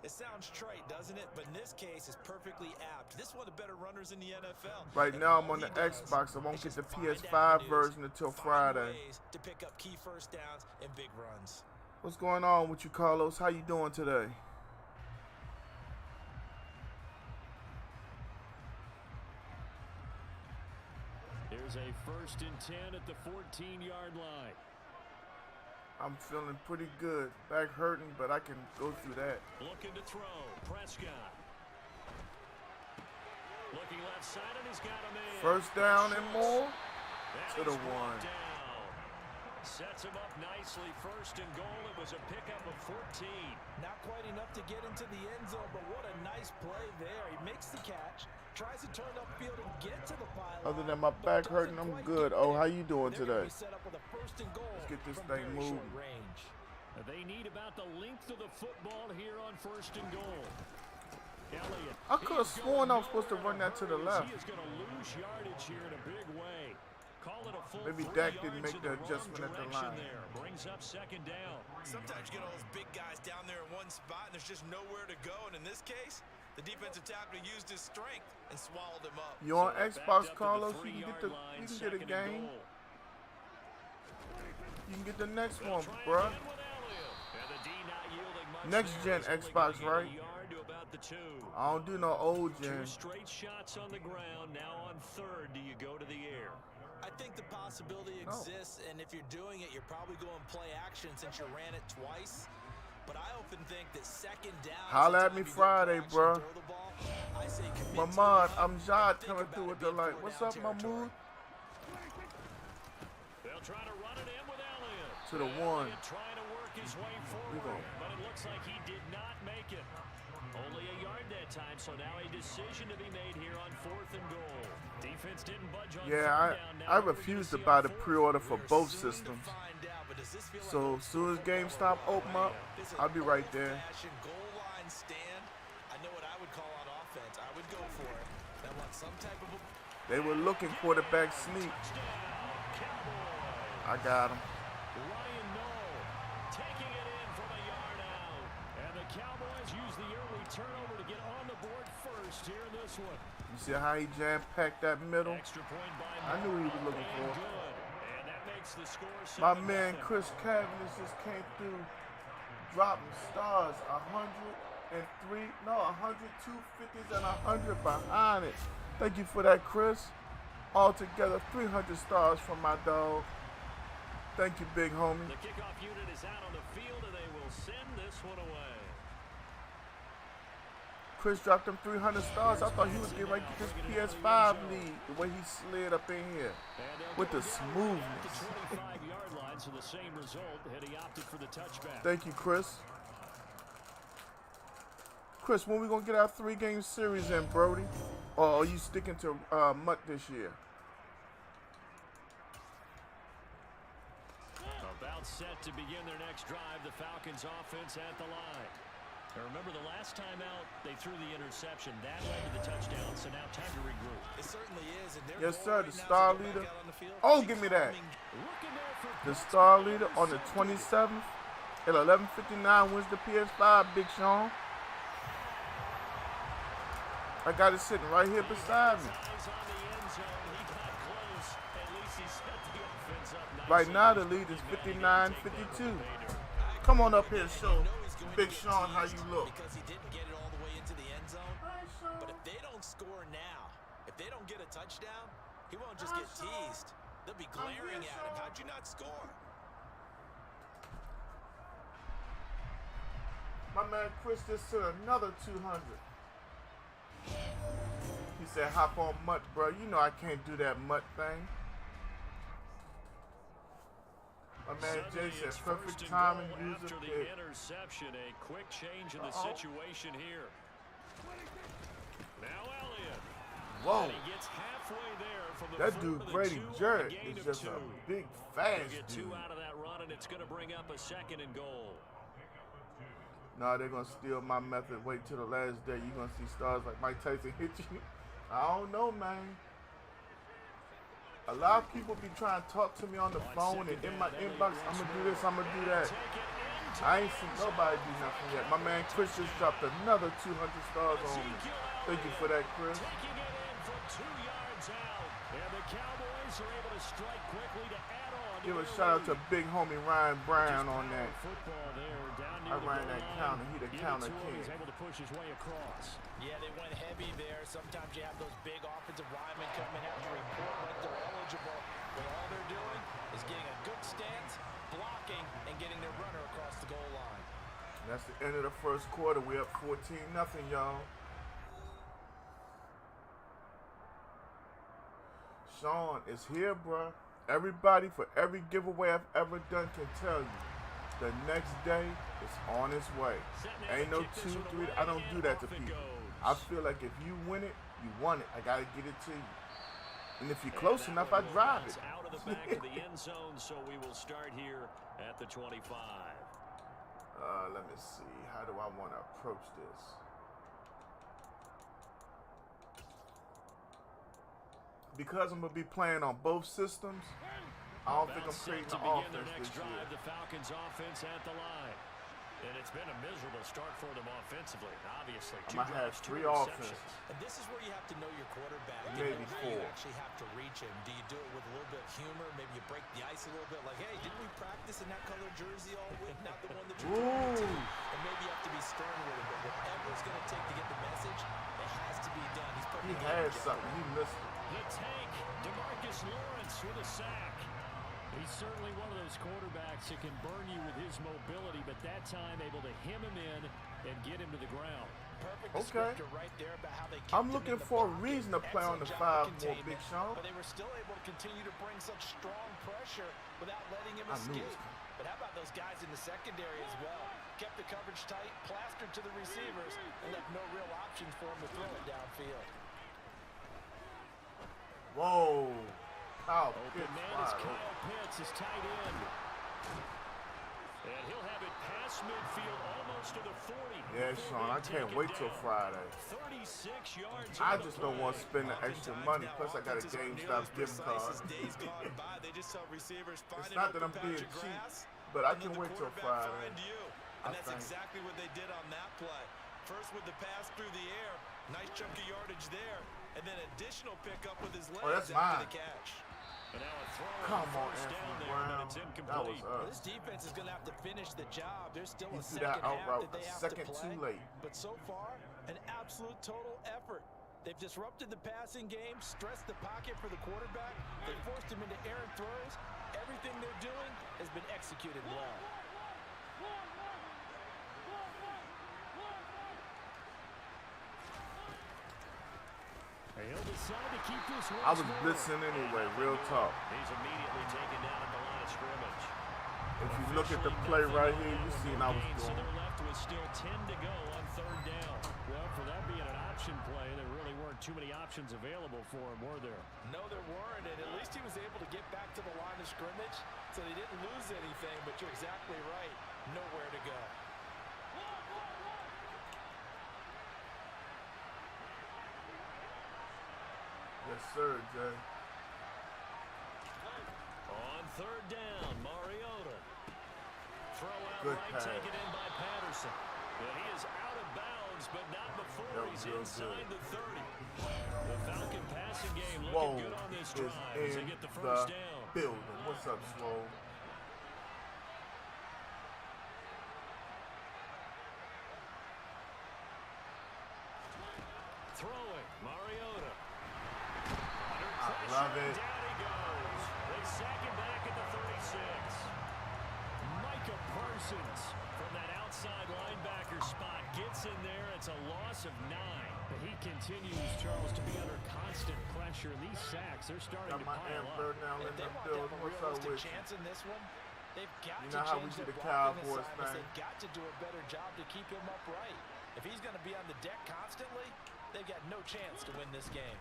It sounds trite, doesn't it? But in this case, it's perfectly apt. This is one of the better runners in the NFL. Right now, I'm on the Xbox. I won't get the PS5 version until Friday. Ways to pick up key first downs and big runs. What's going on with you, Carlos? How you doing today? Here's a 1st and 10 at the 14-yard line. I'm feeling pretty good. Back hurting, but I can go through that. Looking to throw. Prescott. Looking left side, and he's got him in. 1st down and more. To the 1. Down. Sets him up nicely. First and goal. It was a pickup of 14. Not quite enough to get into the end zone, but what a nice play there. He makes the catch, tries to turn upfield and get to the pylon. Other than my back hurting, I'm good. Oh, how you doing today? Set up with a first and goal. Let's get this from thing very moving. short range. They need about the length of the football here on first and goal. Elliott. I could have sworn I was supposed to run that to the left. He is going to lose yardage here in a big way. Call it a full Maybe 40 Dak didn't yards make in the wrong adjustment at the direction line. there. Brings up second down. Sometimes you get all those big guys down there in one spot, and there's just nowhere to go. And in this case, the defensive tackle used his strength and swallowed him up. You on So Xbox, backed up to the Carlos? You 3-yard can line, get a second and game. goal. You can get the next They'll one, try bruh. again with Elliott. And the D not yielding much Next there. gen He's only Xbox, gonna right? get a yard to about the 2. I don't do no old Two gen. straight shots on the ground. Now on third, do you go to the air? I think the possibility exists, and if you're doing it, you're probably going play action since you ran it twice. But I often think that second down. Holla at me Friday, bruh. I say Mahmoud, I'm Jad coming through with the light. What's up, Mahmoud? They'll try to run it in with Elliott. To the one. Elliott trying to work his way forward, but it looks like he did not make it. Only a yard that time, so now a decision to be made here on fourth and goal. Defense didn't budge on Yeah, third down. Now I what are we refuse to gonna see buy on the fourth? pre-order for both systems. So as soon as GameStop open up, I'll be right there. Goal line stand. I know what I would call on offense. I would go for it. I want some type of a They were looking quarterback sneak. I got him. Ryan Knoll taking it in from a yard out. And the Cowboys use the early turnover to get on the board first here in this one. You see how he jam-packed that middle? Extra point by I knew he was looking and for. good. And that makes the score My 7-0. man Chris Cavendish just came through, dropping stars, 103, no, 102 50s and 100 behind it. Thank you for that, Chris. Altogether, 300 stars from my dog. Thank you, big homie. The kickoff unit is out on the field, and they will send this one away. Chris dropped them 300 stars. I thought he was getting ready to get this PS5 lead, the way he slid up in here with the smoothness. The 25-yard line, so the same result, had he opted for the touchback. Thank you, Chris. Chris, when we gonna get our 3-game series in, Brody? Or are you sticking to Mutt this year? About set to begin their next drive, the Falcons offense at the line. Now remember, the last time out, they threw the interception. That led to the touchdown, so now time to regroup. It certainly is. And Yes, sir, the star leader. Oh, give me that. The star leader on the 27th at 11:59 wins the PS5, Big Sean. I got it sitting right here beside me. Right now, the lead is 59-52. Come on up here, show Big Sean how you look. Because he didn't get it all the way into the end zone. But if they don't score now, if they don't get a touchdown, he won't just get teased. They'll be glaring at him. How'd you not score? My man Chris just sent another 200. He said, hop on Mutt, bro. You know I can't do that Mutt thing. My man Jay said, perfect timing, user after the pick. interception. A quick change in the situation here. Now Elliott. Whoa. And he gets halfway there from the That 4 dude, to the Grady 2 Jarrett, on a gain is of just 2. a big, They'll fast get dude. 2 out of that run, and it's going to bring up a second and goal. Nah, they're going to steal my method. Wait till the last day. You're going to see stars like Mike Tyson hit you. I don't know, man. A lot of people be trying to talk to me on the phone and in my inbox. I'm going to do this, I'm going to do that. I ain't seen nobody do nothing yet. My man Chris just dropped another 200 stars on me. Thank you for that, Chris. Taking it in from 2 yards out. And the Cowboys are able to strike quickly to add on. Give a shout out to big homie Ryan Brown on that. Football there, down near I the ran goal that line. counter. He the Give it counter to him. king. He's able to push his way across. Yeah, they went heavy there. Sometimes you have those big offensive linemen come and have to report when they're eligible. When all they're doing is getting a good stance, blocking, and getting their runner across the goal line. That's the end of the first quarter. We're up 14-0, y'all. Sean is here, bruh. Everybody for every giveaway I've ever done can tell you the next day is on its way. Ain't no 2, 3. I don't do that to people. I feel like if you win it, you won it. I gotta get it to you. And if you're close enough, I drive it. Out of the back of the end zone, so we will start here at the 25. Let me see. How do I want to approach this? Because I'm gonna be playing on both systems, I don't think I'm creating an offense this year. The Falcons offense at the line. And it's been a miserable start for them offensively, obviously. I'm going to have 3 offenses. And this is where you have to know your quarterback. Maybe 4. You actually have to reach him. Do you do it with a little bit of humor? Maybe you break the ice a little bit. Like, hey, didn't we practice in that color jersey all week? Not the one that you're trying to. And maybe you have to be stern with him. But whatever it's going to take to get the message, it has to be done. He's putting He had something. He missed it. The tank, DeMarcus Lawrence with a sack. He's certainly one of those quarterbacks that can burn you with his mobility, but that time able to hem him in and get him to the ground. Perfect descriptor right there about how they I'm looking for a reason to play on the 5 more, Big Sean. But they were still able to continue to bring such strong pressure without letting him escape. But how about those guys in the secondary as well? Kept the coverage tight, plastered to the receivers, and left no real options for him to throw it downfield. Whoa. Kyle Pitts, Kyle Pitts is tight end. And he'll have it past midfield almost to the 40. Yeah, Sean, I can't wait till Friday. 36 yards. I just don't want to spend the extra money. Plus, I got a GameStop gift card. It's not that I'm being cheap, but I can wait till Friday. And that's exactly what they did on that play. First with the pass through the air. Nice chunk of yardage there. And then additional pickup with his legs after the catch. Come on, Anthony Brown. That was This defense is going to have to finish the job. There's still a second that half route that they have to play. Too late. But so far, an absolute total effort. They've disrupted the passing game, stressed the pocket for the quarterback. They forced him into errant throws. Everything they're doing has been executed well. He'll decide to keep this one. I was blitzing anyway, real talk. He's immediately taken down at the line of scrimmage. If you look at the play right here, you see I was So doing. they're left with still 10 to go on 3rd down. Well, for that being an option play, there really weren't too many options available for him, were there? No, there weren't, and at least he was able to get back to the line of scrimmage, so they didn't lose anything, but you're exactly right. Nowhere to go. Yes, sir, Jay. On 3rd down, Mariota. Throw out Good right, pass. taken in by Patterson. And he is out of bounds, but not before he's inside the 30. The Falcon passing game looking good on this drive as they get the first down. Building. What's up, Swole? Throwing, Mariota. I love it. Down he goes. They sack him back at the 36. Micah Parsons from that outside linebacker spot gets in there. It's a loss of 9. But he continues, Charles, to be under constant pressure. And these sacks, they're starting to Got my pile Aunt up. Burnell in the building. What's up with you? Chance in this one. They've got You to know how we change do their the blocking Cowboys assignments. thing? They've got to do a better job to keep him upright. If he's going to be on the deck constantly, they've got no chance to win this game.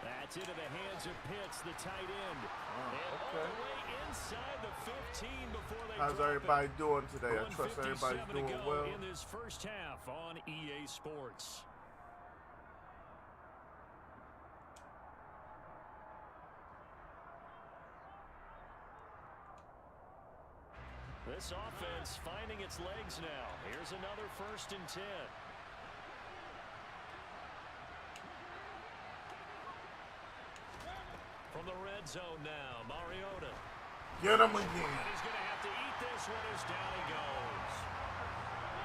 That's into the hands of Pitts, the tight end. And all the way inside the 15 before they How's drop everybody it. doing today? I trust everybody's 1:57 to doing go well. in this first half on EA Sports. This offense finding its legs now. Here's another 1st and 10. From the red zone now, Mariota. Get him again. And he's going to have to eat this one as down he goes.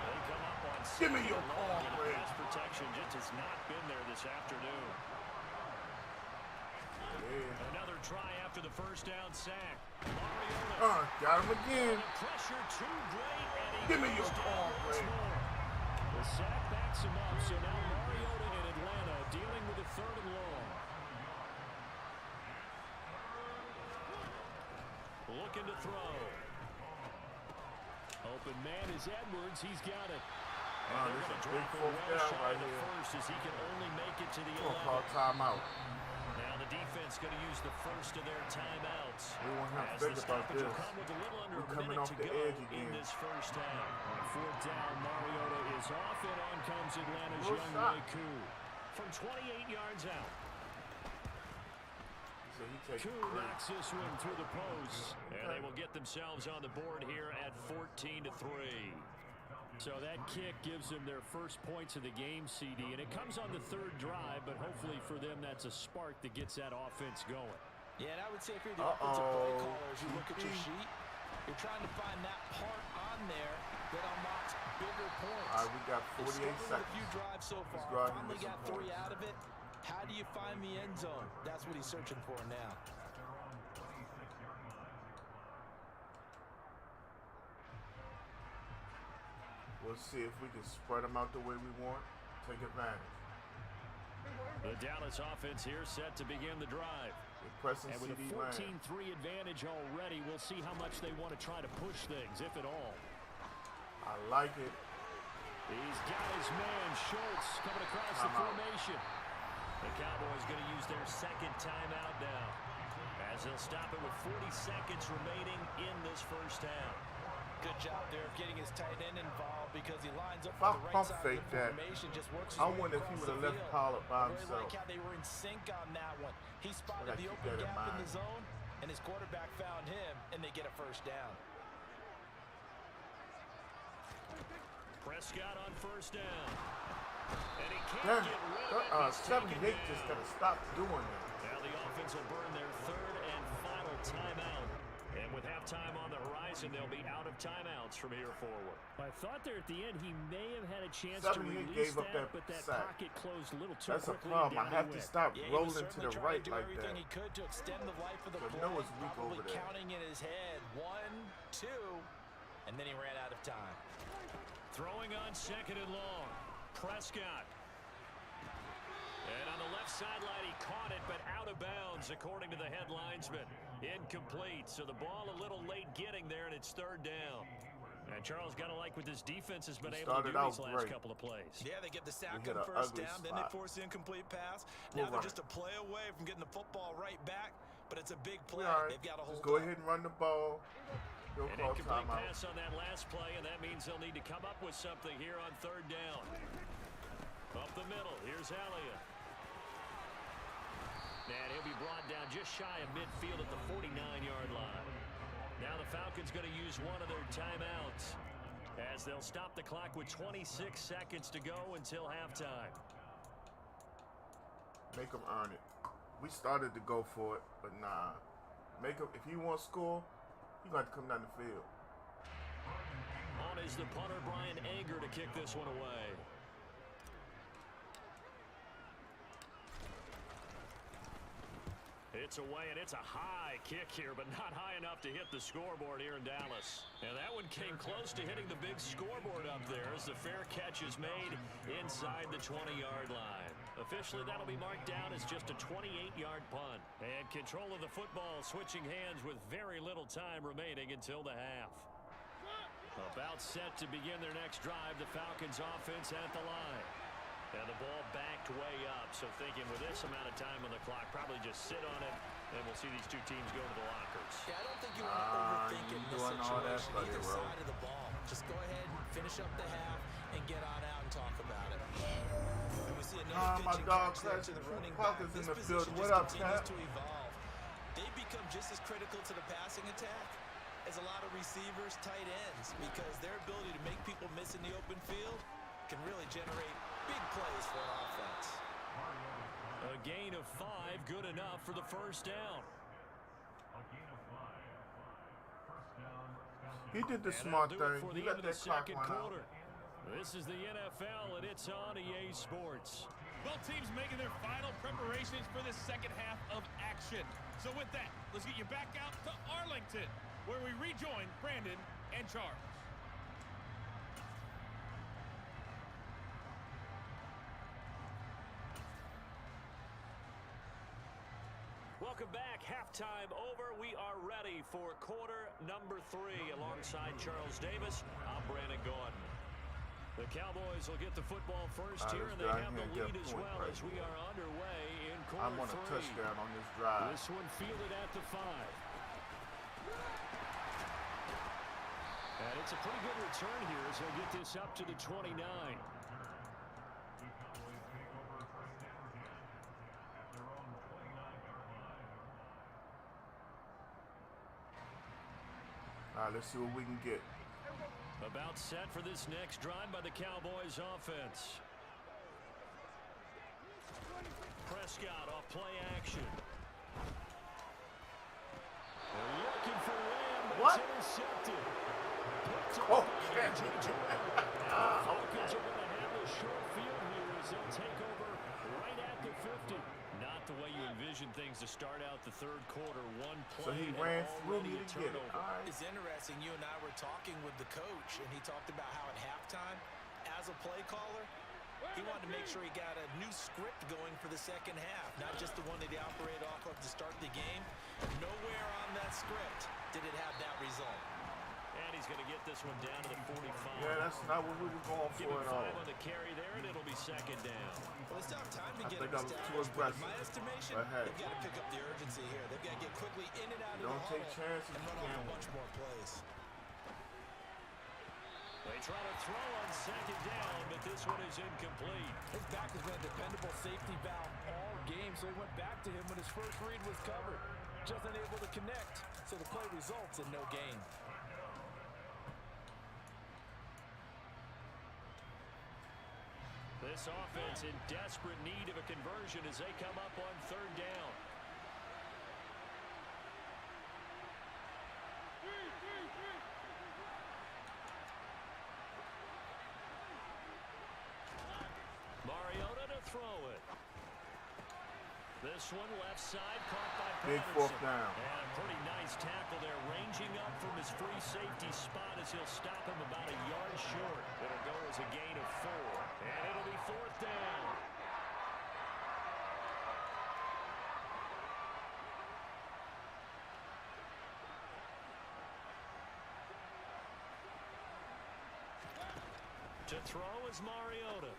They come up on Give me your second and long, call, and Ray. pass protection just has not been there this afternoon. Yeah. Another try after the first down sack. Mariota. Got him again. The pressure too great, and he Give me goes your down call, once Ray. more. The sack backs him up, so now Mariota in Atlanta dealing with a 3rd and long. looking to throw. Open man is Edwards. He's got it. And they're going to drop him well shy of the first as he can only make it to the 11. Call timeout. Now the defense going to use the first of their timeouts. We won't have to think about this. We're coming off the edge again. In this first half. On fourth down, Mariota is off, and on comes Atlanta's Good young shot. Koo from 28 yards out. So he takes Koo knocks this one through the post, and they will get themselves on the board here at 14-3. So that kick gives them their first points of the game, CD, and it comes on the third drive, but hopefully for them that's a spark that gets that offense going. Yeah, and I would say if you're the offensive play caller, as you look at your sheet, you're trying to find that part on there that unlocks bigger points. All right, we got 48 seconds. A few drives so far. Finally got 3 out of it. How do you find the end zone? That's what he's searching for now. We'll see if we can spread them out the way we want. Take advantage. The Dallas offense here set to begin the drive. Pressing and with CD a 14-3 advantage already, we'll see how much they want to try to push things, if at all. I like it. He's got his man, Schultz, coming across the formation. The Cowboys going to use their second timeout now, as they'll stop it with 40 seconds remaining in this first half. Good job there of getting his tight end involved because he lines up on the right side of the formation. Just works his I way wonder if he across would have the left field. Pollard by I really himself. like how they were in sync on that one. He spotted the open gap in the zone, and his quarterback found him, and they get a first down. Prescott on first down. And he can't get rid of it. 78 just got to stop doing that. Now the offense will burn their third and final timeout. And with halftime on the horizon, they'll be out of timeouts from here forward. I thought there at the end he may have had a chance to release that, but that pocket closed a little too quickly. That's a problem. I have to stop rolling to the right like that. He could to extend the life of the play. Noah's weak over there. Counting in his head. 1, 2, and then he ran out of time. Throwing on second and long. Prescott. And on the left sideline, he caught it, but out of bounds, according to the head linesman. Incomplete, so the ball a little late getting there, and it's third down. And Charles got to like what this defense has been able to do these last couple of plays. Yeah, they get the sack on first down, then they force the incomplete pass. Now they're just a play away from getting the football right back, but it's a big play. They've got to hold Just go ahead and run the ball. An incomplete pass on that last play, and that means they'll need to come up with something here on third down. Up the middle, here's Elliott. And he'll be brought down just shy of midfield at the 49-yard line. Now the Falcons going to use one of their timeouts as they'll stop the clock with 26 seconds to go until halftime. Make them earn it. We started to go for it, but nah. Make them, if you want to score, you got to come down the field. On is the punter, Brian Anger, to kick this one away. It's away, and it's a high kick here, but not high enough to hit the scoreboard here in Dallas. And that one came close to hitting the big scoreboard up there as the fair catch is made inside the 20-yard line. Officially, that'll be marked down as just a 28-yard punt. And control of the football switching hands with very little time remaining until the half. About set to begin their next drive, the Falcons offense at the line. And the ball backed way up, so thinking with this amount of time on the clock, probably just sit on it, and we'll see these two teams go to the lockers. Yeah, I don't think you want to overthink it in this situation, either side of the ball. Just go ahead and finish up the half and get on out and talk about it. And we see another pitching catch there to the running back. This position just continues to evolve. They become just as critical to the passing attack as a lot of receivers, tight ends, because their ability to make people miss in the open field can really generate big plays for an offense. A gain of 5, good enough for the first down. He did the smart thing. He let that clock run out. This is the NFL, and it's on EA Sports. Both teams making their final preparations for the second half of action. So with that, let's get you back out to Arlington, where we rejoin Brandon and Charles. Welcome back. Halftime over. We are ready for quarter number 3. Alongside Charles Davis, I'm Brandon Gordon. The Cowboys will get the football first here, and they have the lead as well as we are underway in quarter 3. I want a touchdown on this drive. This one fielded at the 5. And it's a pretty good return here as they'll get this up to the 29. All right, let's see what we can get. About set for this next drive by the Cowboys offense. Prescott off play action. They're looking for Lamb, but What? it's intercepted. Oh, shit. Falcons are going to have a short field here as they'll take over right at the 50. Not the way you envision things to start out the third quarter. One play So he and ran through already me a to get it. turnover. All right. It's interesting. You and I were talking with the coach, and he talked about how at halftime, as a play caller, he wanted to make sure he got a new script going for the second half, not just the one that he operated off of to start the game. Nowhere on that script did it have that result. And he's going to get this one down to the 45. Yeah, that's not what we were going Give for him at all. 5 on the carry there, and it'll be second down. Well, it's not time to I get think it I was too established, but in aggressive. my estimation, But hey. they've got to pick up the urgency here. They've got to get quickly in and out of Don't the take huddle chances, and you run off can't a win. bunch more plays. They try to throw on second down, but this one is incomplete. His back has been a dependable safety valve all game, so he went back to him when his first read was covered. Just unable to connect, so the play results in no gain. This offense in desperate need of a conversion as they come up on third down. Mariota to throw it. This one left side caught by Big Patterson. fourth down. And a pretty nice tackle there, ranging up from his free safety spot as he'll stop him about a yard short. It'll go as a gain of 4. And it'll be fourth down. To throw is Mariota.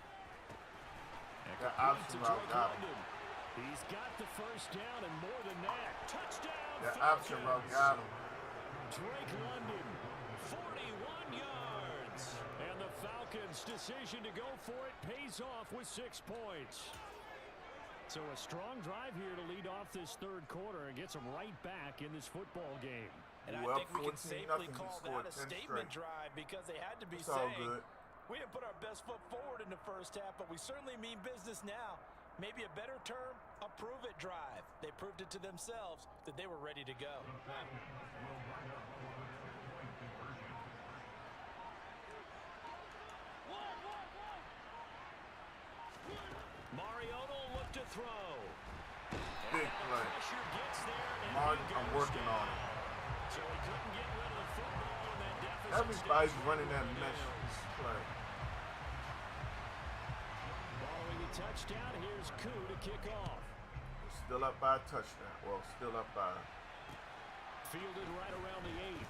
That option route got him. He's got the first down and more than that. Touchdown, That option route got him. Drake London, 41 yards. And the Falcons' decision to go for it pays off with 6 points. So a strong drive here to lead off this third quarter and gets them right back in this football game. And Well, I think we can 14-0, safely he call scored that a 10 statement straight. drive because they had to be It's all saying, good. we didn't put our best foot forward in the first half, but we certainly mean business now. Maybe a better term, a prove-it drive. They proved it to themselves that they were ready to go. Mariota will look to throw. Big And the play. pressure gets there, and Martin, he I'm goes working on it. down. So he couldn't get rid of the football, and that deficit Everybody's stays running that 4 mesh downs. play. Following the touchdown, here's Koo to kick off. We're still up by a touchdown. Well, still up by Fielded right around the 8.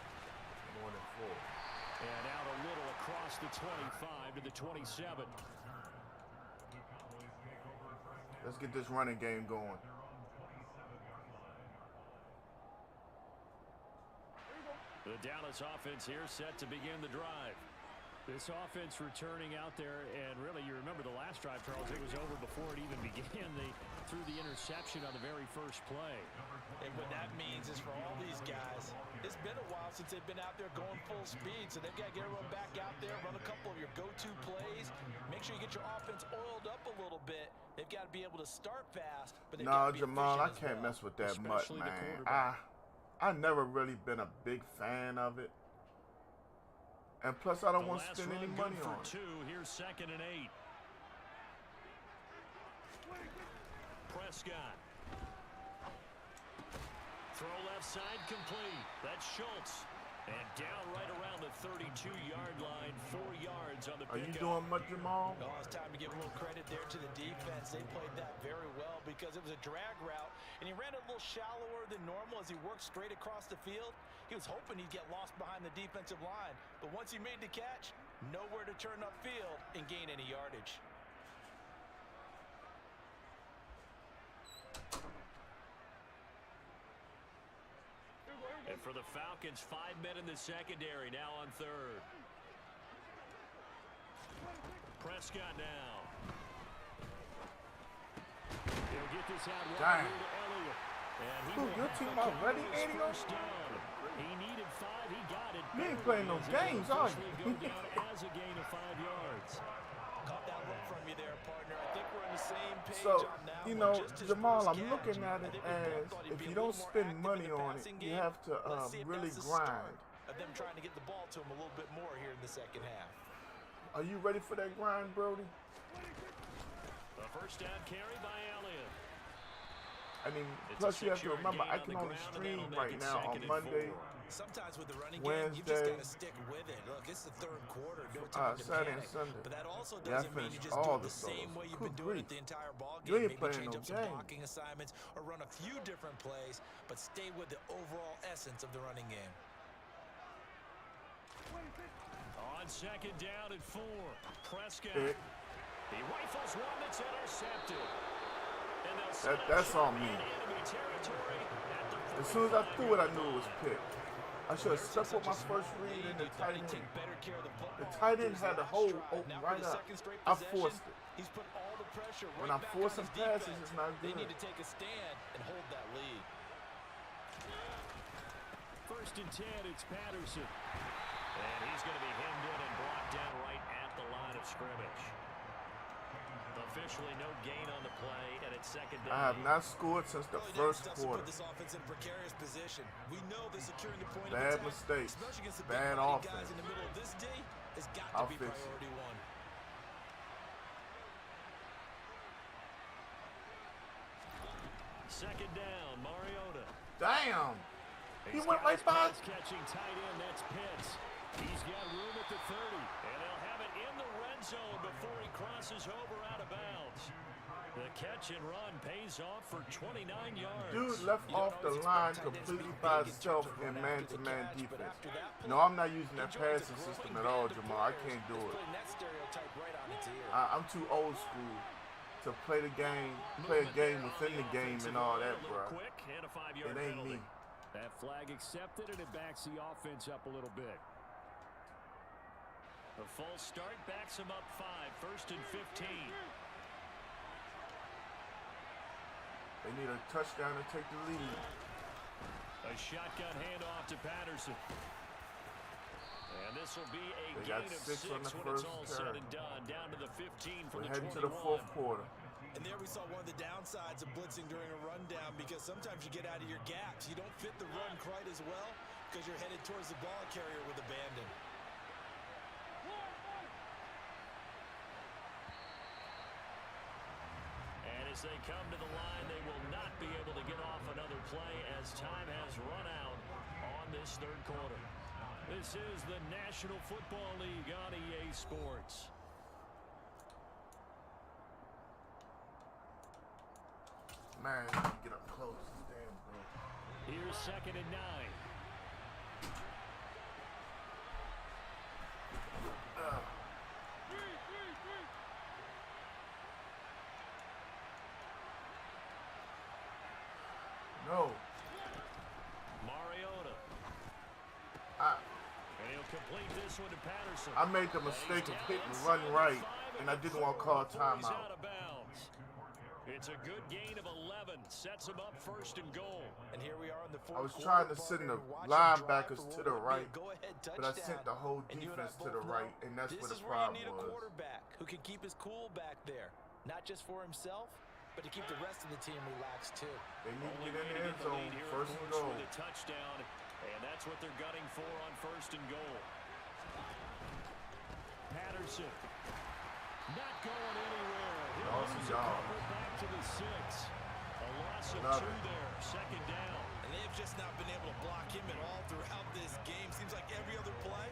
more than 4. And out a little across the 25 to the 27. Let's get this running game going. The Dallas offense here set to begin the drive. This offense returning out there, and really, you remember the last drive, Charles, it was over before it even began. They threw the interception on the very first play. And what that means is for all these guys, it's been a while since they've been out there going full speed, so they've got to get everyone back out there, run a couple of your go-to plays, make sure you get your offense oiled up a little bit. They've got to be able to start fast, but they've No, got to be Jamal, I efficient as can't well. mess with that much, Especially the man. quarterback. I never really been a big fan of it. And plus, I don't The want to last spend any run money good on for it. 2. Here's 2nd and 8. Prescott. Throw left side complete. That's Schultz. And down right around the 32-yard line, 4 yards on the pickup. Are you doing much, Jamal? Oh, it's time to give a little credit there to the defense. They played that very well because it was a drag route, and he ran a little shallower than normal as he worked straight across the field. He was hoping he'd get lost behind the defensive line, but once he made the catch, nowhere to turn upfield and gain any yardage. And for the Falcons, 5 men in the secondary, now on third. Prescott now. He'll get this out right Damn. to Elliott. And he Ooh, will your have team the already Cowboys 80 first down. He needed 5. He got it. You ain't playing no games, are you? Go down as a gain of 5 yards. Caught that look from you there, partner. I think we're on the same page So, on that you one. know, Just his Jamal, first I'm catch. looking at I it think we both as thought he'd if be a you little don't more spend active money in the on it, passing you game. have to Let's see if really that's the grind. start of them trying to get the ball to him a little bit more here in the second half. Are you ready for that grind, Brody? A first down carry by Elliott. I mean, It's plus a you have to 6-yard remember, gain I on can the only ground, and stream that'll make right it now on 2nd and Monday, 4. Sometimes with the running game, you just Wednesday, got to stick with it. Look, it's the third quarter. No time to Saturday panic. and Sunday. But that also Yeah, I doesn't mean you finished just all do it the the same solos. way you've Good been doing it grief. the entire ball game. You ain't Maybe playing change no up some game. blocking assignments or run a few different plays, but stay with the overall essence of the running game. On 2nd down and 4. Prescott. Pick. He rifles one that's intercepted. And they'll set That's up on me. in enemy territory at the As soon as I 45 threw it, I yard knew it was picked. I should have stuck with my first read in the tight end. The tight end had the hole open right up. I forced it. He's put all the pressure When right I'm back forcing on his passes, defense. it's not They good. need to take a stand and hold that lead. 1st and 10, it's Patterson. And he's going to be hemmed in and brought down right at the line of scrimmage. Officially no gain on the play, and it's 2nd down. I have not scored since the Early down first stuff's to quarter. put this offense in a precarious position. We know that securing the point of Bad attack, mistakes. especially against the Bad big-bodied guys offense. in the middle of this day, has got I'll to be fix it. priority one. Second down, Mariota. Damn! He He's went got right his by. pass-catching tight end, that's Pitts. He's got room at the 30, and they'll have it in the red zone before he crosses over out of bounds. The catch and run pays off for 29 yards. Dude left off the line completely by himself in man-to-man defense. No, I'm not using that passing system at all, Jamal. I can't do it. Putting that stereotype right on its ear. I'm too old school to play the game, play a game within the game and all that, bro. Quick and a 5-yard It ain't penalty. me. That flag accepted, and it backs the offense up a little bit. The full start backs him up 5, 1st and 15. They need a touchdown to take the lead. A shotgun handoff to Patterson. And this will be a They gain got of 6 on the when it's first all said carry. and done. Down to the 15 for We're the heading 21. to the fourth quarter. And there we saw one of the downsides of blitzing during a rundown because sometimes you get out of your gaps. You don't fit the run quite as well because you're headed towards the ball carrier with abandon. And as they come to the line, they will not be able to get off another play as time has run out on this third quarter. This is the National Football League on EA Sports. Man, you can get up close. Damn, bro. Here's 2nd and 9. No. Mariota. I And he'll complete this one to Patterson. made the mistake of hitting run right, and I didn't want to call timeout. Out of bounds. It's a good gain of 11. Sets him up 1st and goal. And here we are in the fourth I was quarter, trying to send the partner. Watch him drive linebackers for to what the would be a right, go-ahead but I sent the whole touchdown. And you and I defense to the both right, know and that's this where the is where you problem need a was. quarterback who can keep his cool back there, not just for himself, but to keep the rest of the team relaxed too. They need to Only get in way the to end get the zone, lead here, of first and course, goal. with a touchdown, and that's what they're gunning for on 1st and goal. Patterson not going anywhere. He'll Awesome lose a job. couple back to the 6. A loss of Love 2 it. there. 2nd down. And they have just not been able to block him at all throughout this game. Seems like every other play,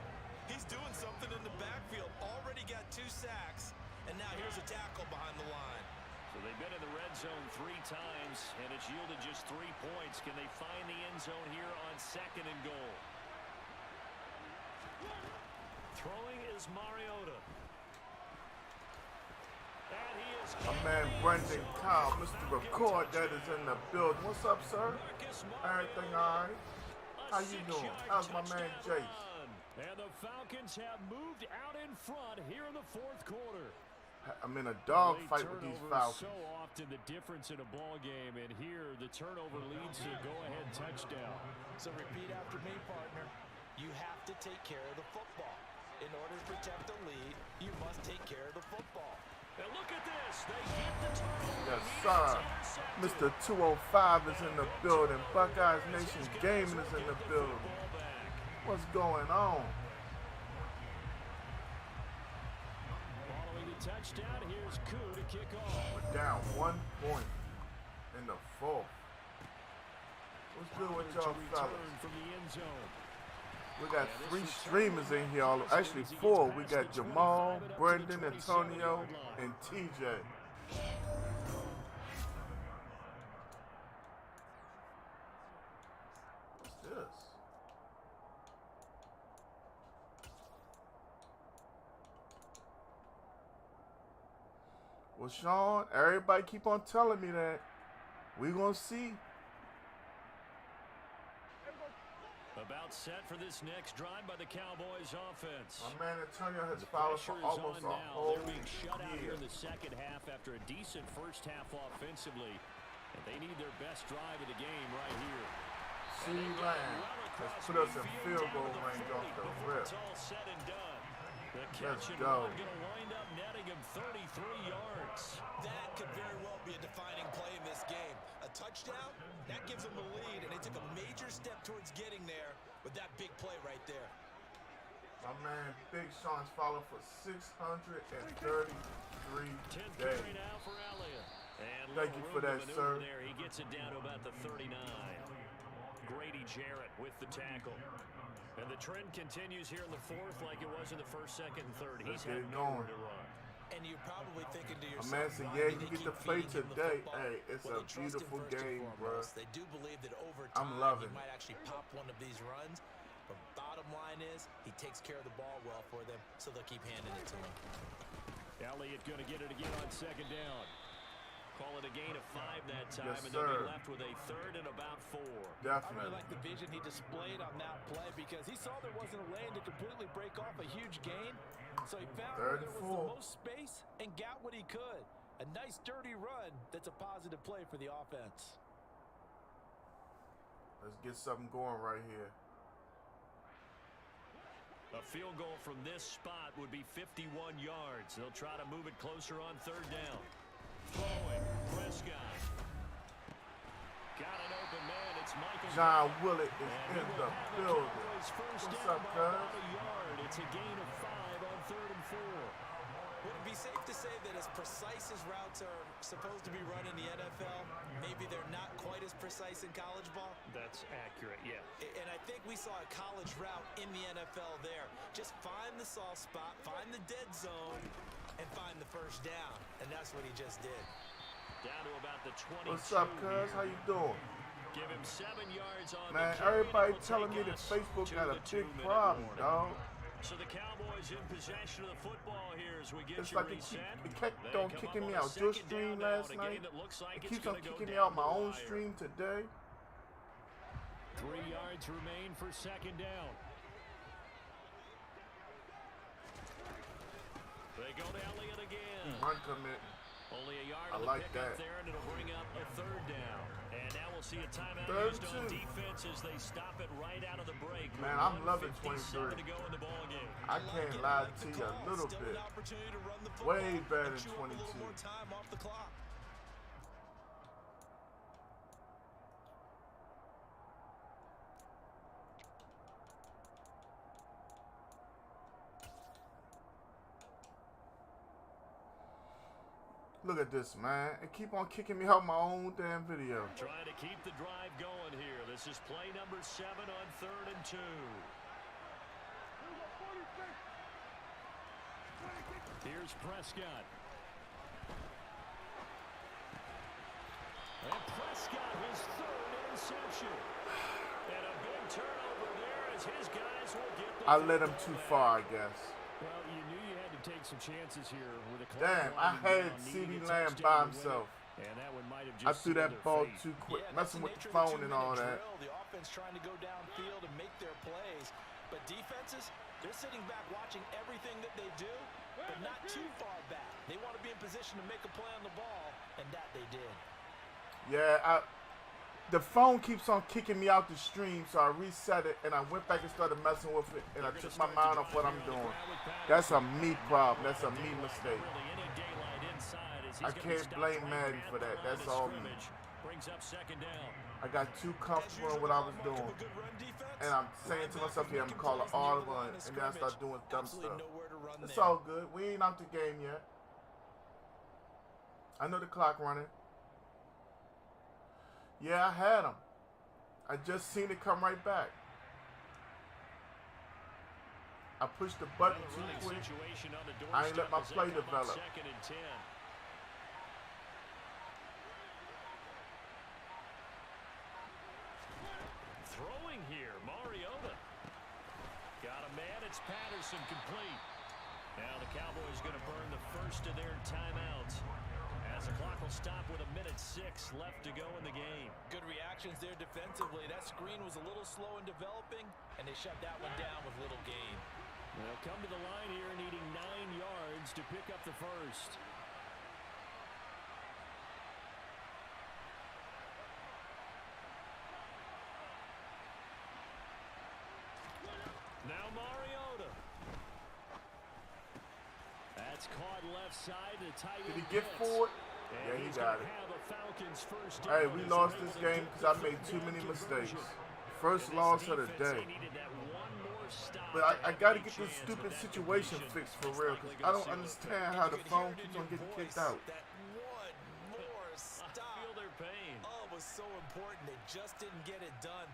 he's doing something in the backfield. Already got 2 sacks, and now here's a tackle behind the line. So they've been in the red zone 3 times, and it's yielded just 3 points. Can they find the end zone here on 2nd and goal? Throwing is Mariota. And he is My man Brendan Kyle, Mr. Record, that is in the building. What's up, sir? Everything all right? How you doing? How's my man Jace? And the Falcons have moved out in front here in the 4th quarter. I'm in a dog fight with these Falcons. So often the difference in a ball game, and here the turnover leads to a go-ahead touchdown. So repeat after me, partner. You have to take care of the football. In order to protect the lead, you must take care of the football. And look at this. They get the turnover. Yes, sir. Mr. 205 is in the building. Buckeyes Nation Gaming is in the building. What's going on? Following the touchdown, here's Koo to kick off. We're down 1 point in the 4th. What's good with y'all fellas? From the end zone. We got 3 streamers in here. Actually 4. We got Jamal, Brendan, Antonio, and TJ. What's this? Well, Sean, everybody keep on telling me that. We gonna see. About set for this next drive by the Cowboys offense. My man Antonio has fouled for almost a whole They're being shut out year. here in the 2nd half after a decent first half offensively. And they need their best drive of the game right here. CeeDee Lamb has put us in field goal range off the rip. It's all said and done. The catch Let's and go. run going to wind up netting him 33 yards. That could very well be a defining play in this game. A touchdown, that gives them the lead, and they took a major step towards getting there with that big play right there. My man Big Sean's followed for 633 days. Now for Elliott. And Thank you for that, sir. There. He gets it down to about the 39. Grady Jarrett with the tackle. And the trend continues here in the 4th like it was in the 1st, 2nd, and 3rd. Let's He's get had it nowhere going. to run. And you're probably thinking to A yourself, man said, why yeah, do you they get to keep play feeding him the today. football? Hey, it's Well, a they trust him beautiful first and game, bro. foremost. They do believe that over I'm time loving he it. might actually pop one of these runs. But bottom line is, he takes care of the ball well for them, so they'll keep handing it to him. Elliott going to get it again on 2nd down. Call it a gain of 5 that time, Yes, and they'll sir. be left with a 3rd and about 4. I really Definitely. like the vision he displayed on that play because he saw there wasn't a lane to completely break off a huge gain. So he found where there was the most space and got what he could. A nice dirty run that's a positive play for the offense. Let's get something going right here. A field goal from this spot would be 51 yards. They'll try to move it closer on 3rd down. Throwing, Prescott. Got an open man. It's Michael. John Willett is in the building. What's up, cuz? It's a gain of 5 on 3rd and 4. Would it be safe to say that as precise as routes are supposed to be run in the NFL, maybe they're not quite as precise in college ball? That's accurate, yeah. And I think we saw a college route in the NFL there. Just find the soft spot, find the dead zone, and find the first down. And that's what he just did. Down to about the 22. What's up, cuz? How you doing? Give him 7 yards on Man, the carry. everybody It'll telling me take that us Facebook to got a the big 2-minute problem, warning. dog. So the Cowboys in possession of the football here as we get It's you like it reset. kept They on come kicking up me on a out. Your 2nd stream down now, last and a game night. that looks like It it's keeps on gonna go kicking me down out my the own wire. stream today. 3 yards remain for 2nd down. They go to Elliott again. Run commit. Only a yard I on the like pickup that. there, and it'll bring up a 3rd down. And now we'll see a timeout 3rd used on and 2. defense as they stop it right out of the break. Man, I'm loving 1:57 23. to go in the ball game. I can't lie to you a little Still bit. an opportunity to run the football Way better and than chew up a little 22. more time off the clock. Look at this, man. It keep on kicking me out my own damn video. Trying to keep the drive going here. This is play number 7 on 3rd and 2. Here's Prescott. And Prescott, his 3rd interception. And a big turnover there as his guys will get the I let him too far, I guess. Well, you knew you had to take some chances here with a Damn, I had CD Lamb by himself. And that one might have I just threw that sealed their ball fate. too quick, Yeah, messing with that's the nature of phone and all two-minute that. drill. The offense trying to go downfield and make their plays. But defenses, they're sitting back watching everything that they do, but not too far back. They want to be in position to make a play on the ball, and that they did. Yeah, the phone keeps on kicking me out the stream, so I reset it, and I went back and started messing with it, and I took my mind off what I'm doing. That's a me problem. That's a me mistake. I can't blame Madden for that. That's all me. I got too comfortable in what I was doing. And I'm saying to myself here, I'm going to call an audible, and then I start doing dumb stuff. It's all good. We ain't out the game yet. I know the clock running. Yeah, I had him. I just seen it come right back. I pushed the button too quick. I ain't let my play develop. Throwing here, Mariota. Got a man, it's Patterson complete. Now the Cowboys going to burn the first of their timeouts. As the clock will stop with 1:06 left to go in the game. Good reactions there defensively. That screen was a little slow in developing, and they shut that one down with little gain. They'll come to the line here needing 9 yards to pick up the first. Now Mariota. That's caught left side. The tight Did he end get blitz. forward? And Yeah, he he's got gonna it. have a Falcons first down Hey, we as lost they're this able to game get because I the made too many fourth down mistakes. conversion. First And this loss of the defense, day. they needed that one more stop But to I have got to any get this chance, stupid but that situation completion fixed for is real. likely Because I gonna don't seal the understand thing. how the You can phone hear it keeps in on your getting kicked voice. out. That one more I stop. feel their pain. Oh, it was so important. They just didn't get it done.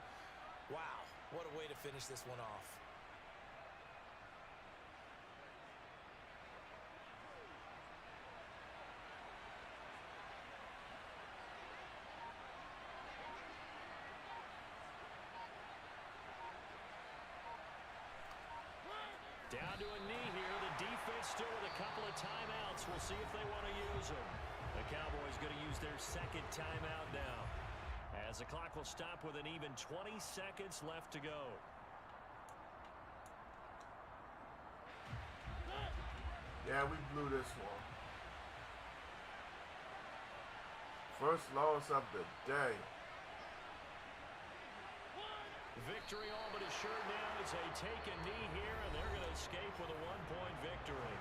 Wow, what a way to finish this one off. Down to a knee here. The defense still with a couple of timeouts. We'll see if they want to use them. The Cowboys going to use their second timeout now. As the clock will stop with an even 20 seconds left to go. Yeah, we blew this one. First loss of the day. Victory all but assured now as they take a knee here, and they're going to escape with a one-point victory.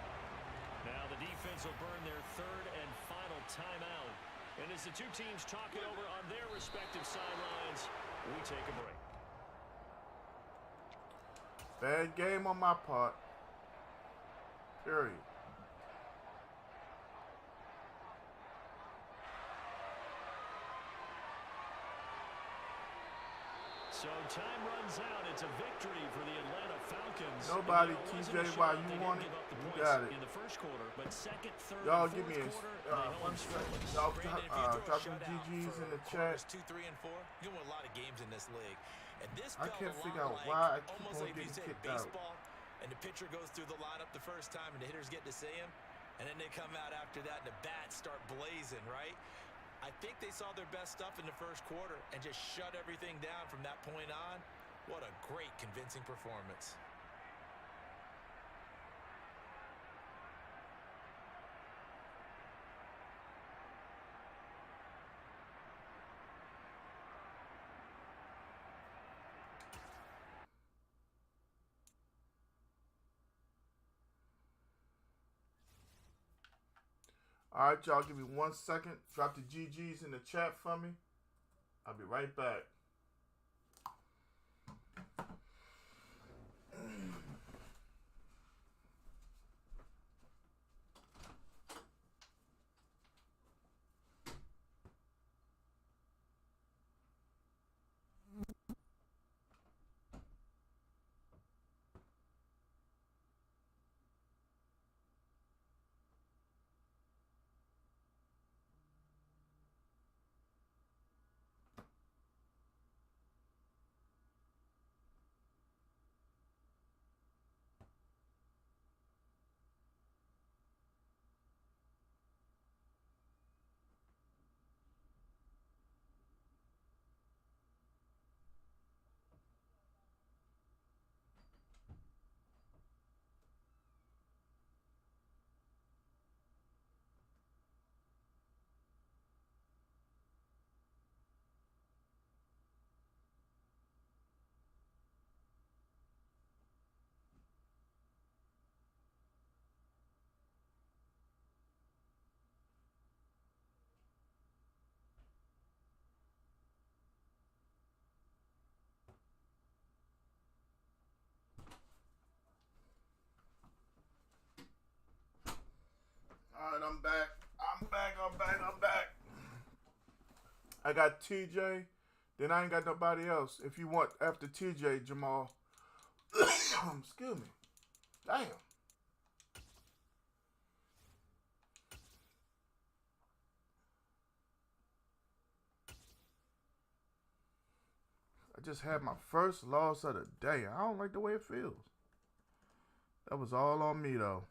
Now the defense will burn their third and final timeout. And as the two teams talk it over on their respective sidelines, we take a break. Bad game on my part. Period. So time runs out. It's a victory for the Atlanta Falcons. Nobody, And, TJ, wasn't a why shutout. you They want didn't it? give up the You points got it. in the first quarter, but second, third, Y'all and give me fourth quarter, they held one them second. scoreless. Y'all Brandon, if you throw a dropping shutout GGs in the for chat. quarters 2, 3, and 4, you win a lot of games in this league. And this I felt can't a figure lot out like why I keep almost on like if you getting said kicked out. baseball, and the pitcher goes through the lineup the first time, and the hitters get to see him, and then they come out after that, and the bats start blazing, right? I think they saw their best stuff in the first quarter and just shut everything down from that point on. What a great, convincing performance. All right, y'all, give me 1 second. Drop the GGs in the chat for me. I'll be right back. I got TJ. Then I ain't got nobody else. If you want after TJ, Jamal. Excuse me. Damn. I just had my first loss of the day. I don't like the way it feels. That was all on me, though.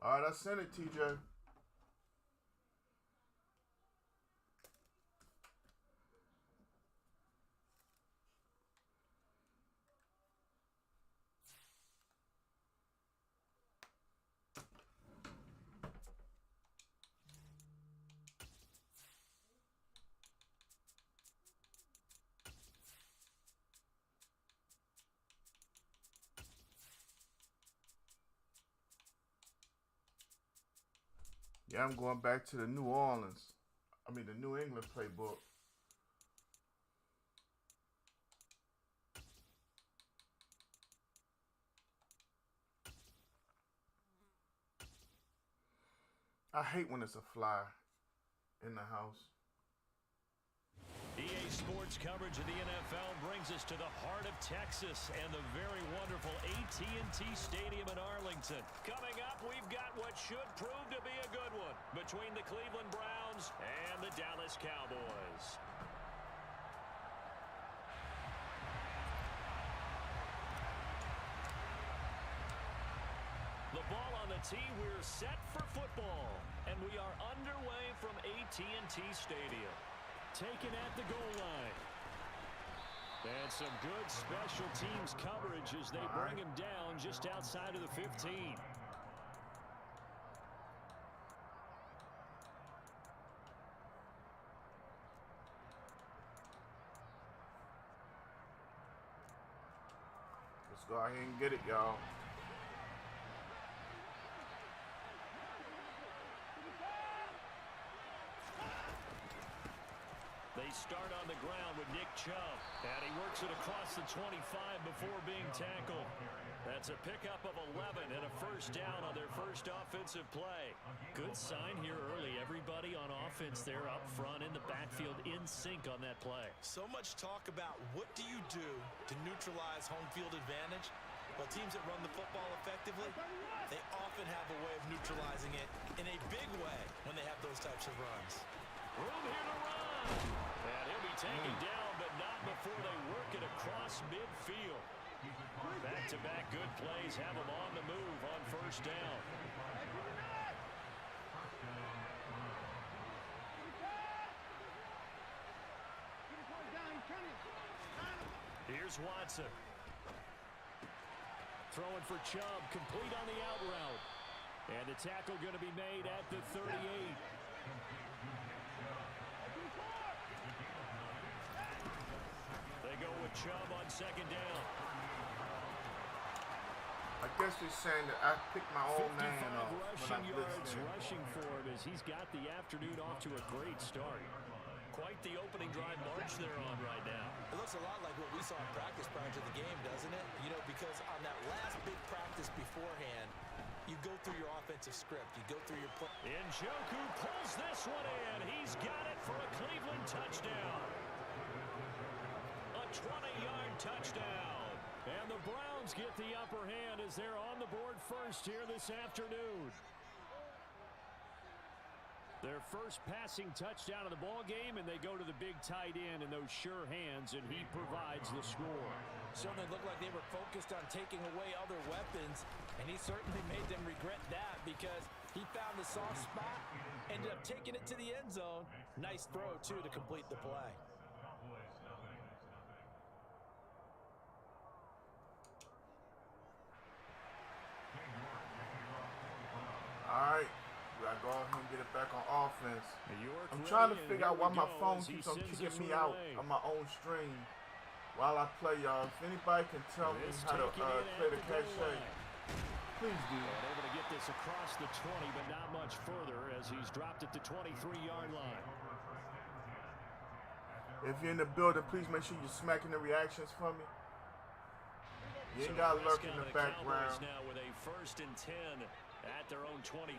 All right, I sent it, TJ. Yeah, I'm going back to the New England playbook. I hate when it's a fly in the house. EA Sports coverage of the NFL brings us to the heart of Texas and the very wonderful AT&T Stadium in Arlington. Coming up, we've got what should prove to be a good one between the Cleveland Browns and the Dallas Cowboys. The ball on the tee, we're set for football, and we are underway from AT&T Stadium. Taken at the goal line. And some good special teams coverage as they bring him down just outside of the 15. Let's go ahead and get it, y'all. They start on the ground with Nick Chubb, and he works it across the 25 before being tackled. That's a pickup of 11 and a first down on their first offensive play. Good sign here early. Everybody on offense there up front in the backfield in sync on that play. So much talk about what do you do to neutralize home field advantage? Well, teams that run the football effectively, they often have a way of neutralizing it in a big way when they have those types of runs. Room here to run. And he'll be taken down, but not before they work it across midfield. Back-to-back good plays have him on the move on first down. Here's Watson. Throwing for Chubb, complete on the out route. And the tackle going to be made at the 38. They go with Chubb on second down. I guess they're saying that I picked my own man off when rushing I yards listened. rushing for him as he's got the afternoon off to a great start. Quite the opening drive march they're on right now. It looks a lot like what we saw in practice prior to the game, doesn't it? You know, because on that last big practice beforehand, you go through your offensive script. You go through your play. Njoku pulls this one in. He's got it for a Cleveland touchdown. A 20-yard touchdown. And the Browns get the upper hand as they're on the board first here this afternoon. Their first passing touchdown of the ball game, and they go to the big tight end in those sure hands, and he provides the score. Certainly looked like they were focused on taking away other weapons, and he certainly made them regret that because he found the soft spot, ended up taking it to the end zone. Nice throw, too, to complete the play. All right. I go ahead and get it back on offense. I'm trying to figure out why my phone keeps on kicking me out on my own stream while I play, y'all. If anybody can tell me how to play the cachet, please do. Able to get this across the 20, but not much further as he's dropped at the 23-yard line. If you're in the building, please make sure you're smacking the reactions for me. You ain't got to lurk in the background. Now with a 1st and 10 at their own 23.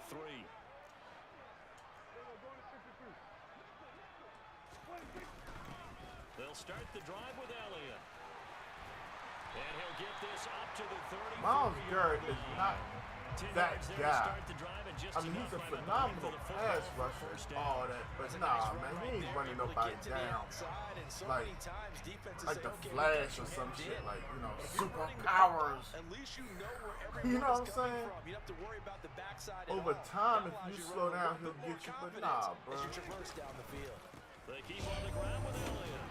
They'll start the drive with Elliott. And he'll get this up to the 30. Myles Garrett is not that guy. I mean, he's a phenomenal pass rusher and all that, but nah, man, he ain't running nobody down. Like the Flash or some shit, like, you know, superpowers. You know what I'm saying? Over time, if you slow down, he'll get you, but nah, bro. They keep on the ground with Elliott.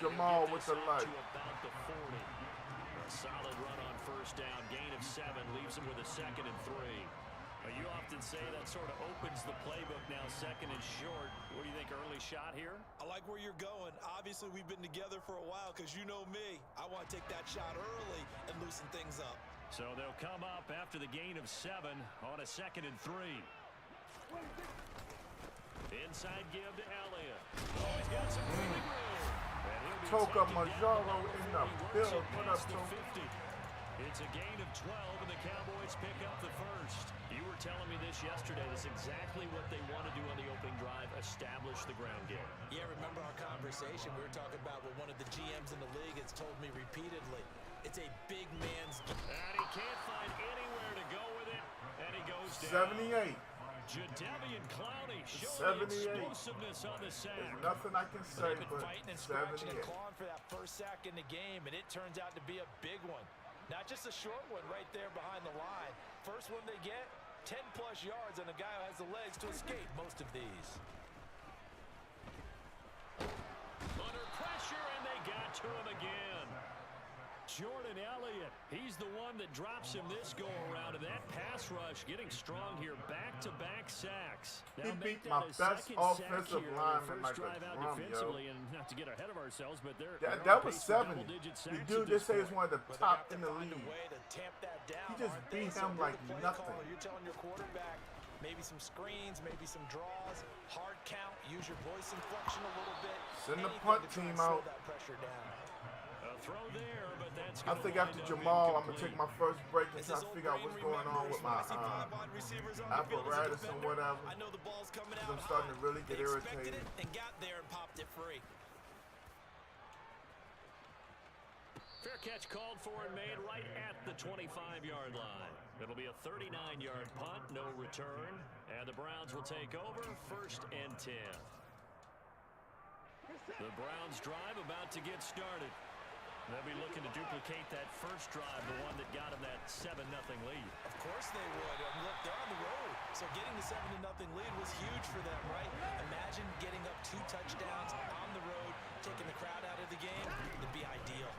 Jamal with the light. About the 40. A solid run on 1st down. Gain of 7 leaves him with a 2nd and 3. You often say that sort of opens the playbook now, 2nd and short. What do you think, early shot here? I like where you're going. Obviously, we've been together for a while because you know me. I want to take that shot early and loosen things up. So they'll come up after the gain of 7 on a 2nd and 3. Inside give to Elliott. Oh, he's got some breathing room. Toka Majaro in the build. What up, Toka? It's a gain of 12, and the Cowboys pick up the 1st. You were telling me this yesterday. That's exactly what they want to do on the opening drive, establish the ground game. Yeah, remember our conversation? We were talking about what one of the GMs in the league has told me repeatedly. It's a big man's game. And he can't find anywhere to go with it, and he goes down. 78. Jadeveon Clowney showing explosiveness on the sack. There's nothing I can say but fighting and scratching 78. and clawing for that 1st sack in the game, and it turns out to be a big one. Not just a short one right there behind the line. First one they get, 10-plus yards, and a guy who has the legs to escape most of these. Under pressure, and they got to him again. Jordan Elliott, he's the one that drops him this go-around, and that pass rush getting strong here, back-to-back sacks. He beat my best offensive lineman like a drum, yo. And not to get ahead of ourselves, but that was 70. The dude they say is one of the top in the league. He just beat him like nothing. You're telling your quarterback maybe some screens, maybe some draws, hard count, use your voice inflection a little bit. Send the punt team out. Throw there, but that's I think after Jamal, I'm going to take my first break and try to figure out what's going on with my apparatus and whatever. I'm starting to really get irritated. And got there and popped it free. Fair catch called for and made right at the 25-yard line. It'll be a 39-yard punt, no return, and the Browns will take over 1st and 10. The Browns drive about to get started. They'll be looking to duplicate that first drive, the one that got them that 7-0 lead. Of course they would. Look, they're on the road, so getting the 7-0 lead was huge for them, right? Imagine getting up 2 touchdowns on the road, taking the crowd out of the game. It'd be ideal.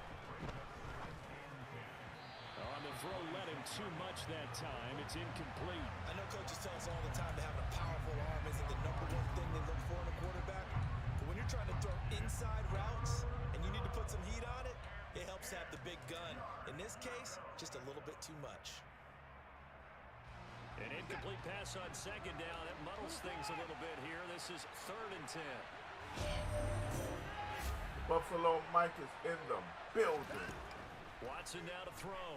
On the throw, led him too much that time. It's incomplete. I know coaches tell us all the time that having a powerful arm isn't the #1 thing they look for in a quarterback. But when you're trying to throw inside routes and you need to put some heat on it, it helps have the big gun. In this case, just a little bit too much. An incomplete pass on 2nd down. It muddles things a little bit here. This is 3rd and 10. Buffalo Mike is in the building. Watson now to throw.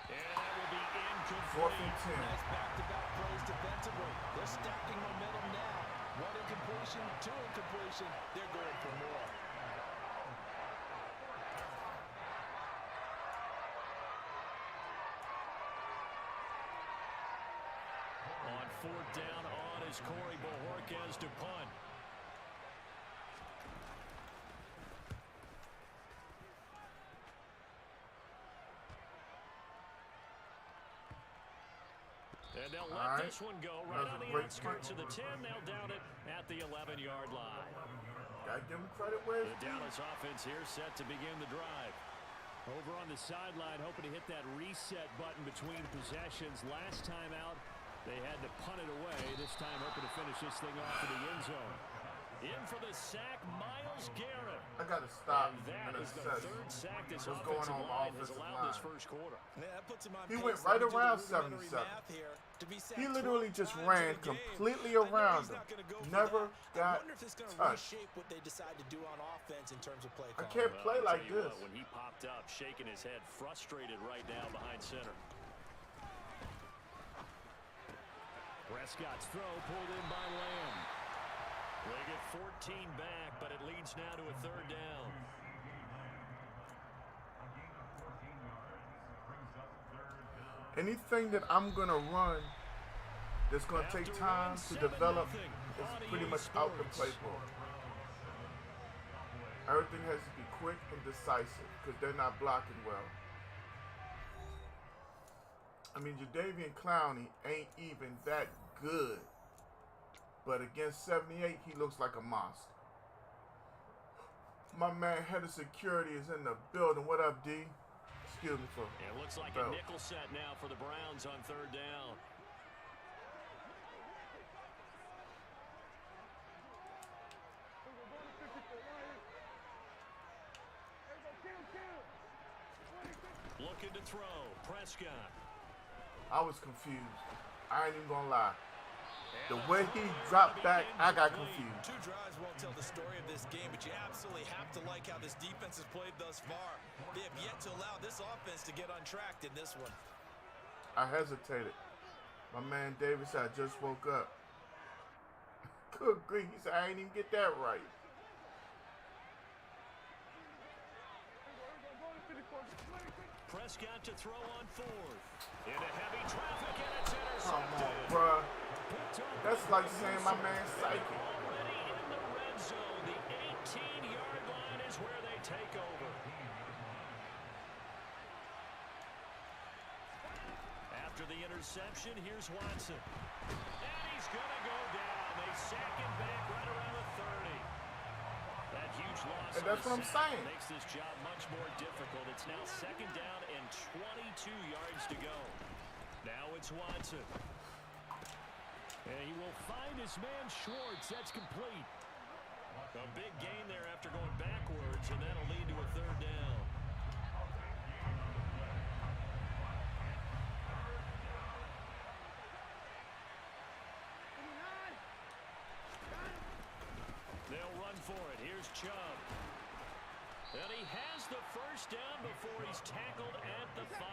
And that will be incomplete. 4th and 10. Nice back-to-back plays defensively. They're stacking momentum now. 1 incompletion, 2 incompletion. They're going for more. On 4th down on is Corey Bojorquez to punt. And they'll let this one go right on the outskirts of the 10. They'll down it at the 11-yard line. Gotta give him credit where it's The Dallas offense here set to begin the drive. Over on the sideline, hoping to hit that reset button between possessions. Last time out, they had to punt it away. This time, hoping to finish this thing off in the end zone. In for the sack, Myles Myles Garrett. I got to stop. And that is the third sack this What's going offensive on line has offensive allowed this line? first quarter. Yeah, that puts him on He pace. went Let right me do the around rudimentary 77. math here. To be sacked He literally 12 just times ran in a game. completely I know around he's him. not gonna go for Never that. got I wonder if it's going to touched. reshape what they decide to do on offense in terms of play I calling. can't play I'll like tell you this. what, when he popped up, shaking his head, frustrated right now behind center. Prescott's throw pulled in by Lamb. They get 14 back, but it leads now to a third down. Anything that I'm going to run that's going to take time to develop is pretty much out the playbook. Everything has to be quick and decisive because they're not blocking well. I mean, Jadeveon Clowney ain't even that good. But against 78, he looks like a monster. My man, head of security, is in the building. What up, D? Excuse me for It looks like belt. a nickel set now for the Browns on third down. Looking to throw. Prescott. I was confused. I ain't even gonna lie. The way he dropped back, I got confused. Two drives won't tell the story of this game, but you absolutely have to like how this defense has played thus far. They have yet to allow this offense to get untracked in this one. I hesitated. My man David said, I just woke up. Good grief, he said, I ain't even get that right. Prescott to throw on fourth. Into heavy traffic, and it's Come intercepted. on, bruh. That's like saying my man's psychic. Already in the red zone. The 18-yard line is where they take over. After the interception, here's Watson. And he's going to go down. They sack him back right around the 30. That huge loss And that's what I'm saying. makes this job much more difficult. It's now second down and 22 yards to go. Now it's Watson. And he will find his man Schwartz. That's complete. A big gain there after going backwards, and that'll lead to a third down. They'll run for it. Here's Chubb. And he has the first down before he's tackled at the 5.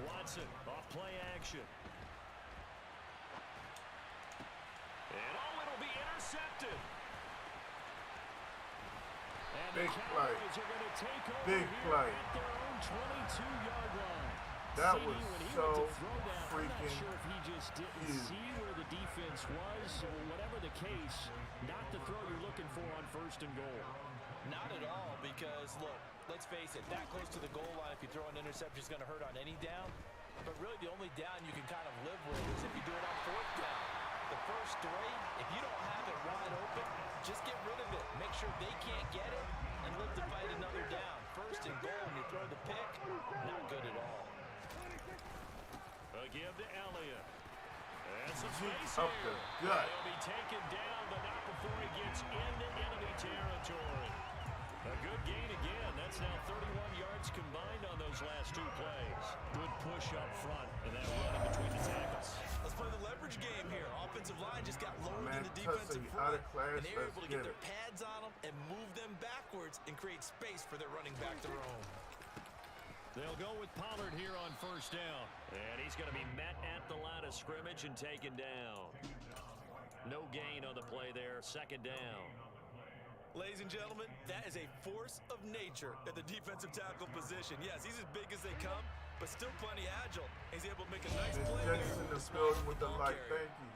Watson off play action. And it'll be intercepted. And Big the play. Cowboys are going to take over Big here play. at their own 22-yard line. That CD, was when he so went to throw that, I'm not freaking sure if he just didn't huge. see where the defense was, or whatever the case, not the throw you're looking for on first and goal. Not at all, because, look, let's face it, that close to the goal line, if you throw an interception, is going to hurt on any down. But really, the only down you can kind of live with is if you do it on fourth down. The first three, if you don't have it wide open, just get rid of it. Make sure they can't get it and live to fight another down. First and goal, and you throw the pick, not good at all. A give to Elliott. And some space Up here. the gut. He'll be taken down, but not before he gets into enemy territory. A good gain again. That's now 31 yards combined on those last two plays. Good push up front, and that run in between the tackles. Let's play the leverage game here. Offensive line just got lowered Man, in the defensive Tussey out front, of class. and they were Let's able to get get their it. pads on them and move them backwards and create space for their running back to roam. They'll go with Pollard here on first down. And he's going to be met at the line of scrimmage and taken down. No gain on the play there. Second down. Ladies and gentlemen, that is a force of nature at the defensive tackle position. Yes, he's as big as they come, but still plenty agile. He's able to make a nice play there. Jensen in the Small building with the ball light. carrier. Thank you.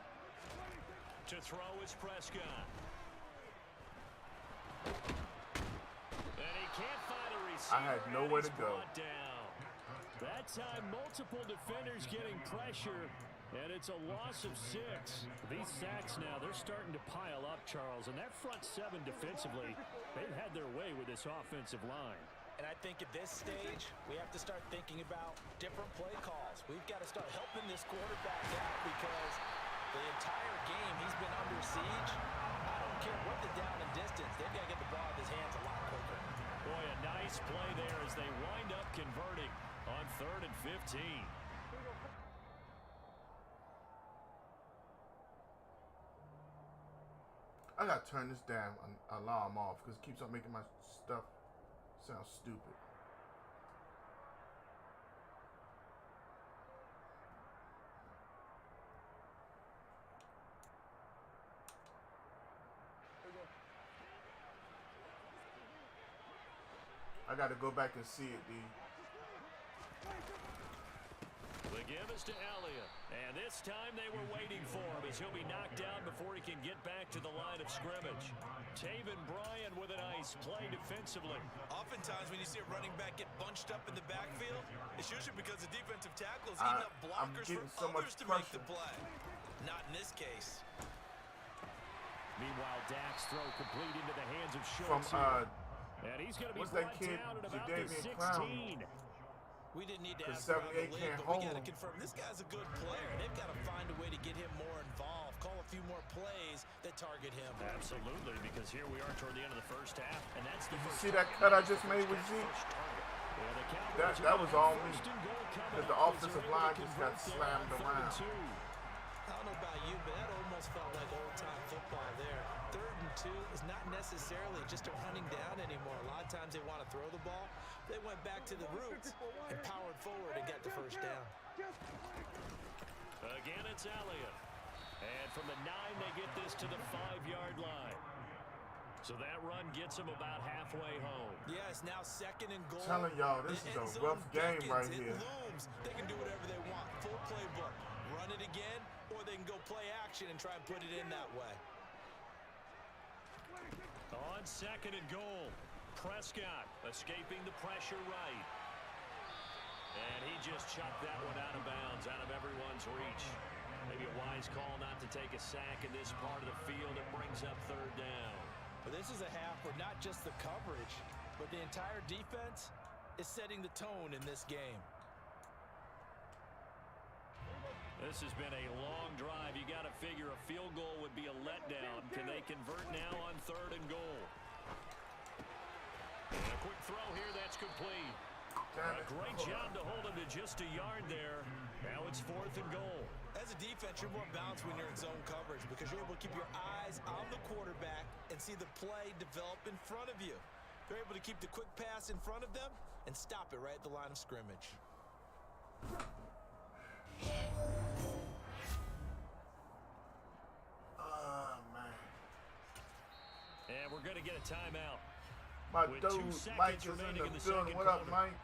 To throw is Prescott. And he can't find a receiver. I had nowhere to and he's go. brought down. That time, multiple defenders getting pressure, and it's a loss of 6. These sacks now, they're starting to pile up, Charles, and that front 7 defensively, they've had their way with this offensive line. And I think at this stage, we have to start thinking about different play calls. We've got to start helping this quarterback out because The entire game, he's been under siege. I don't care what the down and distance. They've got to get the ball in his hands a lot quicker. Boy, a nice play there as they wind up converting on 3rd and 15. I gotta turn this damn alarm off because it keeps on making my stuff sound stupid. I gotta go back and see it, D. The give is to Elliott. And this time they were waiting for him as he'll be knocked down before he can get back to the line of scrimmage. Taven Bryan with a nice play defensively. Oftentimes when you see a running back get bunched up in the backfield, it's usually because the defensive tackle is eating up blockers for others to make the play. Not in this case. Meanwhile, Dak's throw complete into the hands of From Schultz. And he's going to be brought kid, down at about the Jadavian 16. Clown? We didn't need to ask 78 around the league, can't but hold we got to him. confirm this guy's a good player. They've got to find a way to get him more involved, call a few more plays that target him. Absolutely, because here we are toward the end of the first half, and that's the first. See that cut I just made with Z? That was all me. Because the offensive line just got slammed around. I don't know about you, but that almost felt like old-time football there. 3rd and 2 is not necessarily just a running down anymore. A lot of times they want to throw the ball. They went back to the roots and powered forward and got the first down. Again, it's Elliott. And from the 9, they get this to the 5-yard line. So that run gets them about halfway home. Yeah, it's now 2nd and goal. Telling y'all, this is a rough game right here. It looms. They can do whatever they want. Full playbook. Run it again, or they can go play action and try and put it in that way. On 2nd and goal, Prescott escaping the pressure right. And he just chucked that one out of bounds, out of everyone's reach. Maybe a wise call not to take a sack in this part of the field. It brings up 3rd down. But this is a half where not just the coverage, but the entire defense is setting the tone in this game. This has been a long drive. You got to figure a field goal would be a letdown. Can they convert now on 3rd and goal? And a quick throw here, that's complete. A great job to hold him to just a yard there. Now it's 4th and goal. As a defense, you're more balanced when you're in zone coverage because you're able to keep your eyes on the quarterback and see the play develop in front of you. You're able to keep the quick pass in front of them and stop it right at the line of scrimmage. Oh, man. And we're going to get a timeout. My With dude, 2 seconds Mike, is in remaining the in the building. second What up, quarter. Mike?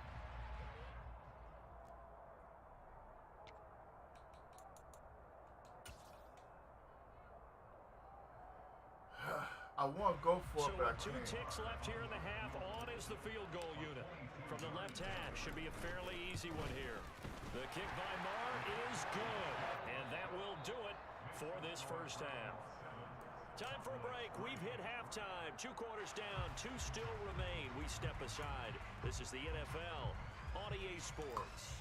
I want to go for So it, but I with 2 can't. ticks left here in the half, on is the field goal unit. From the left hash, should be a fairly easy one here. The kick by Marr is good, and that will do it for this first half. Time for a break. We've hit halftime. 2 quarters down, 2 still remain. We step aside. This is the NFL on EA Sports.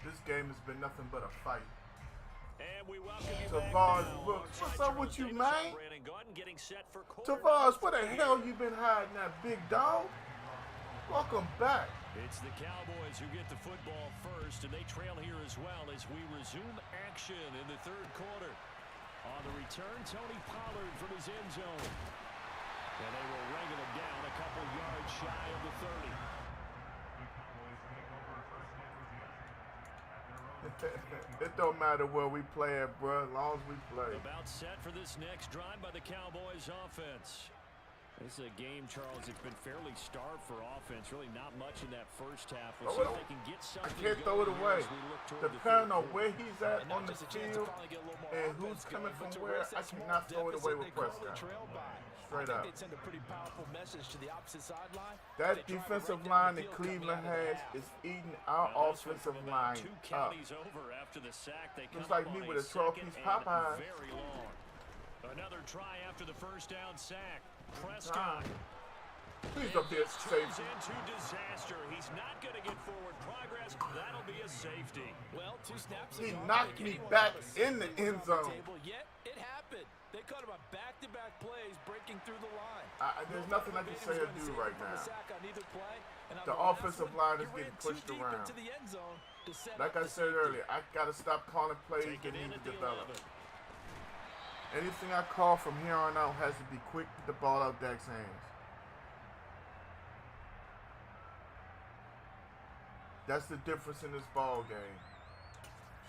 This game has been nothing but a fight. And we welcome you Tavares back now. Brooks, what's Alongside up with you, Charles man? Davis, Brandon Gaudin getting set for quarter Tavares, number where the 3. hell you been hiding that big dog? Welcome back. It's the Cowboys who get the football first, and they trail here as well as we resume action in the 3rd quarter. On the return, Tony Pollard from his end zone. And they will wrangle him down a couple yards shy of the 30. It don't matter where we play at, bro, as long as we play. About set for this next drive by the Cowboys offense. This is a game, Charles, it's been fairly starved for offense. Really not much in that first half. We'll see if they can get I something can't throw it going away. here as we look toward the Depending on 3rd where he's at And not on the just a chance to field finally get a little more and offense who's coming going, from but to where, erase I that small cannot throw it away deficit with they currently Prescott. trail by. Straight I up. think they'd send a pretty powerful message to the opposite sideline. That They drive it defensive right down line the that field coming Cleveland out of the has half. is eating our Now, this one offensive from about line 2 up. counties over after the sack. They Looks come like up me on with a second trophy's and Popeyes. very long. Another try after the first down sack. Prescott. Please don't be a safety. Into disaster. He's not going to get forward progress. That'll be a safety. Well, 2 snaps He ago, knocked me anyone back have a in the end zone. table, yet it happened. They caught him on back-to-back plays, breaking through the line. There's nothing I can say or do right now. The The offensive line is getting pushed around. Like I said earlier, I got to stop calling plays that need to develop. Anything I call from here on out has to be quick to the ball out Dak's hands. That's the difference in this ball game.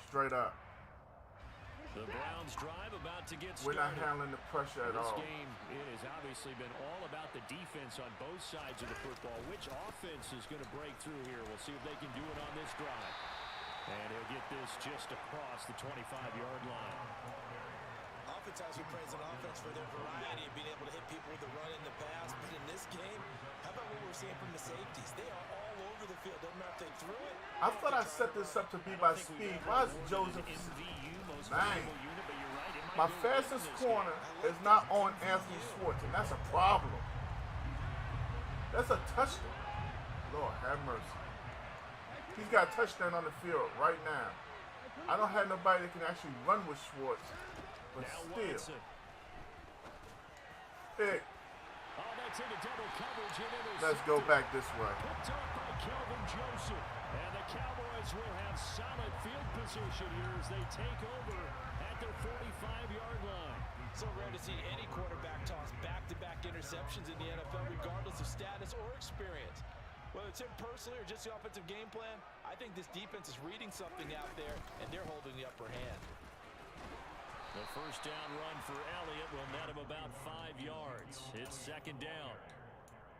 Straight up. The Browns drive about to get We're started. not handling the pressure at all. This game, it has obviously been all about the defense on both sides of the football. Which offense is going to break through here? We'll see if they can do it on this drive. And he'll get this just across the 25-yard line. Oftentimes we praise an offense for their variety of being able to hit people with the run in the pass. But in this game, how about what we're seeing from the safeties? They are all over the field. Doesn't matter if they threw it. I thought I set this up to be by speed. Why is Joseph? Man. My fastest corner is not on Anthony Schwartz, and that's a problem. That's a touchdown. Lord have mercy. He's got a touchdown on the field right now. I don't have nobody that can actually run with Schwartz, but still. Pick. Let's go back this way. And the Cowboys will have solid field position here as they take over at their 45-yard line. So rare to see any quarterback toss back-to-back interceptions in the NFL, regardless of status or experience. Whether it's him personally or just the offensive game plan, I think this defense is reading something out there, and they're holding the upper hand. The first down run for Elliott will net him about 5 yards. It's second down.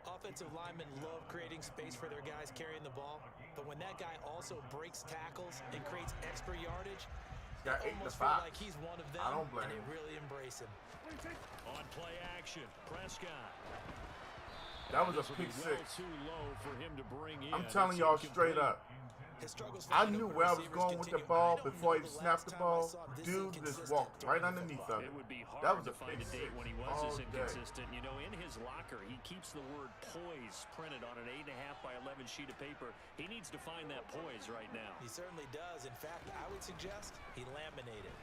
Offensive linemen love creating space for their guys carrying the ball, but when that guy also breaks tackles and creates extra yardage, got they 8 in the almost feel box. like he's one of them, I don't blame and they him. really embrace him. On play action, Prescott. That was a This will pick be six. well too low for him to bring in. I'm telling It's y'all incomplete. straight up. His struggles I finding knew open where I was receivers going with the continue. ball I don't before know he the snapped the last time I ball. saw him this Dude just inconsistent walked right during the underneath football. of It it. would be That hard was to a find pick a date six when he was all this day. inconsistent. You know, in his locker, he keeps the word poise printed on an 8.5 by 11 sheet of paper. He needs to find that poise right now. He certainly does. In fact, I would suggest he laminated.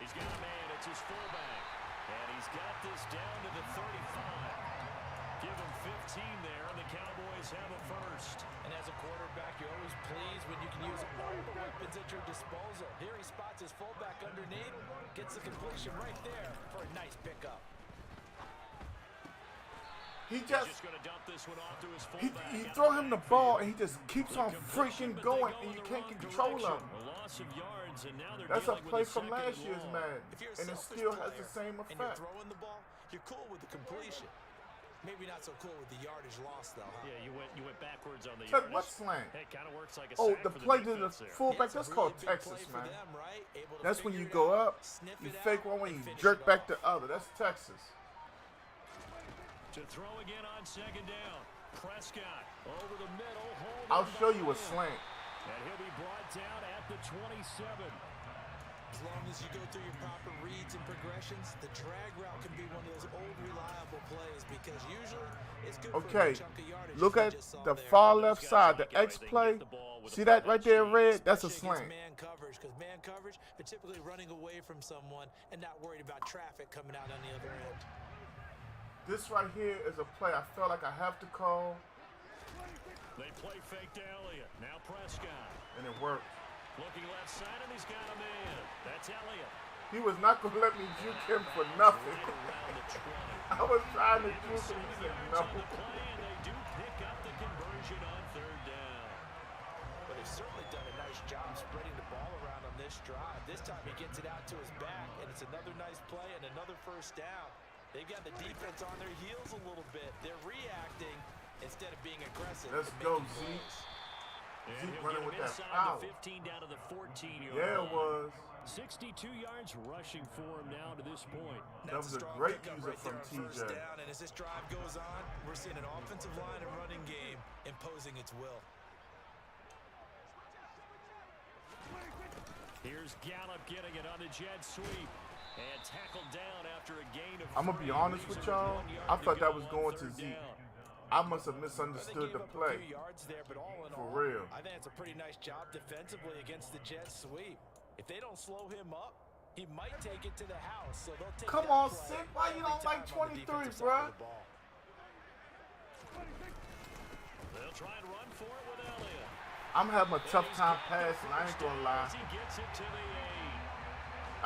He's got a man. It's his fullback. And he's got this down to the 35. Give him 15 there, and the Cowboys have a first. And as a quarterback, you're always pleased when you can use all the weapons at your disposal. Here he spots his fullback underneath, gets the completion right there for a nice pickup. He He's just going to dump this one off to his he fullback. throw him the ball and he just keeps on freaking going and you can't control him. A loss of yards, and now they're That's a dealing play with from second last and year's long. man, If you're a and it selfish still has player the same and you're effect. throwing the ball, you're cool with the completion. Maybe not so cool with the yardage loss, though, huh? Yeah, you went backwards on the Check yardage. what slant? Hey, it kind of works like a Oh, sack the for play to the defense there. fullback. Yeah, That's it's a called really big Texas, play for man. them, right? Able to That's when figure you it go out, up, sniff you it fake out, one way, and you finish jerk it back off. the other. That's Texas. To throw again on second down. Prescott over the middle. I'll show you a slant. And he'll be brought down at the 27. As long as you go through your proper reads and progressions, the drag route can be one of those old reliable plays because usually it's good for a Okay, good chunk of yardage. look as we at just saw the there. far Those left guys side, like the it, X right? They can play. get the ball with See a that full right there, speed. red? That's a Especially slant. against man coverage, because man coverage, they're typically running away from someone and not worried about traffic coming out on the other end. This right here is a play I felt like I have to call, They play fake to Elliott. Now Prescott. and it worked. Looking left side, and he's got a man. That's Elliott. He was not going to let me juke him for nothing. Right around the 20. I was trying to juke him. He said no. On the play, and they do pick up the conversion on third down. But they've certainly done a nice job spreading the ball around on this drive. This time he gets it out to his back, and it's another nice play and another first down. They've got the defense on their heels a little bit. They're reacting instead of being aggressive. Let's and go, making Zeke. plays. And Zeke he'll running get with him that inside power. the 15 down to the 14-yard Yeah, it line. was. 62 yards rushing for him now to this point. That was a strong great pickup user right from there on first TJ. down, and as this drive goes on, we're seeing an offensive line and running game imposing its will. Here's Gallup getting it on the jet sweep. And tackled down after a gain of I'm going to be honest with y'all. I thought that was going to Zeke. I must have misunderstood the play. For real. I think it's a pretty nice job defensively against the Jets sweep. If they don't slow him up, he might take it to the house. So they'll take Come on, Sick. Why you don't like 23, bro? They'll try and run for it with Elliott. I'm having a tough time passing. I ain't gonna lie. He gets it to the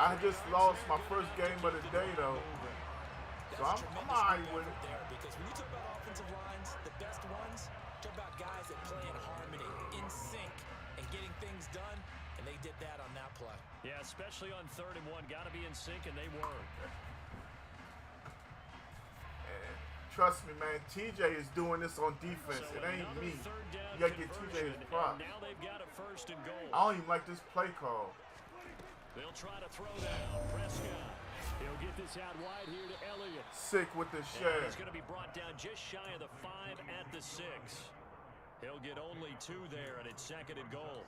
8. I just lost my first game of the day, though. So I'm alright with it. Because when you talk about offensive lines, the best ones, talk about guys that play in harmony, in sync, and getting things done. And they did that on that play. Yeah, especially on 3rd and 1. Got to be in sync, and they were. Trust me, man. TJ is doing this on defense. So it ain't me. down You gotta get TJ his props. Now they've got a 1st and goal. I don't even like this play call. They'll try to throw down. Prescott. He'll get this out wide here to Elliott. Sick with the And share. he's going to be brought down just shy of the 5 at the 6. He'll get only 2 there, and it's 2nd and goal.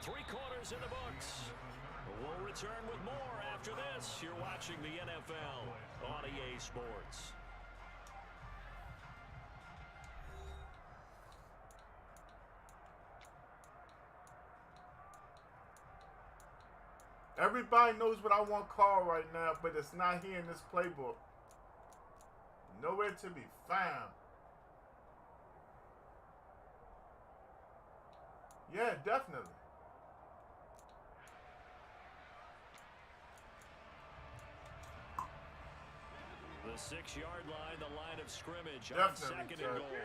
3 quarters in the books. We'll return with more after this. You're watching the NFL on EA Sports. Everybody knows what I want called right now, but it's not here in this playbook. Nowhere to be found. Yeah, definitely. The 6-yard line, the line of scrimmage on Definitely, 2nd and goal.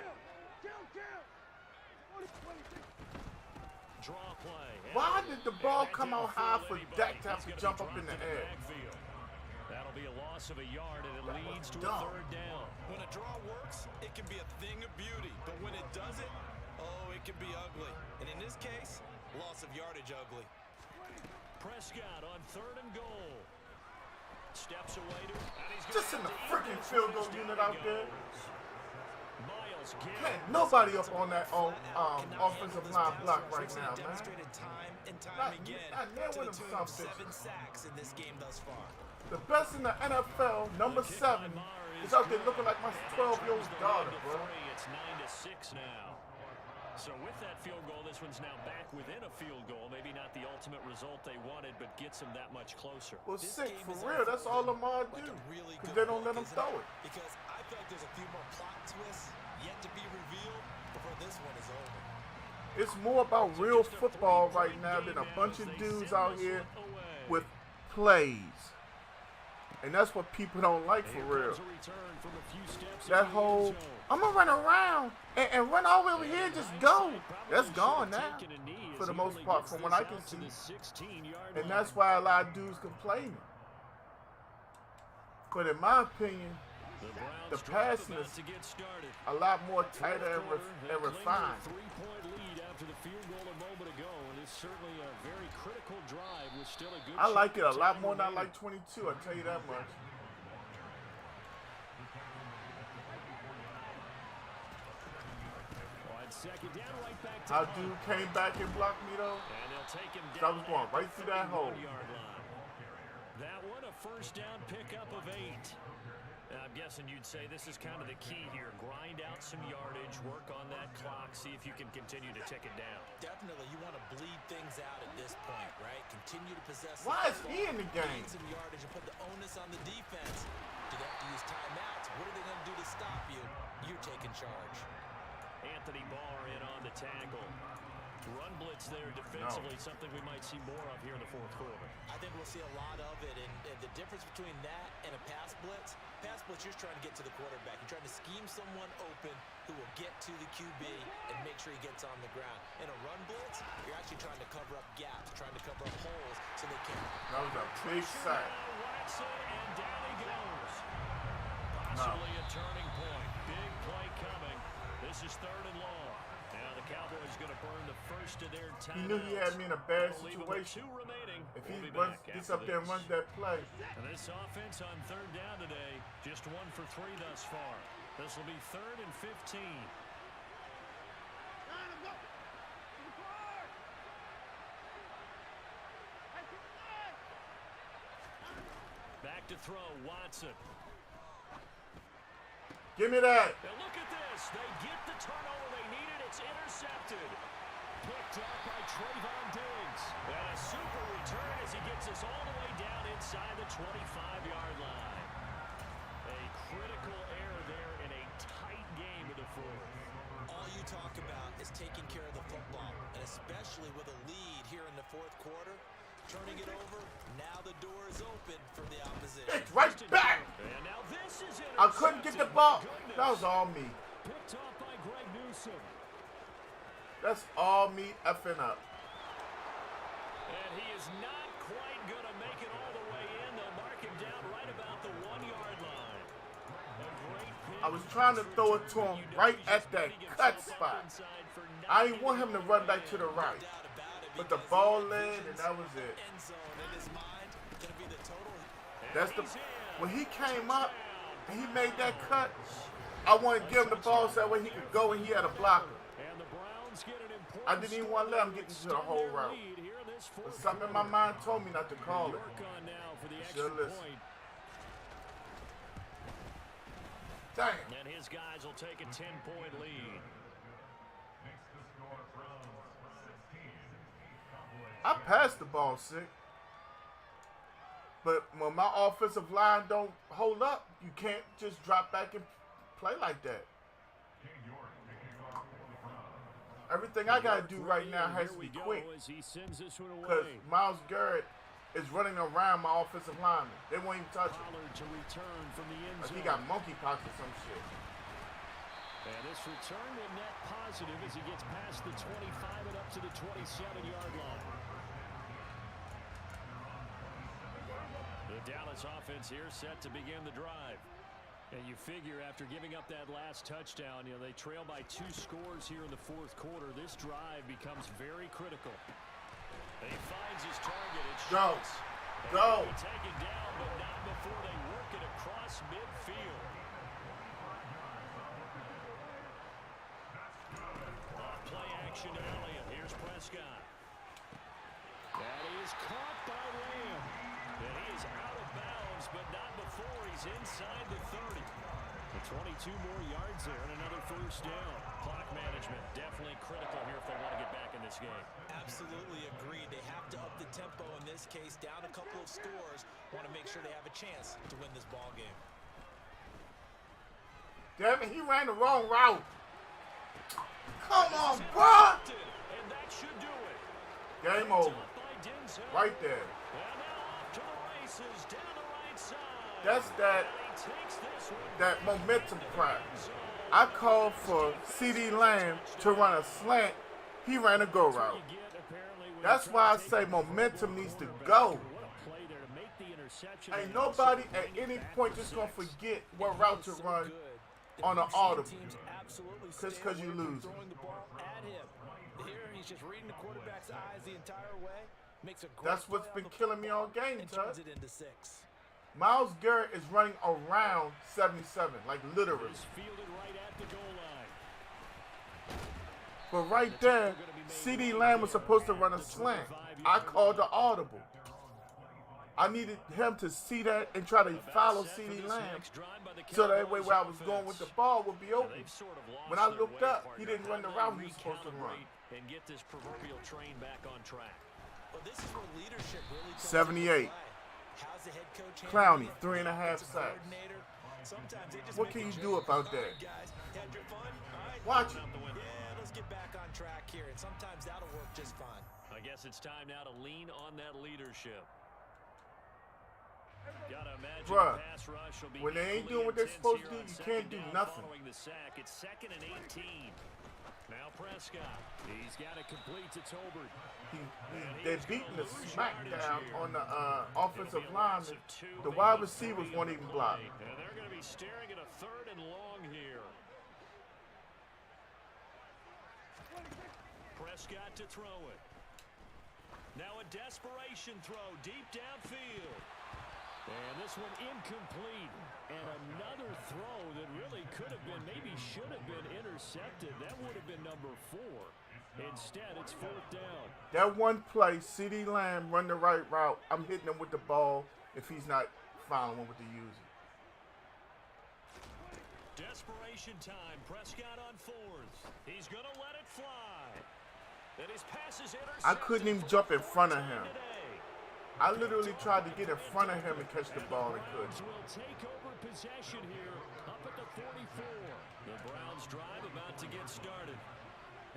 Draw play. Why did the ball come out high for Dak to have to jump up in the air? That'll be a loss of a yard, and it leads to a dumb. 3rd down. When a draw works, it can be a thing of beauty. But when it doesn't, oh, it can be ugly. And in this case, loss of yardage ugly. Prescott on 3rd and goal. Steps away to, and he's Just in the freaking field goal unit out there. Miles Man, nobody up on that offensive line block right now, man. Demonstrated time and time again Not to near the with tune him of some 7 sacks in this game thus far. The best in the NFL, number 7, is out there looking like my 12-year-old daughter, bro. It's 9-6 now. So with that field goal, this one's now back within a field goal. Maybe not the ultimate result they wanted, but gets them that much closer. Well, Sick, for real, that's all Lamar do. Because they don't let him throw it. Because I feel like there's a few more plot twists yet to be revealed before this one is over. It's more about real football right now than a bunch of dudes out here with plays. And that's what people don't like for real. That whole, I'm going to run around and run all the way over here and just go. That's gone now, for the most part, from what I can see. And that's why a lot of dudes complain. But in my opinion, the passing is a lot more tighter and refined. 3-point lead after the field goal a moment ago, and it's certainly a very critical drive with still a good I like it a shot lot to more than I remaining. like 22, I'll tell you that much. On 2nd down, right back to How dude came back and blocked me though? and they'll take him I down was going right through that hole. 31-yard line. That one a 1st down pickup of 8. I'm guessing you'd say this is kind of the key here. Grind out some yardage, work on that clock, see if you can continue to tick it down. Definitely, you want to bleed things out at this point, right? Continue to possess. Why is he in the game? Gain some yardage and put the onus on the defense. Do they have to use timeouts? What are they going to do to stop you? You're taking charge. Anthony Barr in on the tackle. Run blitz there defensively, something we might see more of here in the 4th quarter. I think we'll see a lot of it, and the difference between that and a pass blitz, you're just trying to get to the quarterback. You're trying to scheme someone open who will get to the QB and make sure he gets on the ground. In a run blitz, you're actually trying to cover up gaps, trying to cover up holes so they can't. That was a big sack. Watson, and down he goes. Possibly a turning point. Big play coming. This is 3rd and long. Now the Cowboys going to burn the first of their timeouts. He knew he had me in a bad Leave him with situation. 2 remaining. If We'll he be runs, back gets after up there and this. runs that play, And this offense on 3rd down today, just 1 for 3 thus far. This will be 3rd and 15. back to throw, Watson. Give me that. And look at this. They get the turnover they needed. It's intercepted. Picked up by Trayvon Diggs. And a super return as he gets us all the way down inside the 25-yard line. A critical error there in a tight game in the fourth. All you talk about is taking care of the football, and especially with a lead here in the fourth quarter, turning it over, now the door is open for the opposition. It's right back. And now this is I couldn't get the ball. That was all me. Picked off by Greg Newsome. That's all me effing up. And he is not quite going to make it all the way in. They'll mark him down right about the 1-yard line. A great pick. I was trying to throw it to him right at that cut spot. I didn't want him to run back to the right. But the ball led, and that was it. That's the when he came up and he made that cut, I wanted to give him the ball so that way he could go and he had a blocker. I didn't even want to let him get into the whole route. But something in my mind told me not to call it. Should listen. Damn. And his guys will take a 10-point lead. I passed the ball sick. But when my offensive line don't hold up, you can't just drop back and play like that. Everything I got to do right now has to be quick. Because Myles Garrett is running around my offensive lineman. They won't even touch him. Like he got monkeypox or some shit. And this return will net positive as he gets past the 25 and up to the 27-yard line. The Dallas offense here set to begin the drive. And you figure after giving up that last touchdown, they trail by 2 scores here in the fourth quarter. This drive becomes very critical. He finds his target. It's Go. Schultz. Go. Take it down, but not before they work it across midfield. Play action to Elliott. Here's Prescott. That is caught by Lamb. And he is out of bounds, but not before he's inside the 30. 22 more yards there and another first down. Clock management definitely critical here if they want to get back in this game. Absolutely agreed. They have to up the tempo in this case, down a couple of scores. Want to make sure they have a chance to win this ball game. Damn it, he ran the wrong route. Come on, bro. And that should do it. Game over. Right there. And now off to the races down the right side. That's that momentum crap. I called for CD Lamb to run a slant. He ran a go route. That's why I say momentum needs to go. Ain't nobody at any point just going to forget what route to run on an audible. Just because you lose. That's what's been killing me all game, Tut. Myles Garrett is running around 77, like literally. But right there, CD Lamb was supposed to run a slant. I called the audible. I needed him to see that and try to follow CD Lamb so that way where I was going with the ball would be open. When I looked up, he didn't run the route he was supposed to run. And get this proverbial train back on track. Well, this is where leadership really 78. Clowney, 3.5 sacks. What can you do about that? Watch it. Yeah, let's get back on track here, and sometimes that'll work just fine. I guess it's time now to lean on that leadership. Gotta imagine Bruh, the pass rush will be when they ain't equally doing what they're intense supposed to here do, on you can't do second down nothing. following the sack. It's 2nd and 18. Now Prescott. He's got it complete to Tolbert. They're beating the smackdown on the offensive line. The wide receivers won't even block. And they're going to be staring at a 3rd and long here. Prescott to throw it. Now a desperation throw deep downfield. And this one incomplete. And another throw that really could have been, maybe should have been intercepted. That would have been number 4. Instead, it's 4th down. That one play, CD Lamb run the right route. I'm hitting him with the ball if he's not following with the user. Desperation time. Prescott on fourth. He's going to let it fly. And his pass is intercepted. I couldn't even jump in front of him. I literally tried to get in front of him and catch the ball and couldn't. Will take over possession here up at the 44. The Browns drive about to get started.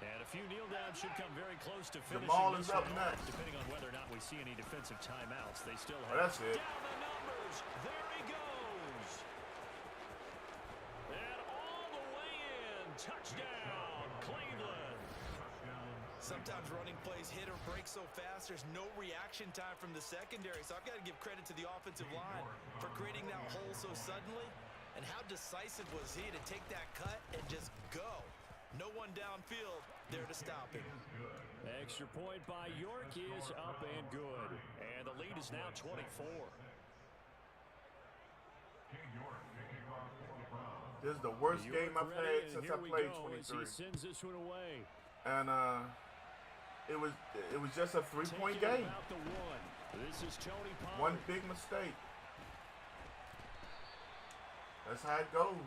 And a few kneel downs should come very close to finishing. Jamal is up next. Depending on whether or not we see any defensive timeouts, they still have. Oh, that's it. Down the numbers. There he goes. And all the way in. Touchdown, Cleveland. Sometimes running plays hit or break so fast, there's no reaction time from the secondary. So I've got to give credit to the offensive line for creating that hole so suddenly. And how decisive was he to take that cut and just go? No one downfield there to stop him. Extra point by York is up and good. And the lead is now 24. This is the worst game I've had since I played 23. He sends this one away. And it was just a 3-point game. This is Tony Pollard. One big mistake. That's how it goes.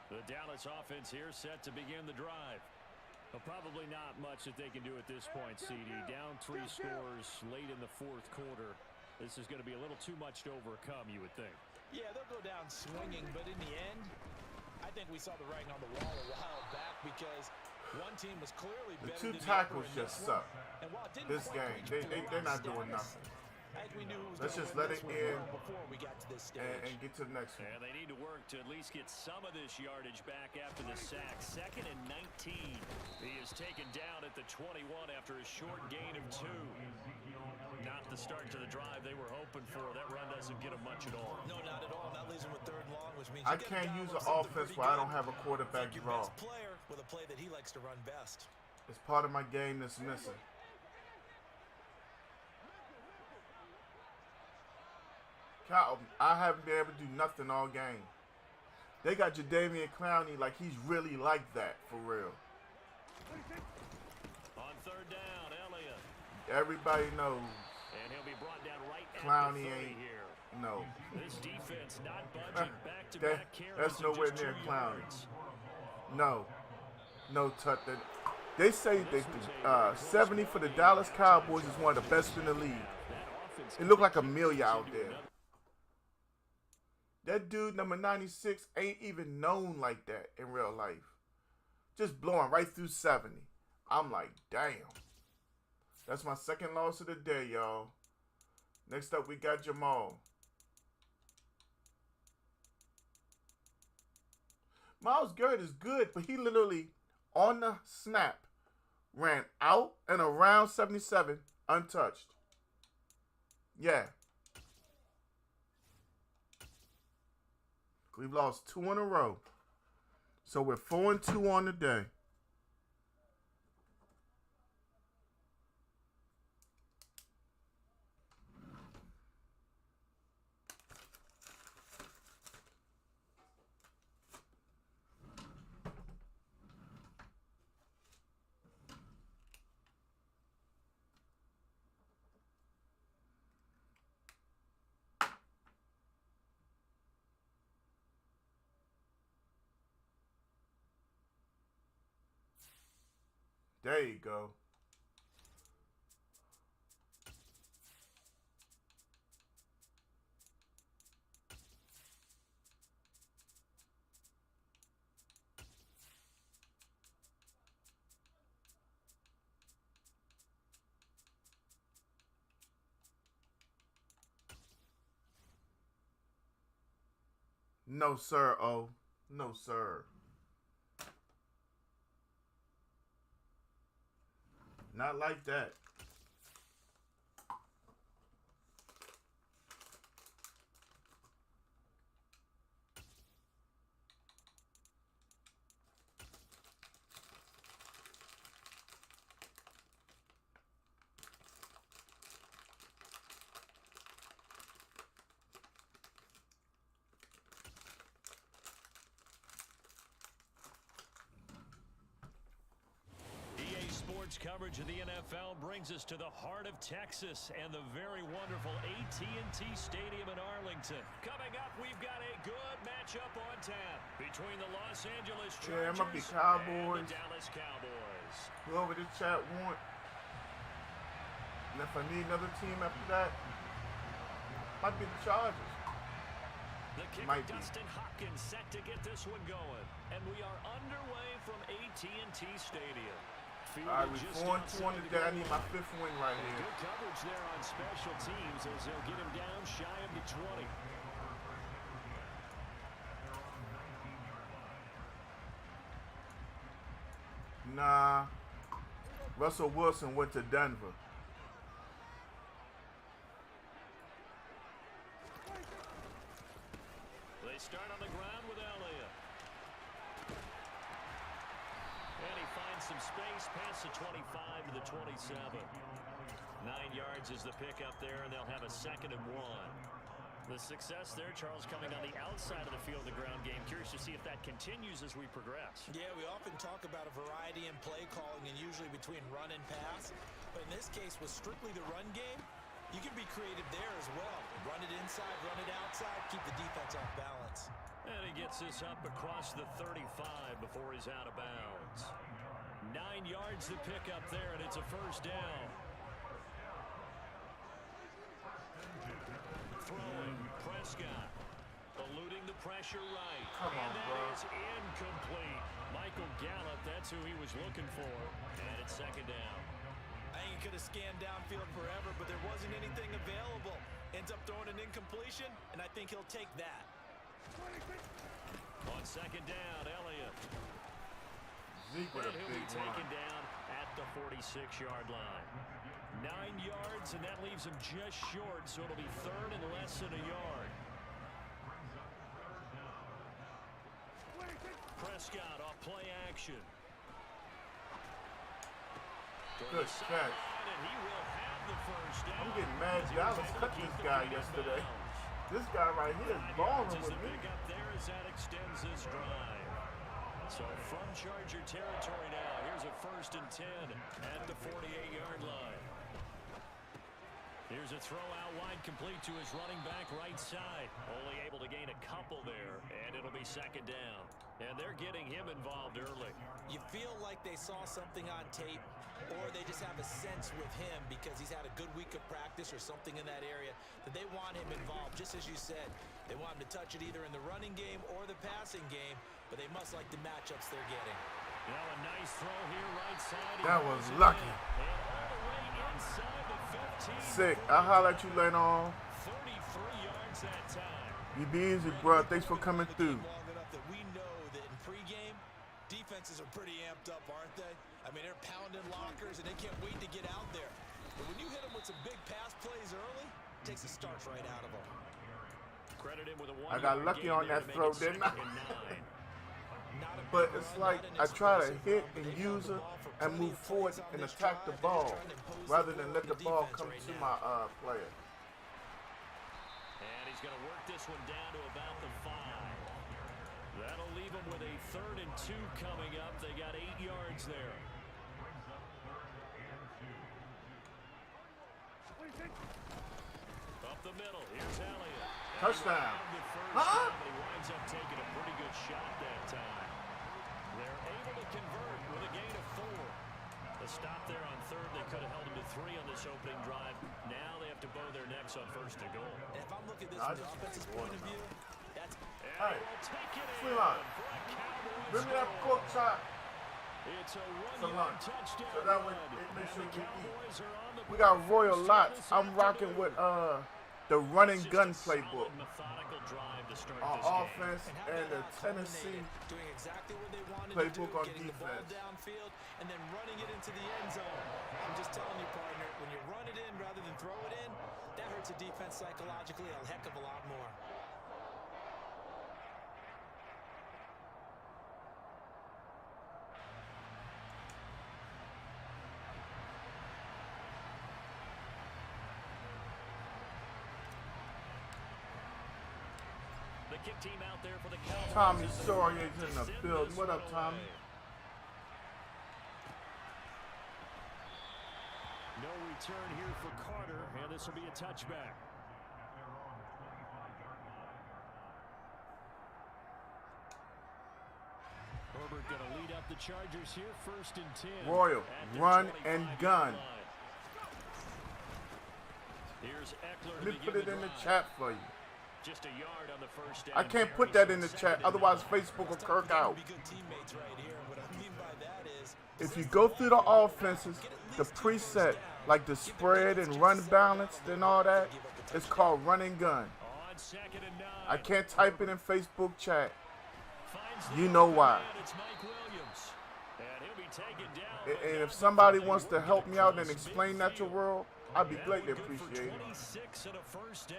The Dallas offense here set to begin the drive. But probably not much that they can do at this point, CD. Down 3 scores late in the fourth quarter. This is going to be a little too much to overcome, you would think. Yeah, they'll go down swinging, but in the end, I think we saw the writing on the wall a while back because one team was clearly better The 2 than tackles the other in just this one. suck. And while it didn't This quite game, reach they're not playoff doing status, nothing. I think we knew who was Let's gonna just win let this it one in well before we got to this stage. and get to the next one. And they need to work to at least get some of this yardage back after the sack. 2nd and 19. He is taken down at the 21 after a short gain of 2. Not the start to the drive they were hoping for. That run doesn't get them much at all. No, not at all. That leaves him with 3rd and long, which means I you gotta can't dial use up an something offense pretty where I good. don't have a quarterback Take your draw. best player with a play that he likes to run best. It's part of my game that's missing. Cal, I haven't been able to do nothing all game. They got Jadeveon Clowney like he's really like that, for real. On 3rd down, Elliott. Everybody knows And he'll be brought down right at Clowney the 30 ain't, here. no. This defense not budging back-to-back carries. That's of nowhere just near 2 Clowney. yards. No. No touch. They say that 70 for the Dallas Cowboys is one of the best in the league. It looked like Amelia out there. That dude, number 96, ain't even known like that in real life. Just blowing right through 70. I'm like, damn. That's my 2nd loss of the day, y'all. Next up, we got Jamal. Myles Garrett is good, but he literally, on the snap, ran out and around 77 untouched. Yeah. We've lost 2 in a row. So we're 4-2 on the day. There you go. No, sir. Oh, no, sir. Not like that. Sports coverage of the NFL brings us to the heart of Texas and the very wonderful AT&T Stadium in Arlington. Coming up, we've got a good matchup on tap between the Los Angeles Chargers it might be Cowboys. and the Dallas Cowboys. Whoever this chat want. And if I need another team after that, might be the Chargers. The kicker, Might be. Dustin Hopkins, set to get this one going. And we are underway from AT&T Stadium. All right, we're 4-2 today. I need my 5th win right here. Good coverage there on special teams as they'll get him down shy of the 20. Nah. Russell Wilson went to Denver. They start on the ground with Elliott. And he finds some space past the 25 to the 27. 9 yards is the pickup there, and they'll have a 2nd and 1. The success there, Charles, coming on the outside of the field, the ground game. Curious to see if that continues as we progress. Yeah, we often talk about a variety in play calling and usually between run and pass. But in this case, with strictly the run game, you can be creative there as well. Run it inside, run it outside, keep the defense off balance. And he gets this up across the 35 before he's out of bounds. 9 yards to pick up there, and it's a 1st down. Throwing, Prescott, eluding the pressure right. Come on, and that bro. is incomplete. Michael Gallup, that's who he was looking for. And it's 2nd down. I think he could have scanned downfield forever, but there wasn't anything available. Ends up throwing an incompletion, and I think he'll take that. On 2nd down, Elliott. Zeke with a And he'll big be taken run. down at the 46-yard line. 9 yards, and that leaves him just short, so it'll be 3rd and less than a yard. Prescott off play action. Good catch. And he will have the 1st down. I'm getting mad. Dallas cut this guy yesterday. This guy right here is 5 yards balling is with the me. pickup there as that extends this drive. So from Charger territory now, here's a 1st and 10 at the 48-yard line. Here's a throw out wide, complete to his running back right side. Only able to gain a couple there, and it'll be 2nd down. And they're getting him involved early. You feel like they saw something on tape, or they just have a sense with him because he's had a good week of practice or something in that area that they want him involved. Just as you said, they want him to touch it either in the running game or the passing game, but they must like the matchups they're getting. Now a nice throw here right side. That was lucky. And all the way inside the 15. Sick. I'll holler at you later on. 33 yards that time. You be easy, bro. Thanks for coming through. Long enough that we know that in pregame, defenses are pretty amped up, aren't they? I mean, they're pounding lockers, and they can't wait to get out there. But when you hit them with some big pass plays early, it takes the starch right out of them. Credit him with a I got 1-yard lucky gain on there that to make throw, it didn't 2nd I? and 9. Not a But big it's run, like not an I try to explosive hit run, and but they use use the it ball for and plenty move of forward points on and this attack the drive, and ball they're trying to impose rather the than ball let on the ball defense come right to now. my player. And he's going to work this one down to about the 5. That'll leave him with a 3rd and 2 coming up. They got 8 yards there. Up the middle, here's Elliott. Touchdown. The first Huh? down, but he winds up taking a pretty good shot that time. They're able to convert with a gain of 4. The stop there on 3rd, they could have held him to 3 on this opening drive. Now they have to bow their necks on 1st and goal. And if I'm looking at this I from the just offense's want point of to view, that's And Hey, we'll take it in Fremont, for a Cowboys bring me that score. pork chop. It's a for 1-yard lunch. touchdown So that way run. it makes sure And the we eat. Cowboys are on the We board got first Royal down Lots. this I'm rocking afternoon. with the running Just gun a solid, playbook methodical drive to start on this game. offense and how and that the all Tennessee. culminated, doing exactly what they wanted playbook to do, on getting the ball defense. downfield and then running it into the end zone. I'm just telling you, partner, when you run it in rather than throw it in, that hurts a defense psychologically a heck of a lot more. The kick team out there for the Cowboys. Tommy Sawyer's in the building. What up, Tommy? No return here for Carter, and this will be a touchback. Herbert going to lead up the Chargers here, 1st and 10. Royal, run and gun. Here's Eckler. Let me put it in the chat for you. Just a yard on the first down. I can't put that in the chat, otherwise Facebook will kirk out. If you go through the offenses, the preset, like the spread and run balanced and all that, it's called run and gun. I can't type it in Facebook chat. You know why. And if somebody wants to help me out and explain that to the world, I'd be greatly appreciated. 26 and a first down.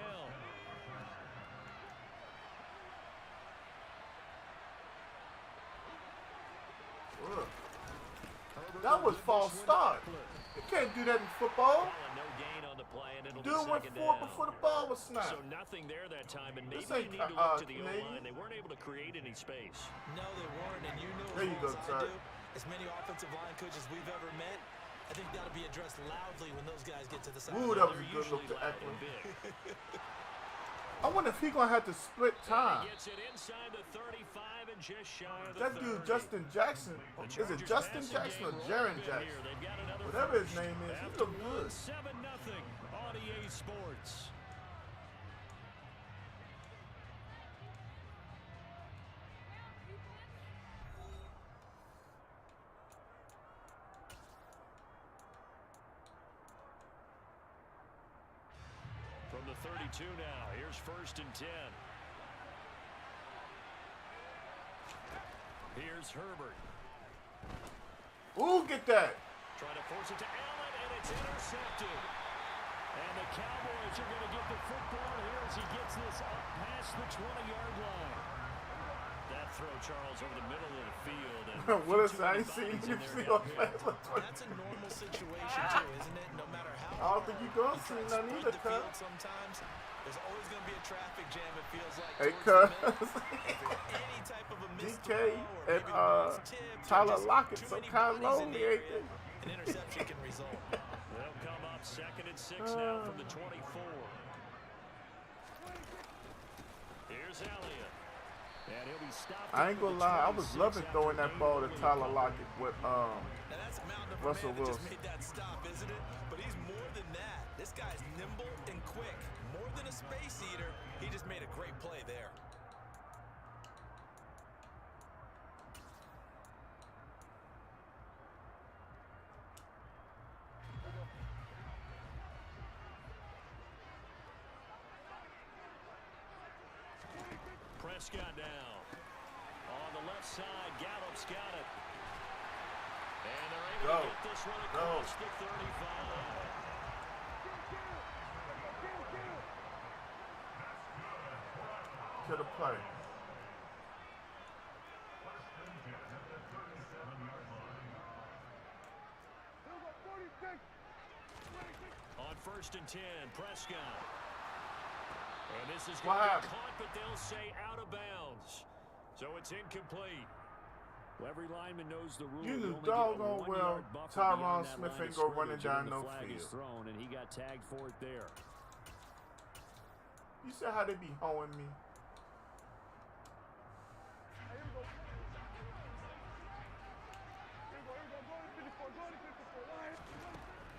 That was false start. You can't do that in football. Doing what for before the ball was snapped. So nothing there that time, and maybe This ain't, you need to look to the Canadian. O-line. They weren't able to create any space. No, they weren't, and you know There you go, as well as I Ty. do, as many offensive line coaches we've ever met, I think that'll be addressed loudly when those guys get to the side. Ooh, that was a good look to Eckler. I wonder if he's going to have to split time. Gets it inside the 35 and just shy of the That dude, 30. Justin Jackson, is it Justin Jackson or Jaron Jackson? Whatever his name is, he look good. 7-0 on EA Sports. From the 32 now, here's 1st and 10. Here's Herbert. Ooh, get that. Trying to force it to Allen, and it's intercepted. And the Cowboys are going to get the football here as he gets this up past the 20-yard line. That throw, Charles, over the middle of the field. And Willis, I ain't seen you see on That's a normal situation too, isn't it? No matter how I don't think you're going to see none either, the cuz. field sometimes, there's always going to be a traffic jam, it feels like. Hey, towards the cuz. middle. If any type of a missed DK throw or and maybe the ball's tipped or Tyler just Lockett, too some many kind of bodies in lonely, the ain't area, an interception can result. they'll come up 2nd and 6 now from the 24. Here's Elliott. And he'll be stopped. I ain't gonna lie, I was loving throwing that ball to Tyler Lockett with Now that's a mountain of a Russell man that just Wilson. made that stop, isn't it? But he's more than that. This guy's nimble and quick. More than a space eater, he just made a great play there. Prescott now. On the left side, Gallup's got it. And they're able to get this one across the 35. to the play. On 1st and 10, Prescott. And this is What going to be happened? caught, but they'll say out of bounds. So it's incomplete. Well, every lineman knows the rule. You knew only get a doggone 1 well yard buffer Tyron beyond that Smith line ain't of go running scrimmage, down and no the flag is field. thrown, and he got tagged for it there. You said how they be hoeing me.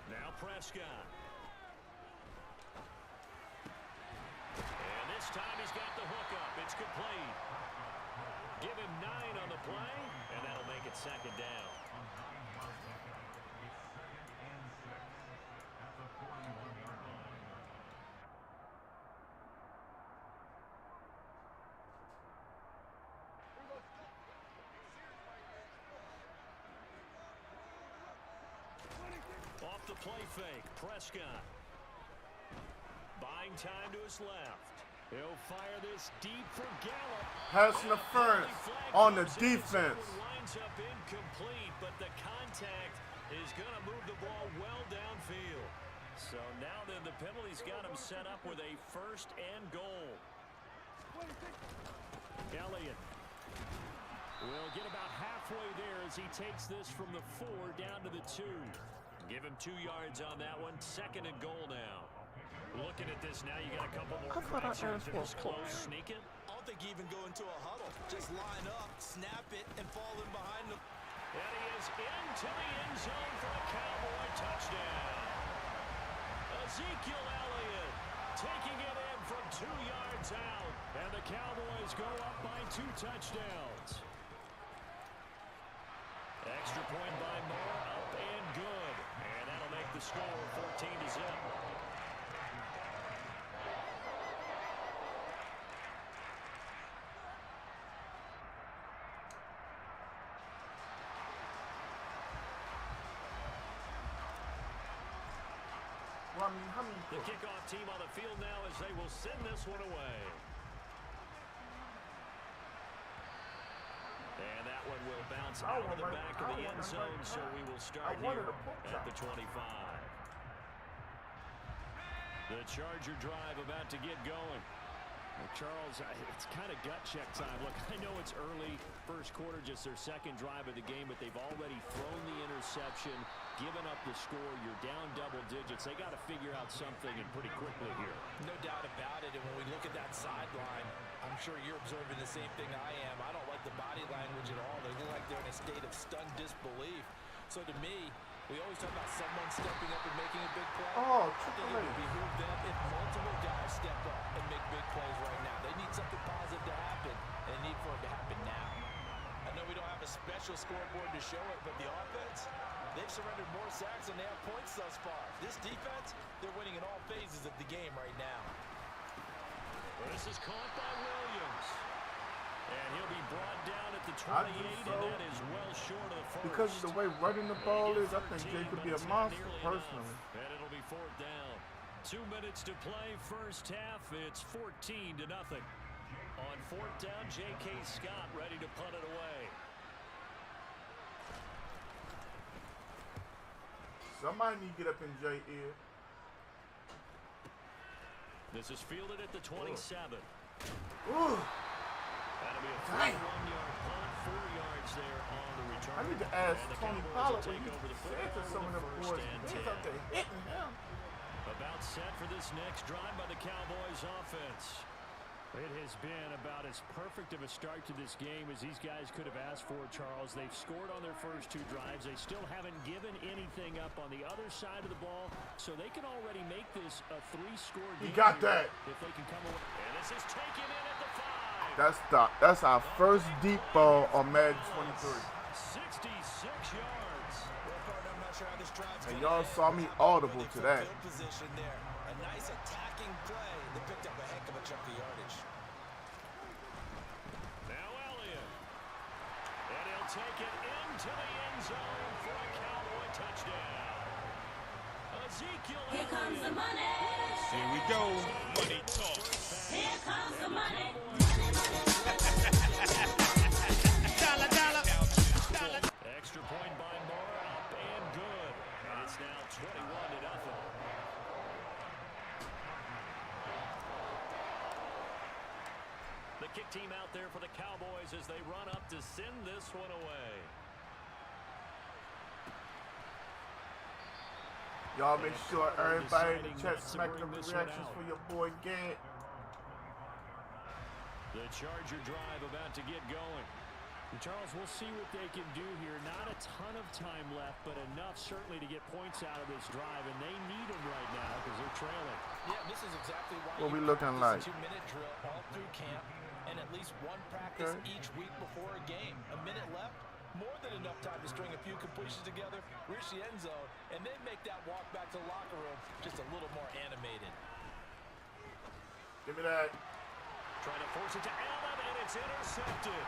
Now Prescott. And this time he's got the hookup. It's complete. Give him 9 on the play, and that'll make it 2nd down. Off the play fake, Prescott. Buying time to his left. He'll fire this deep for Gallup. Pass interference on the defense. Lines up incomplete, but the contact is going to move the ball well downfield. So now then the penalty's got him set up with a 1st and goal. Elliott will get about halfway there as he takes this from the 4 down to the 2. Give him 2 yards on that one. 2nd and goal now. Looking at this now, you got a couple more cracks here. Finish close, sneak it. I don't think you even go into a huddle. Just line up, snap it, and fall in behind them. And he is into the end zone for a Cowboy touchdown. Ezekiel Elliott taking it in from 2 yards out. And the Cowboys go up by 2 touchdowns. Extra point by Moore, up and good. And that'll make the score 14-0. The kickoff team on the field now as they will send this one away. And that one will bounce out of the back of the end zone, so we will start here at the 25. The Charger drive about to get going. Well, Charles, it's kind of gut check time. Look, I know it's early, first quarter, just their 2nd drive of the game, but they've already thrown the interception, given up the score. You're down double digits. They got to figure out something and pretty quickly here. No doubt about it. And when we look at that sideline, I'm sure you're observing the same thing I am. I don't like the body language at all. They look like they're in a state of stunned disbelief. So to me, we always talk about someone stepping up and making a big play. Oh, I think it would behoove them if multiple guys step up and make big plays right now. They need something positive to happen, and they need for it to happen now. I know we don't have a special scoreboard to show it, but the offense, they've surrendered more sacks than they have points thus far. This defense, they're winning in all phases of the game right now. This is caught by Williams. And he'll be brought down at the 28, and that is well short of the first. Because of the way running the ball is, I think Jay could be a monster, personally. And it'll be 4th down. 2 minutes to play, first half. It's 14-0. On 4th down, J.K. Scott ready to punt it away. Somebody need to get up in Jay's ear. This is fielded at the 27. Ooh. That'll be a 41-yard punt, 4 yards there on the return. I need to ask Tony Pollard what he over the said to some of them boys. He's out there hitting him. About set for this next drive by the Cowboys offense. It has been about as perfect of a start to this game as these guys could have asked for, Charles. They've scored on their first 2 drives. They still haven't given anything up on the other side of the ball, so they can already make this a 3-score game. He got that. If they can come away. And this is taken in at the 5. That's our first deep ball on Madden 23. 66 yards. I'm not sure how this drive's And gonna y'all end, saw me audible but to they that. field position there. A nice attacking play that picked up a heck of a chunk of yardage. Now Elliott. And he'll take it into the end zone for a Cowboy touchdown. Ezekiel Here comes the money. Here we go. Money talk. Here comes the money. Dollar, dollar. Dollar. Extra point by Moore, up and good. And it's now 21-0. The kick team out there for the Cowboys as they run up to send this one away. Y'all make sure everybody in the chat smack the reactions for your boy Gant. The Charger drive about to get going. And Charles, we'll see what they can do here. Not a ton of time left, but enough certainly to get points out of this drive, and they need them right now because they're trailing. Yeah, this is exactly why What you we looking like? 2-minute drill all through camp and at least one practice each week before a game. A minute left, more than enough time to string a few completions together, reach the end zone, and then make that walk back to the locker room just a little more animated. Give me that. Trying to force it to Allen, and it's intercepted.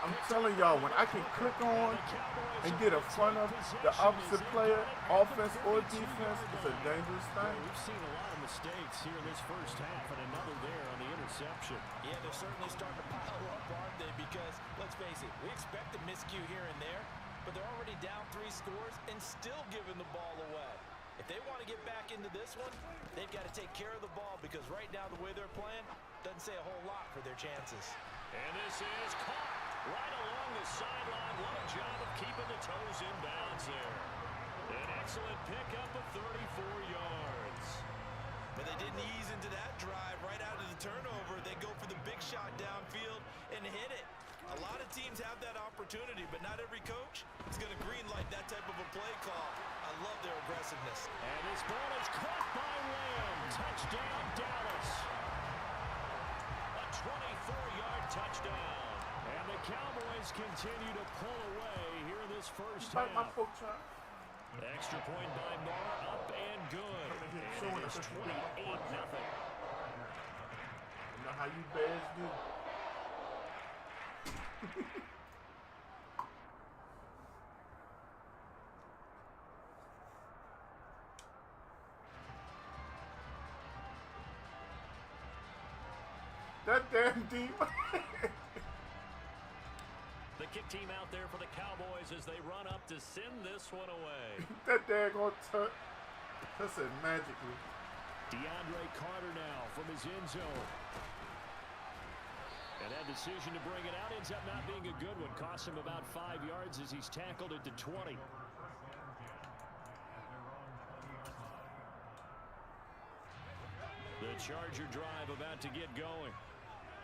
I'm telling y'all, when I can click on and get in front of the opposite player, offense or defense, it's a dangerous thing. We've seen a lot of mistakes here in this first half, and another there on the interception. Yeah, they're certainly starting to pile up, aren't they? Because, let's face it, we expect a miscue here and there, but they're already down 3 scores and still giving the ball away. If they want to get back into this one, they've got to take care of the ball because right now the way they're playing doesn't say a whole lot for their chances. And this is caught right along the sideline. What a job of keeping the toes in bounds there. An excellent pickup of 34 yards. But they didn't ease into that drive right out of the turnover. They go for the big shot downfield and hit it. A lot of teams have that opportunity, but not every coach is going to greenlight that type of a play call. I love their aggressiveness. And this ball is caught by Lamb. Touchdown, Dallas. A 24-yard touchdown. And the Cowboys continue to pull away here in this first half. Extra point by Moore, up and good. And it is 28-0. You know how you bears do. That damn deep. The kick team out there for the Cowboys as they run up to send this one away. That daggone touch. That's it magically. DeAndre Carter now from his end zone. And that decision to bring it out ends up not being a good one. Costs him about 5 yards as he's tackled at the 20. The Charger drive about to get going.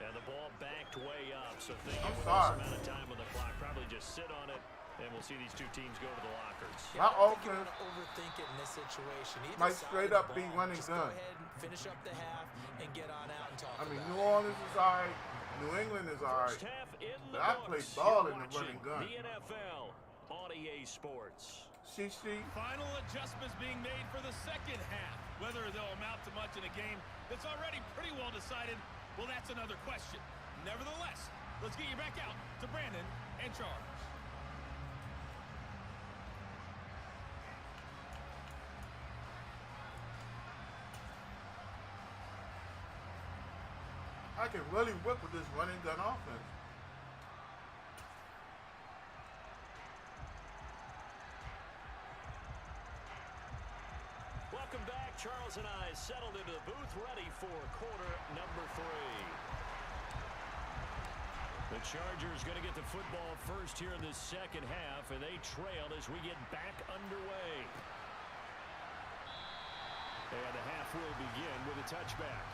And the ball backed way up. So thinking with this amount of time on the clock, probably just sit on it. And we'll see these two teams go to the lockers. Yeah, I don't think you want to overthink it in this situation. Might straight up be running gun. Go ahead and finish up the half and get on out and talk I mean, about New Orleans is all right. New England is all right. But I play ball in the running gun. The NFL on EA Sports. Final adjustments being made for the second half. Whether they'll amount to much in a game that's already pretty well decided, well, that's another question. Nevertheless, let's get you back out to Brandon and Charles. I can really whip with this running gun offense. Welcome back. Charles and I settled into the booth ready for quarter number 3. The Chargers going to get the football first here in the second half, and they trail as we get back underway. And the half will begin with a touchback.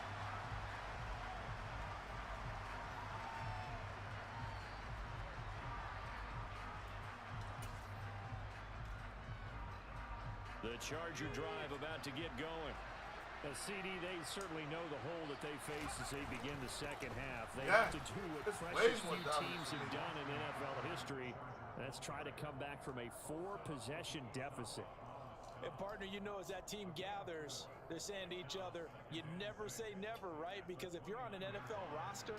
The Charger drive about to get going. CD, they certainly know the hole that they face as they begin the second half. They have to do what precious few teams have done in NFL history. That's try to come back from a 4-possession deficit. And partner, you know, as that team gathers, they're saying to each other, you never say never, right? Because if you're on an NFL roster,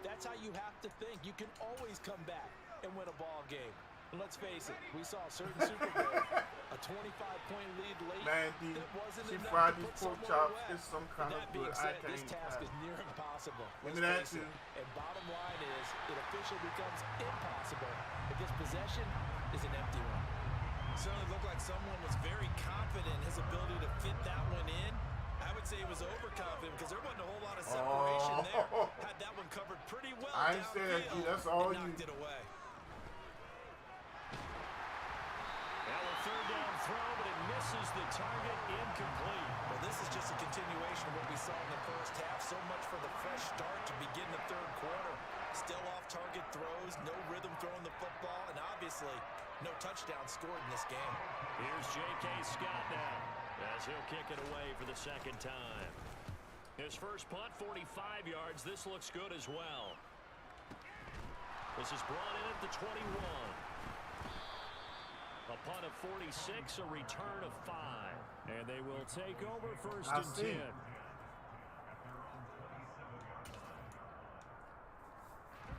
that's how you have to think. You can always come back and win a ball game. And let's face it, we saw a certain Super Bowl, a 25-point lead late. Man, that wasn't she enough fried to these put pork someone chops. away. It's some kind of That being good. said, this task is near impossible. Let's face it. And bottom line is, it officially becomes impossible if this possession is an empty one. It certainly looked like someone was very confident in his ability to fit that one in. I would say he was overconfident because there wasn't a whole lot of separation there. Had that one covered pretty well. I ain't saying that, that's all you. Knocked it away. Third down throw, but it misses the target, incomplete. Well, this is just a continuation of what we saw in the first half. So much for the fresh start to begin the third quarter. Still off-target throws, no rhythm throwing the football, and obviously no touchdown scored in this game. Here's J.K. Scott now as he'll kick it away for the second time. His first punt, 45 yards. This looks good as well. This is brought in at the 21. A punt of 46, a return of 5. And they will take over first and 10.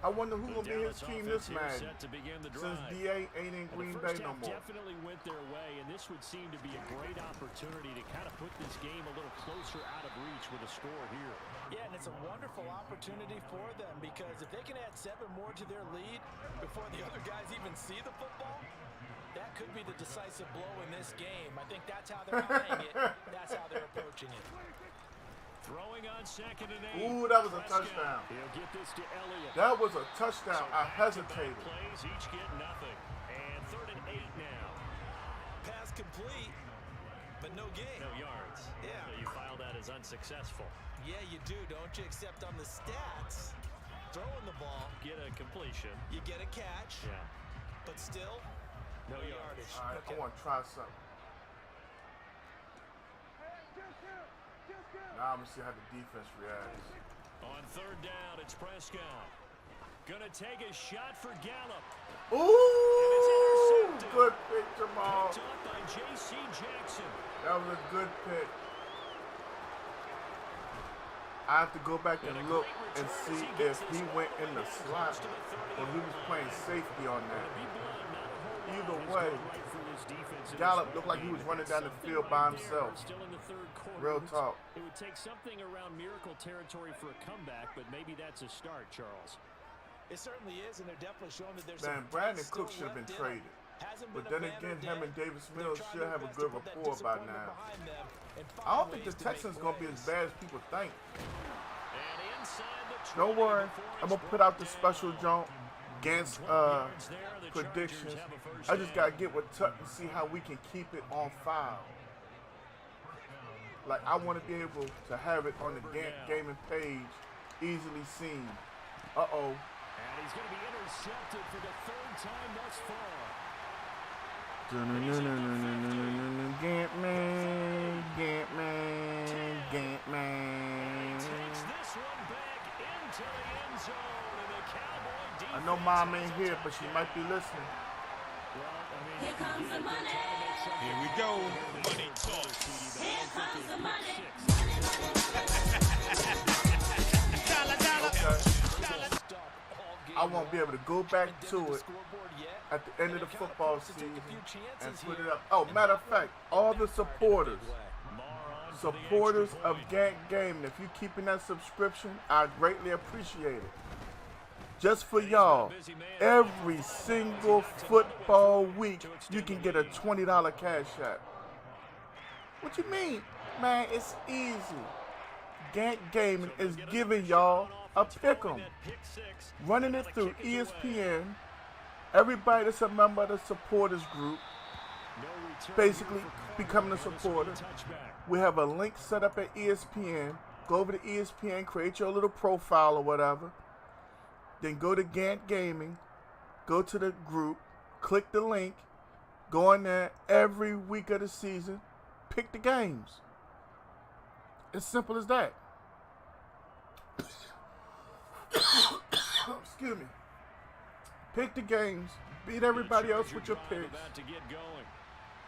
I wonder who will be his team this match. Since D.A. ain't in Green Bay no more. Definitely went their way, and this would seem to be a great opportunity to kind of put this game a little closer out of reach with a score here. Yeah, and it's a wonderful opportunity for them because if they can add 7 more to their lead before the other guys even see the football, that could be the decisive blow in this game. I think that's how they're eyeing it. That's how they're approaching it. Throwing on second and 8. Ooh, that was a touchdown. He'll get this to Elliott. That was a touchdown. I hesitated. Plays each get nothing. And third and 8 now. Pass complete. game. No yards. Yeah. So you file that as unsuccessful. Yeah, you do, don't you? Except on the stats, throwing the ball, Get a completion. you get a catch, Yeah. but still, No yardage. yards. All right, Okay. I want to try something. Now I'm going to see how the defense reacts. On third down, it's Prescott. Gonna take a shot for Gallup. Ooh, good pick, Jamal. Picked up by J.C. Jackson. That was a good pick. I have to go back and look and see if he went in the slot or he was playing safety on that. Either way, Gallup looked like he was running down the field by himself. Still in the third quarter. Real talk. It would take something around miracle territory for a comeback, but maybe that's a start, Charles. it certainly is, and they're definitely showing that there's Man, some Brandon still Cook should have been left in them. traded. Hasn't But been then a banner again, day. him and Davis They're Mills trying should their have a best good to put that rapport by disappointment now. behind them and find I don't think ways the to make Texans going to be as plays. bad as people think. And inside the 20 Don't worry, before I'm it's going to put out the brought special down. jump against 12 yards there, the predictions. Chargers have a first I just down. got to get with Tuck and see how we can keep it on file. Like, I want to be able to have it on the gaming page, easily seen. Uh-oh. And he's going to be intercepted for the third time thus far. Gantman. Takes this one back into the end zone, and the Cowboy defense. I know Mom ain't here, but she might be listening. Here comes the money. Here we go. Money talk. Here comes the money. Dollar, dollar. Okay. I won't be able to go back to it Scoreboard yet. at the end of the football To take season a few chances and put here. it up. Oh, matter of fact, all the supporters of Gank Gaming, if you're keeping that subscription, I greatly appreciate it. Just for y'all, every single football week, you can get a $20 cash app. What you mean? Man, it's easy. Gank Gaming is giving y'all a pick'em. Running it through ESPN. Everybody that's a member of the supporters group, basically becoming a supporter. We have a link set up at ESPN. Go over to ESPN, create your little profile or whatever. Then go to Gank Gaming, go to the group, click the link, go in there every week of the season, pick the games. It's simple as that. Excuse me. Pick the games, beat everybody else with your picks. About to get going.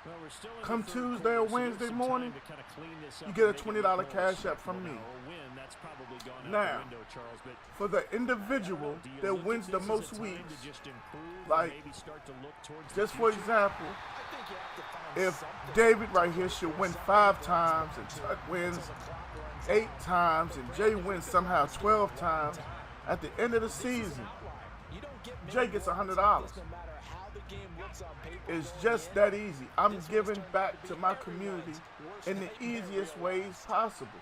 Well, we're still in the Come third Tuesday quarter, or so there's Wednesday some morning, time to kinda clean this up you get a and make it $20 more cash app from respectable. me. Now, a win, that's probably gone out Now, the window, Charles, but For the individual do you that look at wins the this as a most time weeks, to just improve like, and maybe start to look towards just the for future? example, I think you have to find if something. David right here should win 5 times and Tuck wins 8 times and Jay wins somehow 12 times, at the end of the season, You don't get Jay many gets wins $100. no matter how the game looks on paper It's going just in. that easy. I'm This one's giving turned back out to be my everyone's community worst in the nightmare easiest realized. ways possible.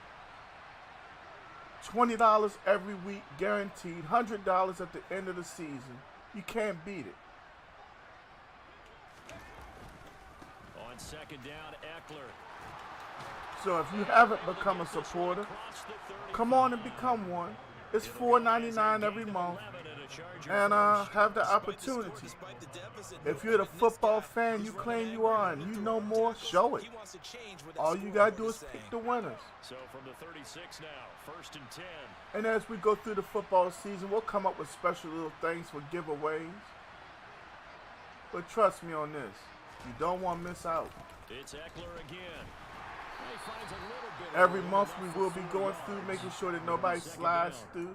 $20 every week, guaranteed. $100 at the end of the season. You can't beat it. On second down, Eckler. So if you haven't become a supporter, Across the 30. come on and become one. It's $4.99 every month, and have the opportunity. Despite the deficit, If you're the football fan you claim you are and you know more, show it. he wants to change what the All you gotta do scoreboard is saying. pick the winners. So from the 36 now, first and 10. And as we go through the football season, we'll come up with special little things for giveaways. But trust me on this, you don't want to miss out. It's Eckler again. He finds a little bit of Every room month enough we for will be 4 going through yards. making sure that nobody Second slides down. through.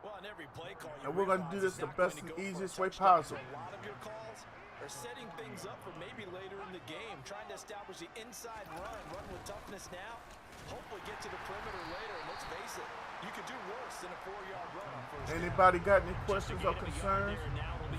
Well, on every play call, you And we're gonna realize do this it's the not going best to and go for a easiest way touchdown. possible. So a lot of your calls are setting things up for maybe later in the game, trying to establish the inside run with toughness now, hopefully get to the perimeter later. And let's face it, you could do worse than a 4-yard run on first down. Anybody got any questions or concerns?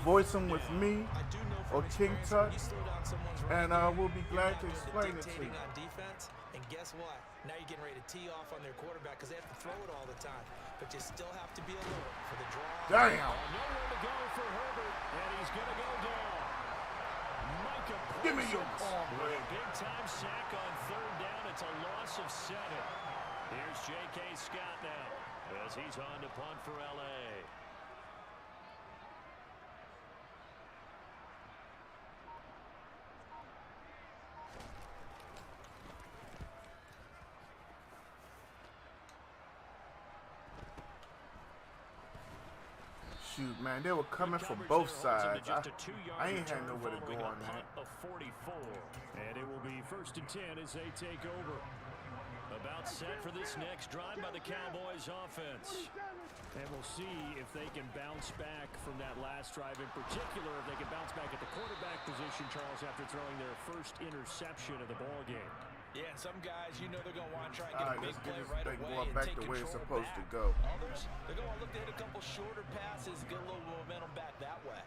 Voice them with me I do know or from King experience, Tut, when you slow down someone's and running game, we'll be you're glad not to good at explain it to dictating you. on defense, and guess what? Now you're getting ready to tee off on their quarterback because they have to throw it all the time. But you still have to be alert for the draw. Damn! Nowhere to go for Herbert, and he's going to go down. Micah Give me your With cornbread. a big-time sack on third down, it's a loss of 7. Here's J.K. Scott now as he's on to punt for L.A. Shoot, man, they were coming from both sides. I ain't had nowhere to go on that. Of 44, and it will be 1st and 10 as they take over. About set for this next drive by the Cowboys offense. And we'll see if they can bounce back from that last drive. In particular, if they can bounce back at the quarterback position, Charles, after throwing their first interception of the ball game. Yeah, and some guys, you know, they're going to want to try and All get right, a big let's play get this right thing away going and back take the way it's control supposed to back. go. Others, they're going to look to hit a couple shorter passes, get a little momentum back that way.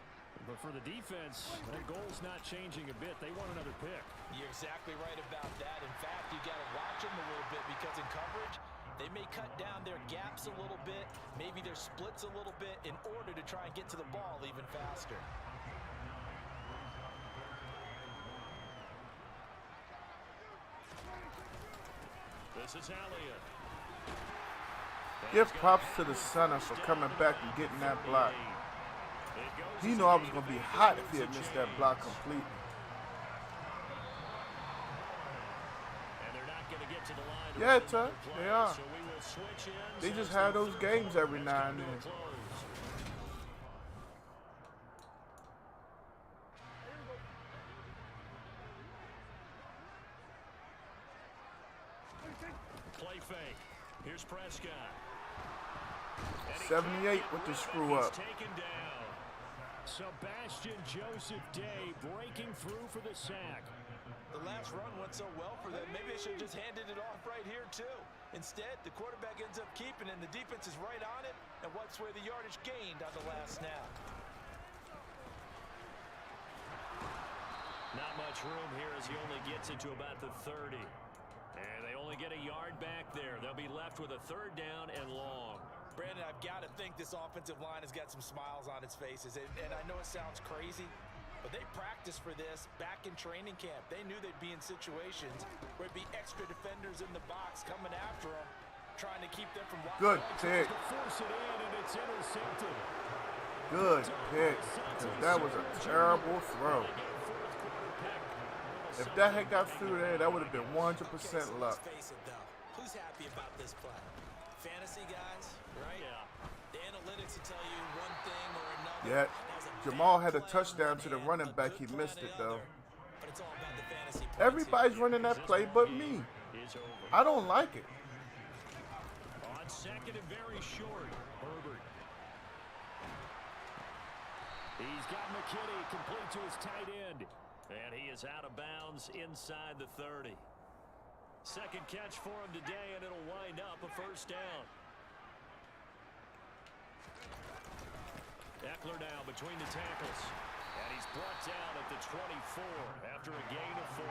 But for the defense, that goal's not changing a bit. They want another pick. You're exactly right about that. In fact, you got to watch them a little bit because in coverage, they may cut down their gaps a little bit, maybe their splits a little bit in order to try and get to the ball even faster. This is Elliott. Give props to the center for coming back and getting that block. He knew I was going to be hot if he had missed that block completely. And they're not going to get to the line. Yeah, Tuck, they are. So we will switch in. They just have those games every now and then. Play fake. Here's Prescott. 78 with the screw up. Taken down. Sebastian Joseph Day breaking through for the sack. The last run went so well for them, maybe they should have just handed it off right here too. Instead, the quarterback ends up keeping it, and the defense is right on it and wipes away the yardage gained on the last snap. Not much room here as he only gets it to about the 30. And they only get a yard back there. They'll be left with a 3rd down and long. Brandon, I've got to think this offensive line has got some smiles on its faces. And I know it sounds crazy, but they practiced for this back in training camp. They knew they'd be in situations where it'd be extra defenders in the box coming after them, trying to keep them from Good pick. Force it in, and it's intercepted. Good pick. Because that was a terrible throw. If that had got through there, that would have been 100% luck. Let's face it, though. Who's happy about this play? Fantasy guys, right? Yeah. The analytics will tell you one thing or another. Yeah, That was a Jamal bad had a play touchdown on to the one running hand, back. a He good missed play it, on the though. other. But it's all about the fantasy points Everybody's here. running that play but me. Is over. I don't like it. On 2nd and very short. Herbert. He's got McKinney complete to his tight end. And he is out of bounds inside the 30. 2nd catch for him today, and it'll wind up a 1st down. Eckler now between the tackles. And he's brought down at the 24 after a gain of 4.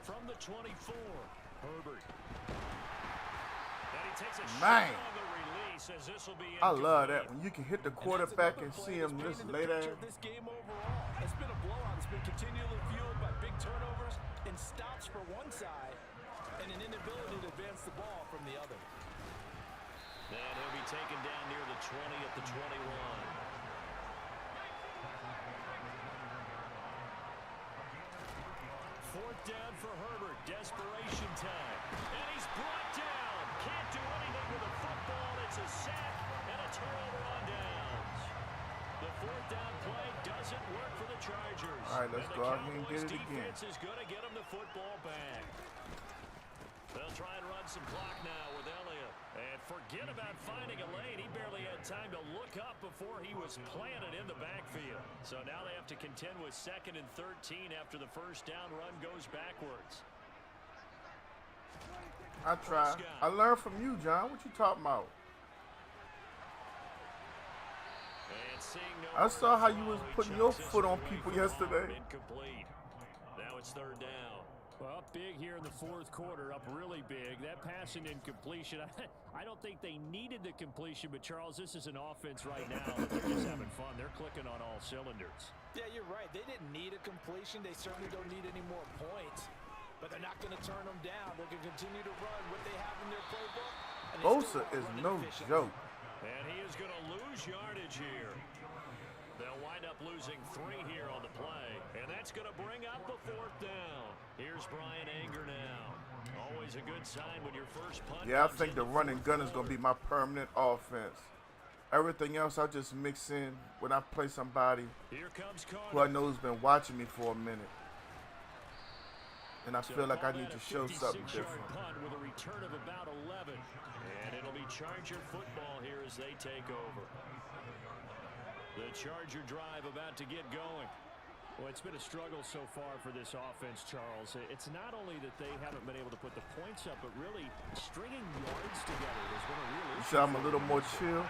From the 24, Herbert. And he takes a Man. shot on the release as this will be I love that incomplete. when you can hit the quarterback and see him just lay there. This game overall, it's been a blowout. It's been continually fueled by big turnovers and stops for one side and an inability to advance the ball from the other. And he'll be taken down near the 20 at the 21. 4th down for Herbert. Desperation time. And he's brought down. Can't do anything with the football. It's a sack and a turnover on downs. The 4th down play doesn't work for the Chargers. All right, let's And go the out here and Cowboys get it again. defense is going to get him the football back. They'll try and run some clock now with Elliott. And forget about finding a lane. He barely had time to look up before he was planted in the backfield. So now they have to contend with 2nd and 13 after the 1st down run goes backwards. I try. I learned from you, John. What you talking about? And I saw how you was putting your foot on people yesterday. Incomplete. Now it's third down. Well, up big here in the fourth quarter, up really big. That passing incompletion, I don't think they needed the completion, but Charles, this is an offense right now that they're just having fun. They're clicking on all cylinders. Yeah, you're right. They didn't need a completion. They certainly don't need any more points. But they're not going to turn them down. They're going to continue to run what they have in their playbook. Bosa is no joke. And he is going to lose yardage here. They'll wind up losing 3 here on the play. And that's going to bring up a 4th down. Here's Brian Anger now. Always a good sign when your first punt. Yeah, I think the run and gun is going to be my permanent offense. Everything else I just mix in when I play somebody who I know has been watching me for a minute. And I feel like I need to show something different. Punt with a return of about 11. And it'll be Charger football here as they take over. The Charger drive about to get going. Well, it's been a struggle so far for this offense, Charles. It's not only that they haven't been able to put the points up, but really stringing yards together has been a real issue. So I'm a little more chill.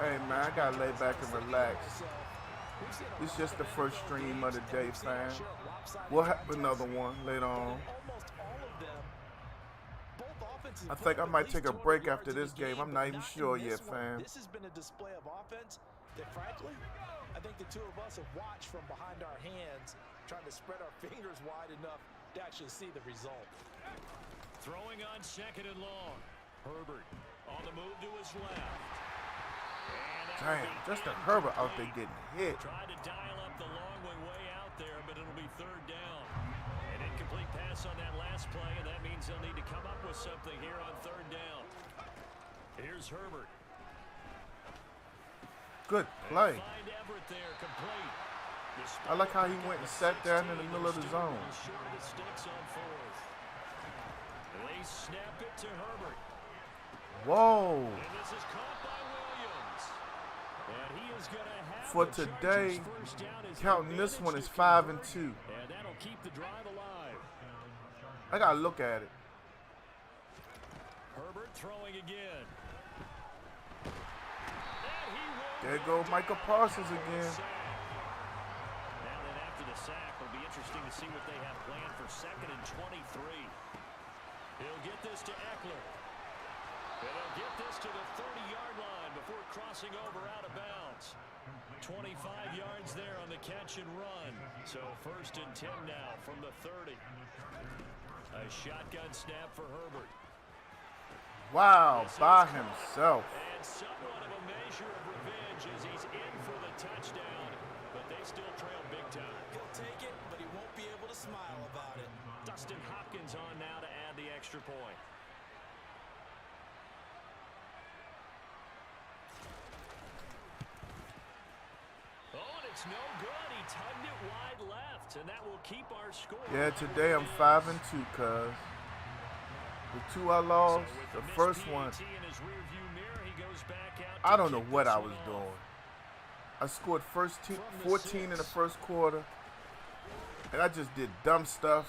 Hey, man, I got to lay back and relax. It's just the first stream of the day, fam. We'll have another one later on. I think I might take a break after this game. I'm not even sure yet, fam. This has been a display of offense that, frankly, I think the two of us have watched from behind our hands, trying to spread our fingers wide enough to actually see the result. Throwing on 2nd and long. Herbert on the move to his left. Damn, Justin Herbert out there getting hit. Tried to dial up the long way out there, but it'll be 3rd down. An incomplete pass on that last play, and that means they'll need to come up with something here on 3rd down. Here's Herbert. Good play. Find Everett there, complete. I like how he went and sat down in the middle of the zone. Short of the sticks on 4th. They snap it to Herbert. Whoa. And this is caught by Williams. And he is going to have For the today, Chargers' first down as counting this one is 5 and 2. And that'll keep the drive alive. I gotta look at it. Herbert throwing again. There go Michael Parsons again. Now then, after the sack, it'll be interesting to see what they have planned for 2nd and 23. He'll get this to Eckler. And he'll get this to the 30-yard line before crossing over out of bounds. 25 yards there on the catch and run. So 1st and 10 now from the 30. A shotgun snap for Herbert. Wow, by himself. And somewhat of a measure of revenge as he's in for the touchdown, but they still trail big time. He'll take it, but he won't be able to smile about it. Dustin Hopkins on now to add the extra point. Oh, and it's no good. He tugged it wide left, and that will keep our score. Yeah, today I'm 5 and 2, cuz. The 2 I lost, the first one, I don't know what I was doing. I scored 14 in the first quarter, and I just did dumb stuff.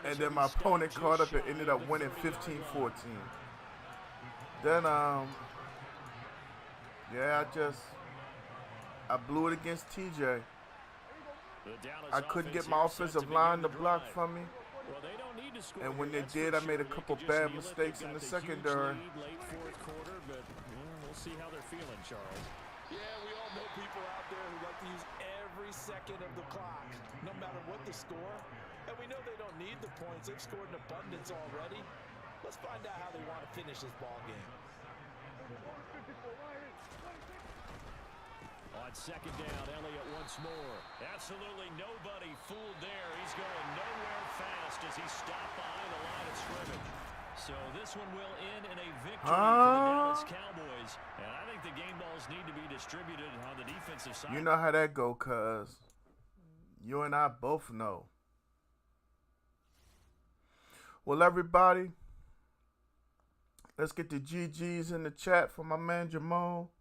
And then my opponent caught up and ended up winning 15-14. Then, yeah, I blew it against TJ. I couldn't get my offensive line to block for me. And when they did, I made a couple bad mistakes in the secondary. Late fourth quarter, but we'll see how they're feeling, Charles. Yeah, we all know people out there who like to use every second of the clock, no matter what the score. And we know they don't need the points. They've scored in abundance already. Let's find out how they want to finish this ball game. On 2nd down, Elliott once more. Absolutely nobody fooled there. He's going nowhere fast as he's stopped behind the line of scrimmage. So this one will end in a victory for the Dallas Cowboys. And I think the game balls need to be distributed on the defensive side. You know how that go, cuz. You and I both know. Well, everybody, let's get the GGs in the chat for my man Jamal.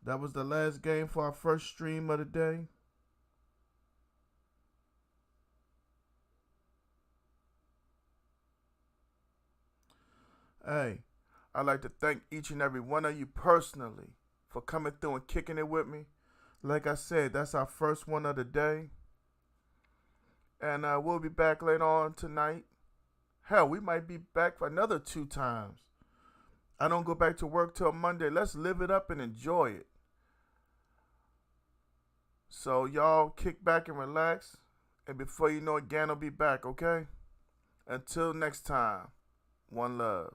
That was the last game for our first stream of the day. Hey, I'd like to thank each and every one of you personally for coming through and kicking it with me. Like I said, that's our first one of the day. And we'll be back later on tonight. Hell, we might be back for another 2 times. I don't go back to work till Monday. Let's live it up and enjoy it. So y'all kick back and relax. And before you know it, Gan will be back, okay? Until next time, one love.